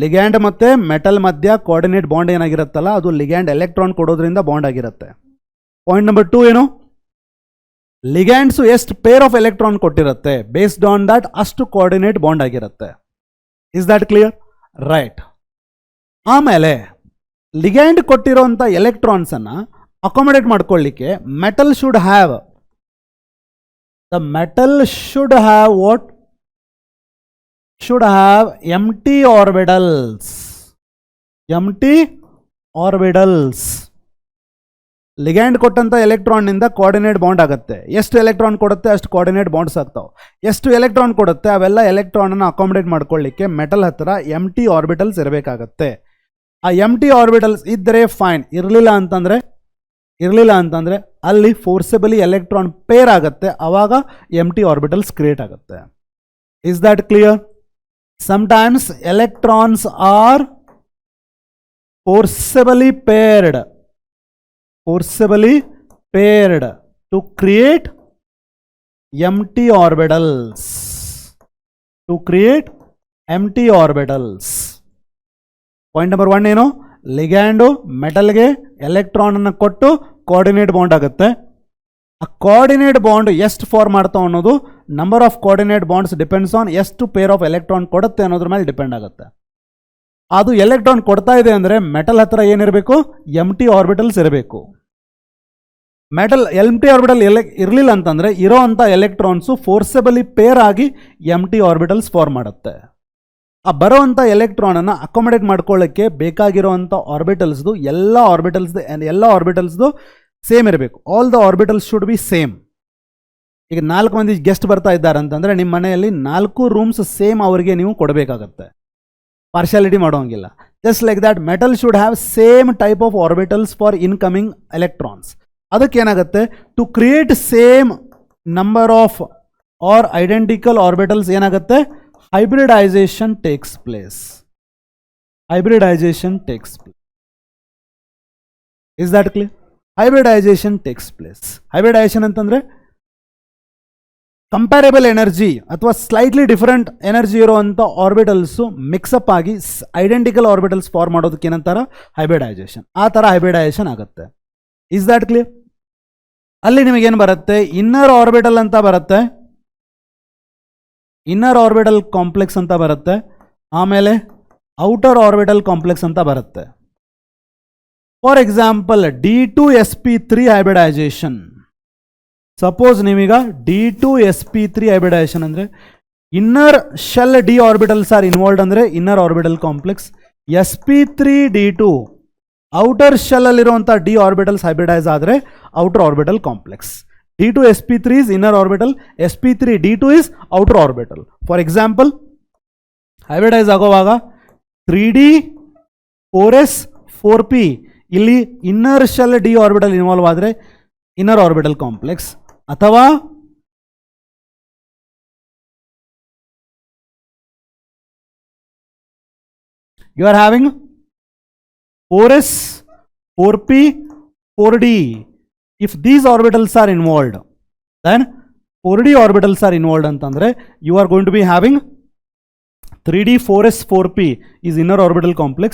ligand ಮತ್ತೆ metal ಮಧ್ಯ coordinate bond ಏನಾಗಿರುತ್ತಲ್ಲ ಅದು ಲಿಗ್ಯಾಂಡ್ ಎಲೆಕ್ಟ್ರಾನ್ ಕೊಡೋದ್ರಿಂದ ಬಾಂಡ್ ಆಗಿರುತ್ತೆ. ಪಾಯಿಂಟ್ ನಂಬರ್ 2 ಏನು, ಲಿಗ್ಯಾಂಡ್ಸು ಎಷ್ಟು ಪೇರ್ ಆಫ್ ಎಲೆಕ್ಟ್ರಾನ್ ಕೊಟ್ಟಿರುತ್ತೆ, ಬೇಸ್ಡ್ ಆನ್ ದಟ್ ಅಷ್ಟು ಕೋಆರ್ಡಿನೇಟ್ ಬಾಂಡ್ ಆಗಿರುತ್ತೆ. Is that clear? ರೈಟ್. ಆಮೇಲೆ ಲಿಗ್ಯಾಂಡ್ ಕೊಟ್ಟಿರೋಂಥ ಎಲೆಕ್ಟ್ರಾನ್ಸ್ ಅನ್ನ ಅಕಾಮಡೇಟ್ ಮಾಡ್ಕೊಳ್ಳಿಕ್ಕೆ metal should have what? Should have empty orbitals. Ligand ಕೊಟ್ಟಂತ ಎಲೆಕ್ಟ್ರಾನ್ ನಿಂದ ಕೋಆರ್ಡಿನೇಟ್ ಬಾಂಡ್ ಆಗುತ್ತೆ. ಎಷ್ಟು ಎಲೆಕ್ಟ್ರಾನ್ ಕೊಡುತ್ತೆ ಅಷ್ಟು ಕೋಆರ್ಡಿನೇಟ್ ಬಾಂಡ್ಸ್ ಆಗ್ತಾವೆ. ಎಷ್ಟು ಎಲೆಕ್ಟ್ರಾನ್ ಕೊಡುತ್ತೆ ಅವೆಲ್ಲ ಎಲೆಕ್ಟ್ರಾನ್ ಅನ್ನು ಅಕಾಮಡೇಟ್ ಮಾಡ್ಕೊಳ್ಳಿಕ್ಕೆ ಮೆಟಲ್ ಹತ್ರ ಎಂಟಿ ಆರ್ಬಿಟಲ್ಸ್ ಇರಬೇಕಾಗತ್ತೆ. ಆ ಎಂಟಿ ಆರ್ಬಿಟಲ್ಸ್ ಇದ್ದರೆ ಫೈನ್, ಇರಲಿಲ್ಲ ಅಂತಂದ್ರೆ ಅಲ್ಲಿ ಫೋರ್ಸೆಬಲಿ ಎಲೆಕ್ಟ್ರಾನ್ ಪೇರ್ ಆಗುತ್ತೆ, ಅವಾಗ ಎಂಟಿ ಆರ್ಬಿಟಲ್ಸ್ ಕ್ರಿಯೇಟ್ ಆಗುತ್ತೆ. Is that clear? Sometimes electrons R forcibly paired to create empty orbitals. Point number 1 ಏನು? ಲಿಗ್ಯಾಂಡು ಮೆಟಲ್ಗೆ ಎಲೆಕ್ಟ್ರಾನ್ ಅನ್ನು ಕೊಟ್ಟು ಕೋಆರ್ಡಿನೇಟ್ ಬಾಂಡ್ ಆಗುತ್ತೆ. ಆ ಕೋಆರ್ಡಿನೇಟ್ ಬಾಂಡ್ ಎಷ್ಟು ಫಾರ್ಮ್ ಮಾಡ್ತಾವ ಅನ್ನೋದು number of coordinate bonds depends on ಎಷ್ಟು ಪೇರ್ ಆಫ್ ಎಲೆಕ್ಟ್ರಾನ್ ಕೊಡುತ್ತೆ ಅನ್ನೋದ್ರ ಮೇಲೆ ಡಿಪೆಂಡ್ ಆಗುತ್ತೆ. ಅದು ಎಲೆಕ್ಟ್ರಾನ್ ಕೊಡ್ತಾ ಇದೆ ಅಂದರೆ ಮೆಟಲ್ ಹತ್ರ ಏನಿರಬೇಕು? ಎಂಟಿ ಆರ್ಬಿಟಲ್ಸ್ ಇರಬೇಕು. ಮೆಟಲ್ ಎಂಟಿ ಆರ್ಬಿಟಲ್ ಇರಲಿಲ್ಲ ಅಂತಂದರೆ ಇರೋ ಅಂಥ ಎಲೆಕ್ಟ್ರಾನ್ಸು ಫೋರ್ಸೆಬಲಿ ಪೇರ್ ಆಗಿ ಎಂಟಿ ಆರ್ಬಿಟಲ್ಸ್ ಫಾರ್ಮ್ ಮಾಡುತ್ತೆ. ಆ ಬರೋವಂಥ ಎಲೆಕ್ಟ್ರಾನನ್ನು ಅಕಾಮಡೇಟ್ ಮಾಡ್ಕೊಳ್ಳೋಕ್ಕೆ ಬೇಕಾಗಿರೋವಂಥ ಆರ್ಬಿಟಲ್ಸ್ದು ಎಲ್ಲ ಆರ್ಬಿಟಲ್ಸ್ದು ಸೇಮ್ ಇರಬೇಕು. All the orbitals should be same. ಈಗ 4 ಮಂದಿ ಗೆಸ್ಟ್ ಬರ್ತಾ ಇದ್ದಾರೆ ಅಂತಂದರೆ ನಿಮ್ಮ ಮನೆಯಲ್ಲಿ 4 ರೂಮ್ಸ್ ಸೇಮ್ ಅವರಿಗೆ ನೀವು ಕೊಡಬೇಕಾಗತ್ತೆ, ಪಾರ್ಶಾಲಿಟಿ ಮಾಡೋಂಗಿಲ್ಲ. Just like that metal should have same type of orbitals for incoming electrons. ಅದಕ್ಕೇನಾಗುತ್ತೆ? To create same number of are identical orbitals ಏನಾಗುತ್ತೆ? hybridization takes place. Is that clear? Hybridization takes place. Hybridization ಅಂತಂದ್ರೆ ಕಂಪ್ಯಾರೇಬಲ್ energy ಅಥವಾ slightly different energy ಇರುವಂಥ orbitals mix up ಆಗಿ identical orbitals form ಮಾಡೋದಕ್ಕೆ ಏನಂತಾರ? Hybridisation. ಆ ಥರ ಹೈಬ್ರಿಡೈಸೇಷನ್ ಆಗುತ್ತೆ. Is that clear? ಅಲ್ಲಿ ನಿಮಗೇನು ಬರುತ್ತೆ? ಇನ್ನರ್ ಆರ್ಬಿಟಲ್ ಅಂತ ಬರುತ್ತೆ, ಇನ್ನರ್ ಆರ್ಬಿಟಲ್ ಕಾಂಪ್ಲೆಕ್ಸ್ ಅಂತ ಬರುತ್ತೆ, ಆಮೇಲೆ ಔಟರ್ ಆರ್ಬಿಟಲ್ ಕಾಂಪ್ಲೆಕ್ಸ್ ಅಂತ ಬರುತ್ತೆ. For example D2sp3 hybridisation. Suppose ನೀವೀಗ D2sp3 ಹೈಬ್ರಿಡೈಸೇಷನ್ ಅಂದರೆ inner shell d orbitals are involved ಅಂದರೆ inner orbital complex, sp3d2 outer shell ಅಲ್ಲಿರುವಂಥ ಡಿ ಆರ್ಬಿಟಲ್ಸ್ ಹೈಬ್ರಿಡೈಸ್ ಆದರೆ outer orbital complex. D2sp3 is inner orbital, sp3d2 is outer orbital. For example, hybridise ಆಗೋವಾಗ 3d 4s 4p ಇಲ್ಲಿ inner shell D orbital involve ಆದರೆ inner orbital complex, ಅಥವಾ you are having 4s 4p 4d. If these orbitals are involved, then 4d orbitals are involved ಅಂತಂದ್ರೆ you are going to be having 3d 4s 4p is inner orbital complex,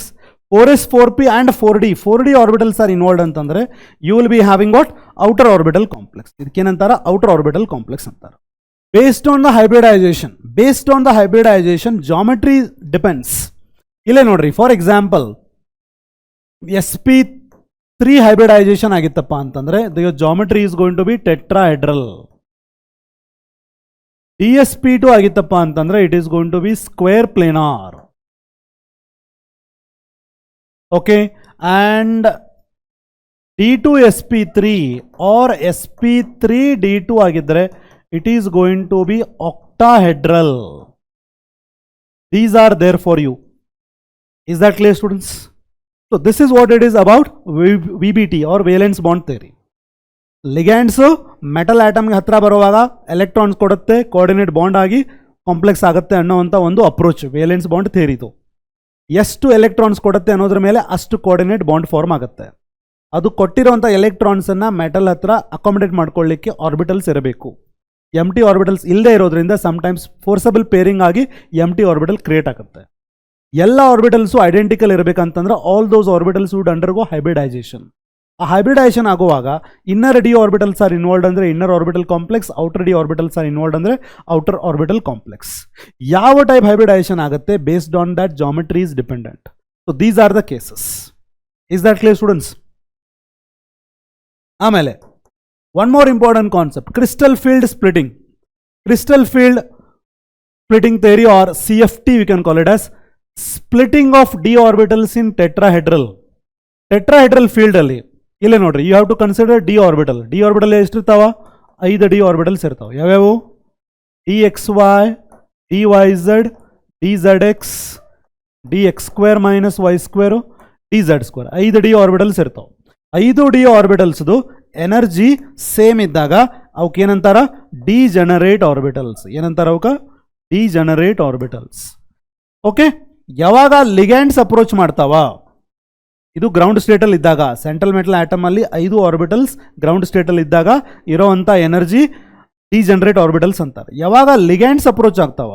4s 4p and 4d orbitals are involved ಅಂತಂದ್ರೆ you will be having what? outer orbital complex. ಇದಕ್ಕೇನಂತಾರ? outer orbital complex ಅಂತಾರ. Based on the hybridization geometry depends. ಇಲ್ಲೇ ನೋಡ್ರಿ, for example sp3 hybridization ಆಗಿತ್ತಪ್ಪ ಅಂತಂದ್ರೆ the geometry is going to be tetrahedral. dsp2 ಆಗಿತ್ತಪ್ಪ ಅಂತಂದ್ರೆ it is going to be square planar. Okay, and d2sp3 or sp3d2 ಆಗಿದ್ರೆ it is going to be octahedral. These are there for you. Is that clear, students? So this is what it is about VBT or valence bond theory. Ligands metal ಆಟಮ್ಗೆ ಹತ್ರ ಬರುವಾಗ electrons ಕೊಡುತ್ತೆ, coordinate bond ಆಗಿ complex ಆಗುತ್ತೆ ಅನ್ನೋವಂಥ ಒಂದು approach valence bond ಥಿಯರಿದು. ಎಷ್ಟು electrons ಕೊಡುತ್ತೆ ಅನ್ನೋದ್ರ ಮೇಲೆ ಅಷ್ಟು ಕೋಆರ್ಡಿನೇಟ್ ಬಾಂಡ್ ಫಾರ್ಮ್ ಆಗುತ್ತೆ. ಅದು ಕೊಟ್ಟಿರುವಂಥ ಎಲೆಕ್ಟ್ರಾನ್ಸನ್ನು ಮೆಟಲ್ ಹತ್ರ ಅಕಾಮಡೇಟ್ ಮಾಡ್ಕೊಳ್ಳಿಕ್ಕೆ ಆರ್ಬಿಟಲ್ಸ್ ಇರಬೇಕು. ಎಂಟಿ ಆರ್ಬಿಟಲ್ಸ್ ಇಲ್ಲದೆ ಇರೋದ್ರಿಂದ ಸಮ್ಟೈಮ್ಸ್ ಫೋರ್ಸಬಲ್ ಪೇರಿಂಗ್ ಆಗಿ ಎಂಟಿ ಆರ್ಬಿಟಲ್ ಕ್ರಿಯೇಟ್ ಆಗುತ್ತೆ. ಎಲ್ಲ ಆರ್ಬಿಟಲ್ಸು ಐಡೆಂಟಿಕಲ್ ಇರಬೇಕಂತಂದ್ರೆ all those orbitals would undergo hybridization. ಆ ಹೈಬ್ರಿಡೈಸೇಷನ್ ಆಗುವಾಗ inner d orbitals are involved ಅಂದರೆ inner orbital complex, outer d orbitals are involved ಅಂದರೆ ಔಟರ್ ಆರ್ಬಿಟಲ್ ಕಾಂಪ್ಲೆಕ್ಸ್. ಯಾವ ಟೈಪ್ ಹೈಬ್ರಿಡೈಸೇಷನ್ ಆಗುತ್ತೆ based on that geometry is dependent. So these are the cases. Is that clear students? ಆಮೇಲೆ one more important concept, crystal field splitting. Crystal field splitting theory or CFT we can call it as splitting of d orbitals in tetrahedral. Tetrahedral field ಅಲ್ಲಿ ಇಲ್ಲೇ ನೋಡ್ರಿ, you have to consider d orbital. D orbital ಎಷ್ಟಿರ್ತಾವ? 5 d orbitals ಇರ್ತಾವ. ಯಾವ್ಯಾವು? dxy, dyz, dzx, dx² minus y², dz². 5 d orbitals ಇರ್ತಾವ. 5 D ಆರ್ಬಿಟಲ್ಸ್ದು energy same ಇದ್ದಾಗ ಅವಕ್ಕೆ ಏನಂತಾರ? Degenerate orbitals. ಏನಂತಾರ ಅವಕ್ಕೆ? Degenerate orbitals. ಓಕೆ, ಯಾವಾಗ ಲಿಗ್ಯಾಂಡ್ಸ್ ಅಪ್ರೋಚ್ ಮಾಡ್ತಾವ, ಇದು ಗ್ರೌಂಡ್ ಸ್ಟೇಟಲ್ಲಿ ಇದ್ದಾಗ, ಸೆಂಟ್ರಲ್ ಮೆಟಲ್ ಆಟಮ್ ಅಲ್ಲಿ 5 ಆರ್ಬಿಟಲ್ಸ್ ಗ್ರೌಂಡ್ ಸ್ಟೇಟಲ್ಲಿ ಇದ್ದಾಗ ಇರೋವಂಥ ಎನರ್ಜಿ ಡಿಜನರೇಟ್ ಆರ್ಬಿಟಲ್ಸ್ ಅಂತಾರೆ. ಯಾವಾಗ ಲಿಗ್ಯಾಂಡ್ಸ್ ಅಪ್ರೋಚ್ ಆಗ್ತಾವ,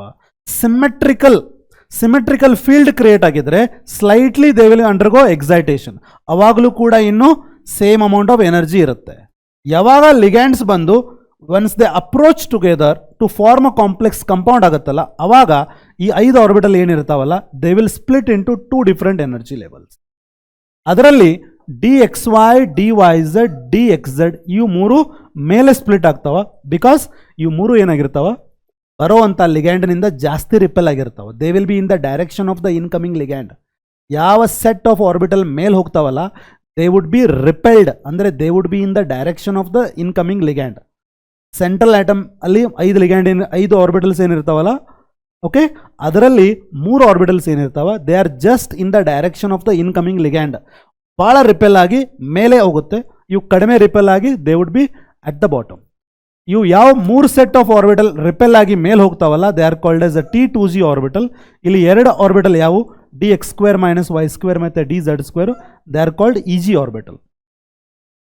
ಸಿಮೆಟ್ರಿಕಲ್ ಫೀಲ್ಡ್ ಕ್ರಿಯೇಟ್ ಆಗಿದ್ರೆ slightly they will undergo excitation, ಅವಾಗಲೂ ಕೂಡ ಇನ್ನೂ ಸೇಮ್ ಅಮೌಂಟ್ ಆಫ್ ಎನರ್ಜಿ ಇರುತ್ತೆ. ಯಾವಾಗ ಲಿಗ್ಯಾಂಡ್ಸ್ ಬಂದು once they approach together to form a complex compound ಆಗುತ್ತಲ್ಲ, ಅವಾಗ ಈ 5 ಆರ್ಬಿಟಲ್ ಏನಿರ್ತಾವಲ್ಲ they will split into 2 different energy levels. ಅದರಲ್ಲಿ dxy, dyz, dxz ಇವು 3 ಮೇಲೆ ಸ್ಪ್ಲಿಟ್ ಆಗ್ತಾವ. ಬಿಕಾಸ್ ಇವು 3 ಏನಾಗಿರ್ತಾವ? ಬರೋವಂಥ ಲಿಗ್ಯಾಂಡ್ನಿಂದ ಜಾಸ್ತಿ ರಿಪೆಲ್ ಆಗಿರ್ತಾವ. They will be in the direction of the incoming ligand. ಯಾವ ಸೆಟ್ ಆಫ್ ಆರ್ಬಿಟಲ್ ಮೇಲೆ ಹೋಗ್ತಾವಲ್ಲ ದೇ ವುಡ್ ಬಿ ರಿಪೆಲ್ಡ್, ಅಂದರೆ they would be in the direction of the incoming ligand. Central atom ಅಲ್ಲಿ 5 ligand 5 orbitals ಏನಿರ್ತಾವಲ್ಲ, okay, ಅದರಲ್ಲಿ 3 orbitals ಏನಿರ್ತಾವ they are just in the direction of the incoming ligand. ಭಾಳ repel ಆಗಿ ಮೇಲೆ ಹೋಗುತ್ತೆ. ಇವು ಕಡಿಮೆ ರಿಪೆಲ್ ಆಗಿ they would be at the bottom. ಇವು ಯಾವ 3 ಸೆಟ್ ಆಫ್ ಆರ್ಬಿಟಲ್ ರಿಪೆಲ್ ಆಗಿ ಮೇಲೆ ಹೋಗ್ತಾವಲ್ಲ they are called as a T2G orbital. ಇಲ್ಲಿ 2 ಆರ್ಬಿಟಲ್ ಯಾವುವು? dx² minus y² ಮತ್ತು dz², they are called EG orbital.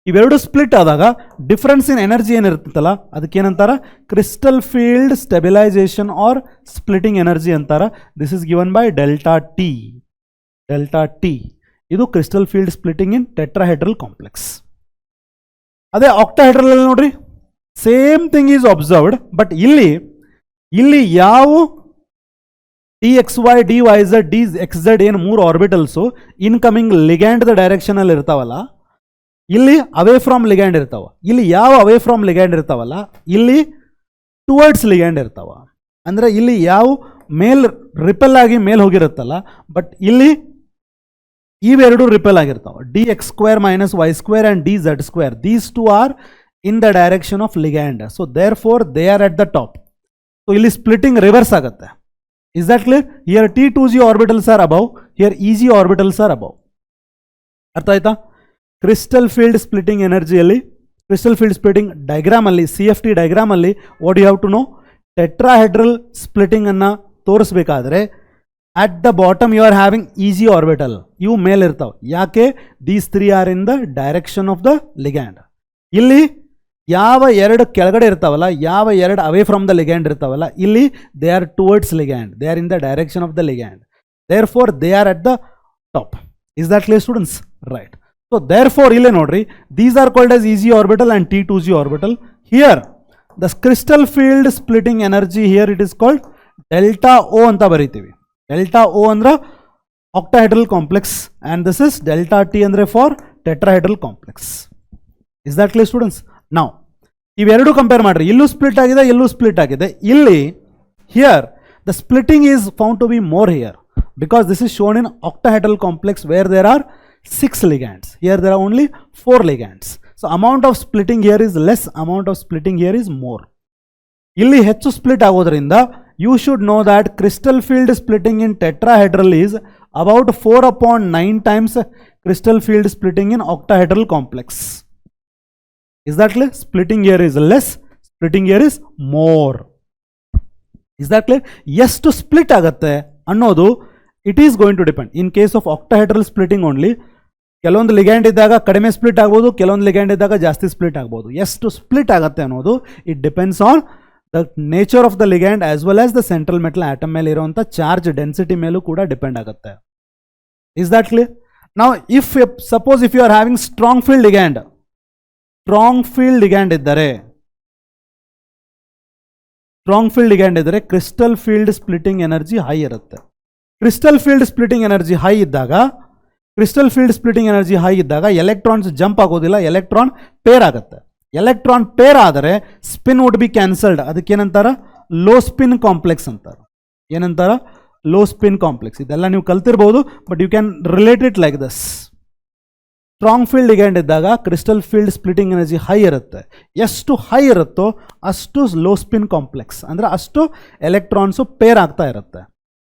ಇವೆರಡು ಸ್ಪ್ಲಿಟ್ ಆದಾಗ ಡಿಫ್ರೆನ್ಸ್ ಇನ್ ಎನರ್ಜಿ ಏನಿರುತ್ತಲ್ಲ ಅದಕ್ಕೇನಂತಾರ? Crystal field stabilisation or splitting energy ಅಂತಾರ. This is given by delta T. ಇದು crystal field splitting in tetrahedral complex. ಅದೇ octahedral ಅಲ್ಲಿ ನೋಡ್ರಿ, same thing is observed. But ಇಲ್ಲಿ ಯಾವ dxy, dyz, dxz ಏನು 3 orbitals incoming ligand the direction ಅಲ್ಲಿ ಇರ್ತಾವಲ್ಲ, ಇಲ್ಲಿ ಅವೇ ಫ್ರಮ್ ಲಿಗ್ಯಾಂಡ್ ಇರ್ತಾವ. ಇಲ್ಲಿ ಯಾವ ಅವೇ ಫ್ರಮ್ ಲಿಗ್ಯಾಂಡ್ ಇರ್ತಾವಲ್ಲ ಇಲ್ಲಿ ಟುವರ್ಡ್ಸ್ ಲಿಗ್ಯಾಂಡ್ ಇರ್ತಾವ. ಅಂದರೆ ಇಲ್ಲಿ ಯಾವ ಮೇಲ್ ರಿಪೆಲ್ ಆಗಿ ಮೇಲ್ ಹೋಗಿರುತ್ತಲ್ಲ, ಬಟ್ ಇಲ್ಲಿ ಇವೆರಡು ರಿಪೆಲ್ ಆಗಿರ್ತಾವ. dx² minus y² and dz², these 2 are in the direction of ligand. So therefore they are at the top. So ಇಲ್ಲಿ ಸ್ಪ್ಲಿಟಿಂಗ್ ರಿವರ್ಸ್ ಆಗುತ್ತೆ. Is that clear? Here T2G orbitals are above, here EG orbitals are above. ಅರ್ಥ ಆಯ್ತಾ? Crystal field splitting ಎನರ್ಜಿಯಲ್ಲಿ, crystal field splitting diagram ಅಲ್ಲಿ, CFT diagram ಅಲ್ಲಿ what you have to know? Tetrahedral splitting ಅನ್ನ ತೋರಿಸಬೇಕಾದ್ರೆ at the bottom you are having EG orbital. ಇವು ಮೇಲಿರ್ತಾವೆ. ಯಾಕೆ? These 3 are in the direction of the ligand. ಇಲ್ಲಿ ಯಾವ 2 ಕೆಳಗಡೆ ಇರ್ತಾವಲ್ಲ, ಯಾವ 2 ಅವೇ ಫ್ರಮ್ ದ ಲಿಗ್ಯಾಂಡ್ ಇರ್ತಾವಲ್ಲ, ಇಲ್ಲಿ they are towards ligand, they are in the direction of the ligand. Therefore they are at the top. Is that clear students? Right. So therefore ಇಲ್ಲೇ ನೋಡ್ರಿ, these are called as EG orbital and T2G orbital. Here the crystal field splitting energy here it is called delta O ಅಂತ ಬರೀತೀವಿ. Delta O ಅಂದ್ರೆ octahedral complex and this is delta T ಅಂದ್ರೆ for tetrahedral complex. Is that clear students? ನಾವು ಇವೆರಡು compare ಮಾಡ್ರಿ, ಇಲ್ಲೂ split ಆಗಿದೆ, ಇಲ್ಲೂ split ಆಗಿದೆ. ಇಲ್ಲಿ here the splitting is found to be more here because this is shown in octahedral complex where there are 6 ligands. Here there are only 4 ligands. So amount of splitting here is less, amount of splitting here is more. ಇಲ್ಲಿ ಹೆಚ್ಚು split ಆಗೋದ್ರಿಂದ you should know that crystal field splitting in tetrahedral is about 4/9 times crystal field splitting in octahedral complex. Is that clear? Splitting here is less, splitting here is more. Is that clear? ಎಷ್ಟು split ಆಗುತ್ತೆ ಅನ್ನೋದು it is going to depend. In case of octahedral splitting only ಕೆಲವೊಂದು ligand ಇದ್ದಾಗ ಕಡಿಮೆ split ಆಗ್ಬೋದು, ಕೆಲವೊಂದು ligand ಇದ್ದಾಗ ಜಾಸ್ತಿ ಸ್ಪ್ಲಿಟ್ ಆಗ್ಬೋದು. ಎಷ್ಟು ಸ್ಪ್ಲಿಟ್ ಆಗುತ್ತೆ ಅನ್ನೋದು it depends on the nature of the ligand as well as the central metal atom ಮೇಲೆ ಇರುವಂಥ ಚಾರ್ಜ್ ಡೆನ್ಸಿಟಿ ಮೇಲೂ ಕೂಡ ಡಿಪೆಂಡ್ ಆಗುತ್ತೆ. Is that clear? Now if suppose if you are having strong field ligand ಇದ್ದರೆ, strong field ligand ಇದ್ದರೆ crystal field splitting energy high ಇರುತ್ತೆ. Crystal field splitting energy high ಇದ್ದಾಗ electrons jump ಆಗೋದಿಲ್ಲ, electron pair ಆಗುತ್ತೆ. Electron pair ಆದರೆ spin would be cancelled. ಅದಕ್ಕೇನಂತಾರ? Low spin complex ಅಂತಾರೆ. ಏನಂತಾರ? Low spin complex. ಇದೆಲ್ಲ ನೀವು ಕಲ್ತಿರ್ಬೋದು, but you can relate it like this. Strong field ligand ಇದ್ದಾಗ crystal field splitting energy high ಇರುತ್ತೆ. ಎಷ್ಟು ಹೈ ಇರುತ್ತೋ ಅಷ್ಟು ಲೋ ಸ್ಪಿನ್ ಕಾಂಪ್ಲೆಕ್ಸ್, ಅಂದರೆ ಅಷ್ಟು ಎಲೆಕ್ಟ್ರಾನ್ಸು ಪೇರ್ ಆಗ್ತಾ ಇರುತ್ತೆ.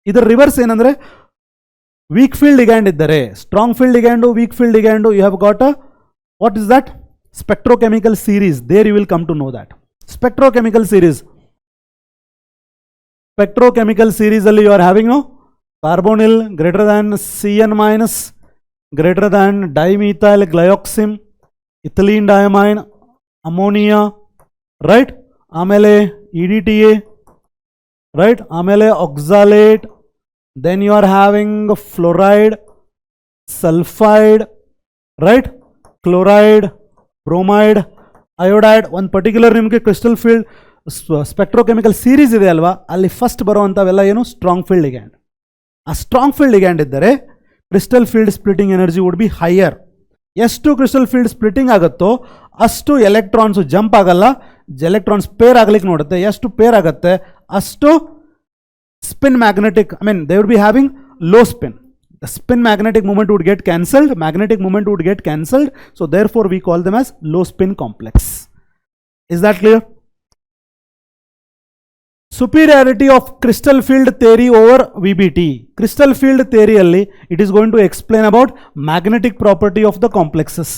ಇದರ ರಿವರ್ಸ್ ಏನಂದರೆ ವೀಕ್ ಫೀಲ್ಡ್ ಲಿಗ್ಯಾಂಡ್ ಇದ್ದರೆ, strong field ligand, weak field ligand, you have got a what is that? Spectrochemical series. There you will come to know that. Spectrochemical series ಅಲ್ಲಿ you are having no carbonyl greater than CN minus greater than dimethyl glyoxim, ethylene diamine, ammonia, right? ಆಮೇಲೆ EDTA, right? ಆಮೇಲೆ oxalate, then you are having fluoride, sulfide, right? chloride, bromide, iodide. ಒಂದು particular ನಿಮಗೆ crystal field ಸ್ಪೆಕ್ಟ್ರೋಕೆಮಿಕಲ್ series ಇದೆ ಅಲ್ವಾ, ಅಲ್ಲಿ first ಬರುವಂಥವೆಲ್ಲ ಏನು? Strong field ligand. ಆ strong field ligand ಇದ್ದರೆ crystal field splitting energy would be higher. ಎಷ್ಟು ಕ್ರಿಸ್ಟಲ್ ಫೀಲ್ಡ್ ಸ್ಪ್ಲಿಟಿಂಗ್ ಆಗುತ್ತೋ ಅಷ್ಟು ಎಲೆಕ್ಟ್ರಾನ್ಸ್ ಜಂಪ್ ಆಗಲ್ಲ, ಎಲೆಕ್ಟ್ರಾನ್ಸ್ ಪೇರ್ ಆಗ್ಲಿಕ್ಕೆ ನೋಡುತ್ತೆ. ಎಷ್ಟು ಪೇರ್ ಆಗುತ್ತೆ ಅಷ್ಟು spin magnetic, they would be having low spin. The spin magnetic moment would get cancelled, so therefore we call them as low spin complex. Is that clear? Superiority of crystal field theory over VBT. Crystal field theory alli it is going to explain about magnetic property of the complexes.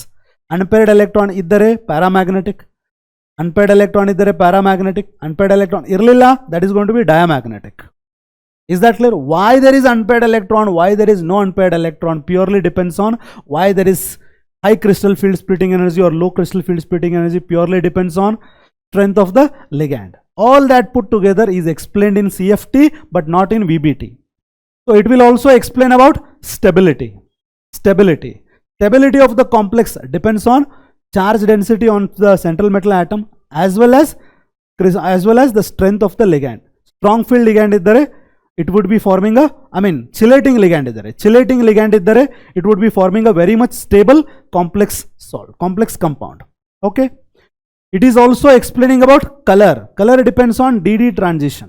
Unpaired electron iddare paramagnetic, unpaired electron iddare paramagnetic, unpaired electron irlilla, that is going to be diamagnetic. Is that clear? Why there is unpaired electron, why there is no unpaired electron purely depends on why there is high crystal field splitting energy or low crystal field splitting energy, purely depends on strength of the ligand. All that put together is explained in CFT but not in VBT. So it will also explain about stability. Stability of the complex depends on charge density on the central metal atom as well as the strength of the ligand. Strong field ligand iddare it would be forming a, chelating ligand iddare it would be forming a very much stable complex salt, complex compound. Okay. It is also explaining about color. Color depends on DD transition.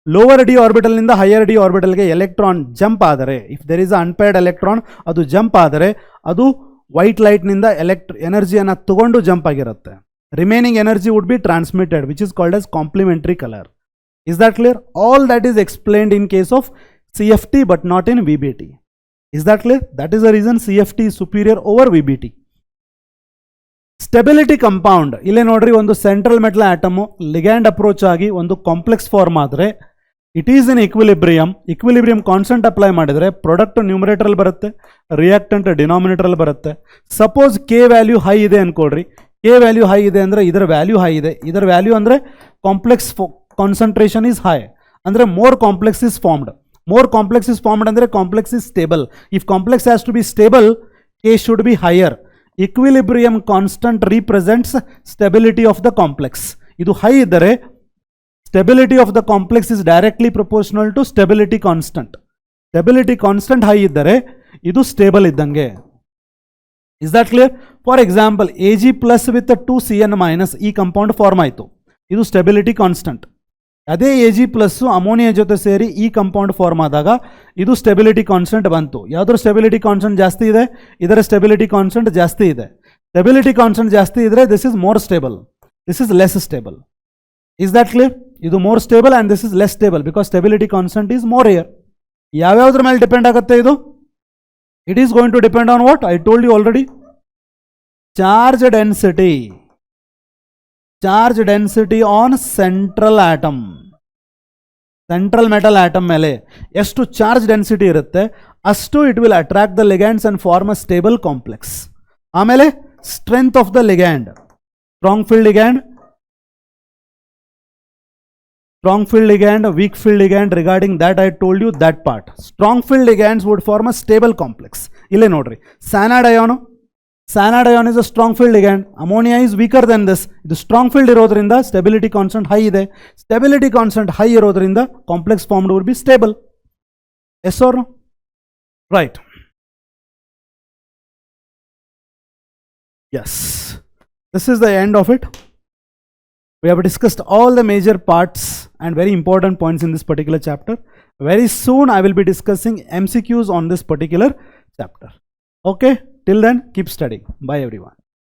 Lower d orbital ninda higher d orbital ge electron jump ಆದರೆ, if there is an unpaired electron ಅದು jump ಆದರೆ ಅದು white light ನಿಂದ energy ಅನ್ನು ತಗೊಂಡು jump ಆಗಿರುತ್ತೆ. Remaining energy would be transmitted, which is called as complementary color. Is that clear? All that is explained in case of CFT but not in VBT. Is that clear? That is the reason CFT is superior over VBT. Stability compound ಇಲ್ಲೇ ನೋಡ್ರಿ, ಒಂದು central metal atom ligand approach ಆಗಿ ಒಂದು complex form ಆದರೆ it is in equilibrium constant apply ಮಾಡಿದರೆ product numerator ಅಲ್ಲಿ ಬರುತ್ತೆ, reactant denominator ಅಲ್ಲಿ ಬರುತ್ತೆ. ಸಪೋಸ್ ಕೆ ವ್ಯಾಲ್ಯೂ ಹೈ ಇದೆ ಅನ್ಕೊಳ್ರಿ, ಕೆ ವ್ಯಾಲ್ಯೂ ಹೈ ಇದೆ ಅಂದರೆ ಇದರ ವ್ಯಾಲ್ಯೂ ಹೈ ಇದೆ, ಇದರ ವ್ಯಾಲ್ಯೂ ಅಂದರೆ ಕಾಂಪ್ಲೆಕ್ಸ್ ಕಾನ್ಸಂಟ್ರೇಷನ್ ಈಸ್ ಹೈ, ಅಂದರೆ ಮೋರ್ ಕಾಂಪ್ಲೆಕ್ಸ್ ಇಸ್ ಫಾರ್ಮ್ಡ್. ಅಂದರೆ complex is stable. If complex has to be stable, K should be higher. Equilibrium constant represents stability of the complex. ಇದು high ಇದ್ದರೆ stability of the complex is directly proportional to stability constant. Stability constant high ಇದ್ದರೆ ಇದು stable ಇದ್ದಂಗೆ. Is that clear? For example, Ag plus with 2Cn minus ಈ compound form ಆಯಿತು, ಇದು stability constant. ಅದೇ Ag plus ammonia ಜೊತೆ ಸೇರಿ ಈ ಕಂಪೌಂಡ್ ಫಾರ್ಮ್ ಆದಾಗ ಇದು ಸ್ಟೆಬಿಲಿಟಿ ಕಾನ್ಸ್ಟೆಂಟ್ ಬಂತು. ಯಾವುದ್ರ ಸ್ಟೆಬಿಲಿಟಿ ಕಾನ್ಸ್ಟೆಂಟ್ ಜಾಸ್ತಿ ಇದೆ? ಇದರ ಸ್ಟೆಬಿಲಿಟಿ ಕಾನ್ಸ್ಟೆಂಟ್ ಜಾಸ್ತಿ ಇದೆ. ಸ್ಟೆಬಿಲಿಟಿ ಕಾನ್ಸ್ಟೆಂಟ್ ಜಾಸ್ತಿ ಇದ್ರೆ this is more stable, this is less stable. Is that clear? ಇದು more stable and this is less stable because stability constant is more here. ಯಾವ್ಯಾವ್ದ್ರ ಮೇಲೆ ಡಿಪೆಂಡ್ ಆಗುತ್ತೆ ಇದು? It is going to depend on what I told you already. Charge density on central atom. Central metal atom ಮೇಲೆ ಎಷ್ಟು charge density ಇರುತ್ತೆ ಅಷ್ಟು it will attract the ligands and form a stable complex. ಆಮೇಲೆ strength of the ligand, strong field ligand strong filled ligand, weak filled ligand. Regarding that I told you that part. Strong filled ligands would form a stable complex. Ille nodri, cyanide ion is a strong filled ligand. Ammonia is weaker than this. Idu strong filled irodrinda stability constant high ide. Stability constant high irodrinda complex formed would be stable. Yes or no? Right. Yes. This is the end of it. We have discussed all the major parts and very important points in this particular chapter. Very soon I will be discussing MCQs on this particular chapter. Okay, till then keep studying. Bye everyone.